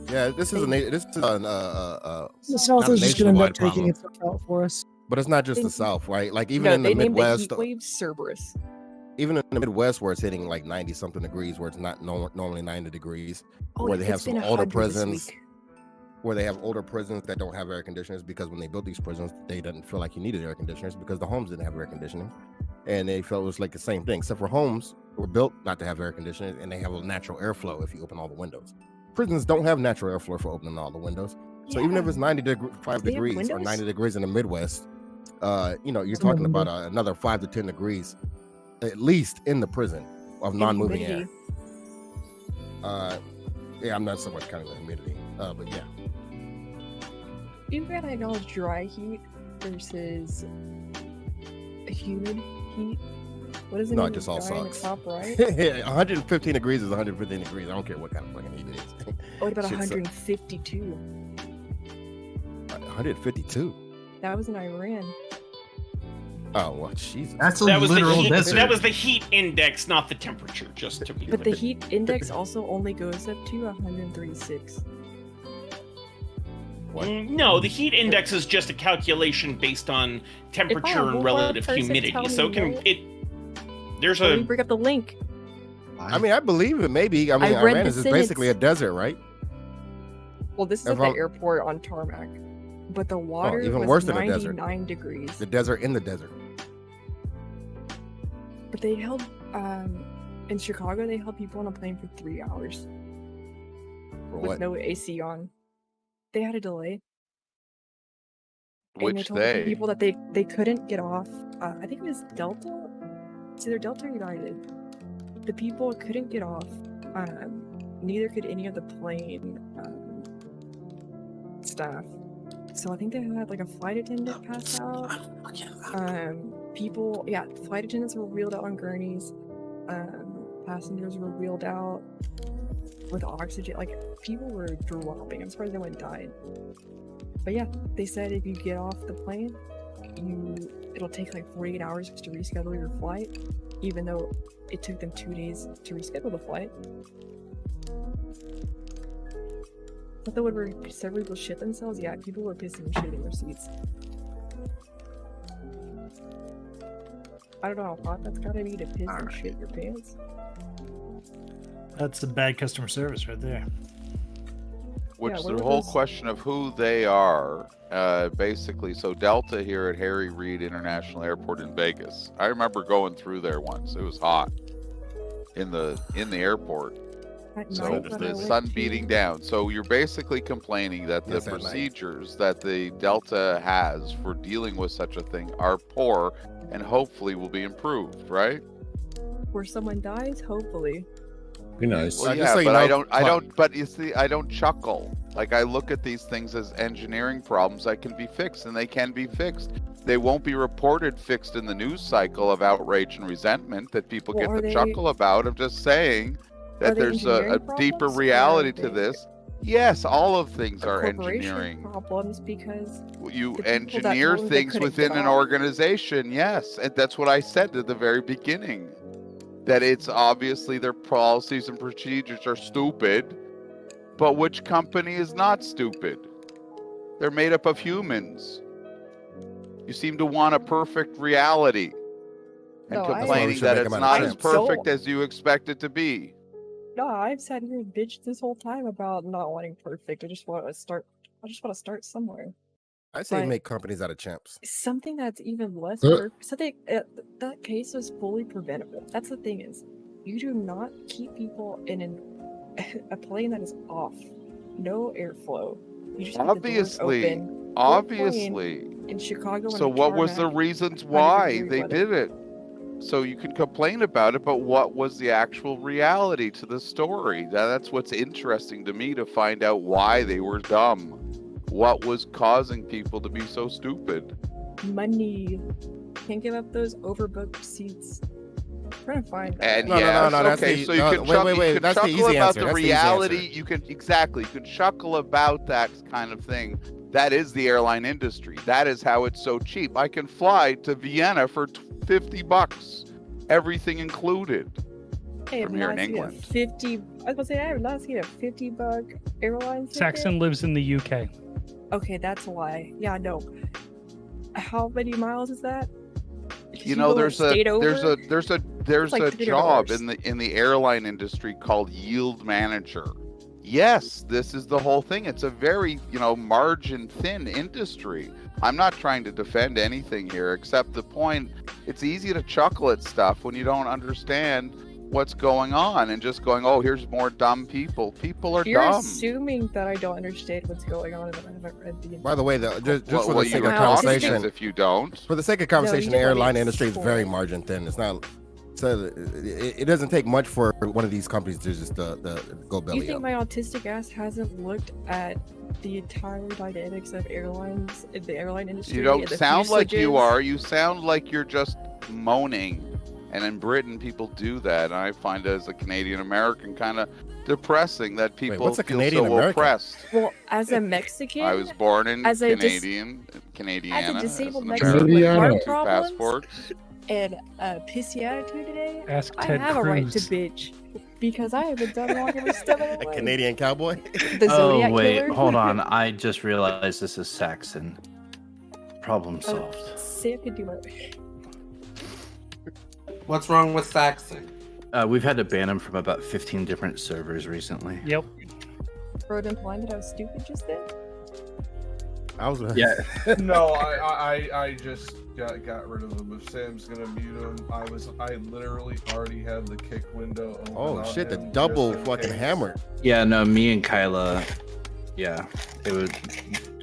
Yeah, this is
The South is just going to end up taking itself out for us.
But it's not just the South, right? Like even
No,
in the
they named
Midwest,
the heat wave Cerberus.
even in the Midwest where it's hitting like 90 something degrees, where it's not normally 90 degrees,
Oh,
where they have
it's been
some older
100 this
prisons,
week.
where they have older prisons that don't have air conditioners because when they built these prisons, they didn't feel like you needed air conditioners because the homes didn't have air conditioning, and they felt it was like the same thing, except for homes were built not to have air conditioning and they have a natural airflow if you open all the windows. Prisons don't have natural airflow for opening all the windows, so even if it's 95
They have
degrees or
windows?
90 degrees in the Midwest, you're
Some of
talking
them
about
do.
another 5 to 10 degrees at least in the prison of non-moving air. Yeah, I'm not so much counting the humidity, but yeah.
You've got to acknowledge dry heat versus humid heat. What is it?
No,
mean
it just
with
all
dry in the
sucks.
top right?
115 degrees is 115 degrees. I don't care what kind of fucking heat it is.
What about
Shit sucks.
152?
152.
That was in Iran.
Oh well, Jesus.
That's
That was the heat index, not the temperature. Just to be
But the heat index also only goes up to 136.
No, the heat index is just a calculation based on temperature
will
and
one
relative
person
humidity.
tell
So
me
it can
no?
there's
Let
a
me bring up the link.
I mean, I believe it. Maybe. I mean,
I read
Iran
the
is
sentence.
basically a desert, right?
Well, this is
If
at the
I'm-
airport on tarmac, but the water
even
was
worse than a desert.
99 degrees.
The desert in the desert.
But they held in Chicago. They held people on a plane for 3 hours
For
with
what?
no AC on. They had a delay. And they
Which
told
they?
the people that they couldn't get off. I think it was Delta. It's either Delta or United. The people couldn't get off. Neither could any of the plane staff. So I think they had like a flight attendant pass out. Flight attendants were wheeled out on gurneys. Passengers were wheeled out with oxygen. Like people were dropping. I'm surprised no one died. But yeah, they said if you get off the plane, it'll take like 48 hours to reschedule your flight, even though it took them 2 days to reschedule the flight. I thought would several people shit themselves. Yeah, people were pissing and shitting in their seats. I don't know how hot that's gotta be to piss and shit your pants.
That's the bad customer service right there.
Which
Yeah,
is
what
the
were
whole
those-
question of who they are. Basically, so Delta here at Harry Reid International Airport in Vegas. I remember going through there once. It was hot in the airport.
At
So
night, when I
the
went
sun
to-
beating down. So you're basically complaining that the
Yes, at night.
procedures that the Delta has for dealing with such a thing are poor and hopefully will be improved, right?
Where someone dies, hopefully.
Be nice.
Well,
just
yeah,
so you
but
know,
I don't. But you see, I don't chuckle. Like I look at these things as engineering problems that can be fixed, and they can be fixed. They won't be reported fixed in the news cycle of outrage and resentment that people
Well,
get
are
to
they-
chuckle about. I'm just saying
Are
that
they
there's a
engineering
deeper
problems, or
reality
are
to
they-
this. Yes, all of things are
corporation
engineering.
problems because
You
the people that
engineer
told them they
things
couldn't
within
get
an
off-
organization, yes, and that's what I said at the very beginning. That it's obviously their policies and procedures are stupid, but which company is not stupid? They're made up of humans. You seem to want a perfect reality and
No,
complaining
should
that
make
it's
him
not
out of
as
champs.
perfect as you expect it to be.
No, I've sat here and bitched this whole time about not wanting perfect. I just want to start somewhere.
I say
But
make companies out of champs.
something that's even less
Uh.
perfect. Something that case was fully preventable. That's the thing is, you do not keep people in a plane that is off, no airflow. You just have the doors open.
Obviously.
In Chicago.
So what was the reasons why they did it? So you can complain about it, but what was the actual reality to the story? That's what's interesting to me, to find out why they were dumb. What was causing people to be so stupid?
Money. Can't give up those overbooked seats. I'm trying to find that.
And
No,
yes,
that's
okay,
the-
so you
no,
can
wait,
chuckle,
wait, wait,
you can
that's the
chuckle
easy
about
answer,
the
that's the easy
reality.
answer.
You can chuckle about that kind of thing. That is the airline industry. That is how it's so cheap. I can fly to Vienna for $50, everything included.
Hey,
From here in England.
I was gonna say I have not seen a $50 airline ticket.
Saxon lives in the UK.
Okay, that's why. Yeah, no. How many miles is that?
You know, there's a
like
job
$3.
in the airline industry called yield manager. Yes, this is the whole thing. It's a very, margin thin industry. I'm not trying to defend anything here, except the point, it's easy to chuckle at stuff when you don't understand what's going on and just going, oh, here's more dumb people. People are
You're
dumb.
assuming that I don't understand what's going on and that I haven't read the.
By the way, just for
Well,
the sake
you
of
were talking
conversation,
as if you don't.
For the sake of conversation,
No,
the
you don't
airline
need
industry is
for
very
it.
margin thin. It's not. So it doesn't take much for one of these companies to just go
You
belly
think
up.
my autistic ass hasn't looked at the entire dynamics of airlines in the airline industry?
You don't
and the
sound like you
fuselages?
are. You sound like you're just moaning. And in Britain, people do that. And I find it as a Canadian American kind of depressing that people
what's a
feel
Canadian
so
American?
oppressed.
Well, as a Mexican,
I was born in
as a
Canadiana,
disabled
an
Mexican
American
with heart
with two
problems
passports.
and a pissy attitude today,
Ask
I
Ted
have a right to
Cruz.
bitch because I haven't done wrong every step of the
A
way.
Canadian cowboy.
The
Oh
Zodiac
wait,
Killer.
hold on. I just realized this is Saxon. Problem solved.
Sam could do it.
What's wrong with Saxon?
We've had to ban him from about 15 different servers recently.
Yep.
Wrote implying that I was stupid just then.
I was.
Yeah.
No, I just got rid of him. If Sam's gonna mute him, I literally already had the kick window open.
Oh
on
shit! The
him
double
just in
fucking
case.
hammer.
Yeah, no, me and Kyla. Yeah, it was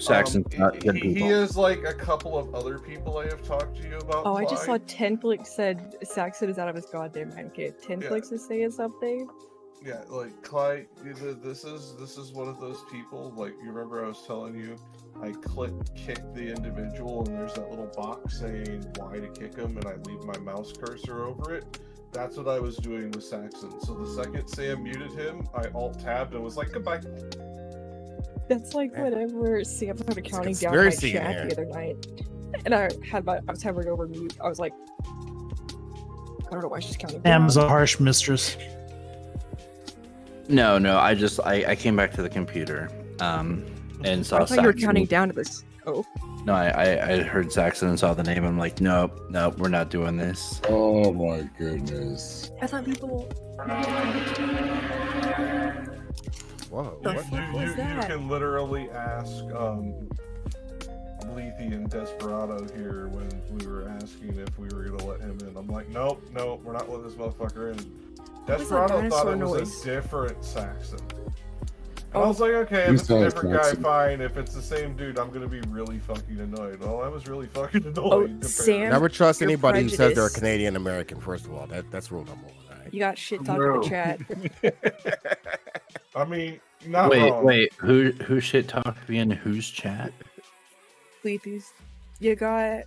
Saxon's not good
He
people.
is like a couple of other people I have talked to you about.
Oh, I just saw
flying.
Tenflix said Saxon is out of his goddamn mind. Okay, Tenflix is saying something.
Yeah, like Clyde, this is one of those people. Like, you remember I was telling you, I kick the individual, and there's that little box saying why to kick him, and I leave my mouse cursor over it. That's what I was doing with Saxon. So the second Sam muted him, I alt-tabbed and was like, goodbye.
That's like whenever Sam started counting down my
conspiracy in
chat
here.
the other night, and I was having over mute. I was like, I don't know why she's counting down.
Sam's a harsh mistress.
No, I came back to the computer, and saw
I thought you were
Saxon.
counting down to this. Oh.
No, I heard Saxon and saw the name. I'm like, nope, we're not doing this.
Oh my goodness.
I thought people.
Whoa.
The
You,
fuck was
you
that?
can literally ask Lethe and Desperado here when we were asking if we were gonna let him in. I'm like, nope, we're not letting this motherfucker in.
What was that
Desperado thought it
dinosaur
was
noise?
a different Saxon. I was like, okay, if
You
it's a
sound
different guy,
Saxon.
fine. If it's the same dude, I'm gonna be really fucking annoyed. Well, I was really fucking annoyed. apparently.
Sam,
Never trust
you're
anybody who says they're a
prejudiced.
Canadian American. First of all, that's rule number one. All right?
You got shit talking in the chat.
I mean, not
Wait,
wrong.
who shit talked me in whose chat?
Sleepies. You got.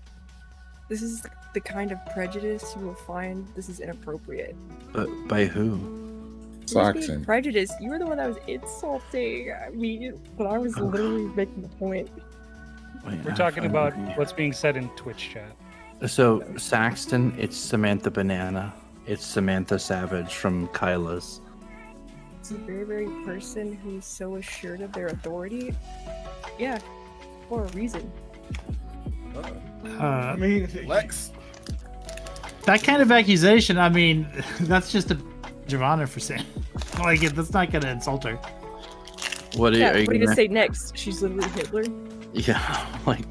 This is the kind of prejudice you will find. This is inappropriate.
But by who?
Who's being
Saxon.
prejudiced. You were the one that was insulting me, but I was literally making the point.
Wait,
We're
I'm
talking
fine
about
with you.
what's being said in Twitch chat.
So Saxton, it's Samantha Banana. It's Samantha Savage from Kyla's.
It's a very person who's so assured of their authority. Yeah, for a reason.
I mean,
Lex.
That kind of accusation, I mean, that's just a badge of honor for saying. Like, that's not going to insult her.
What are you,
Yeah,
are you
what are you
gonna
gonna say next? She's literally Hitler.
Yeah, like.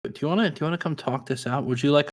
Do you want to come talk this out? Would you like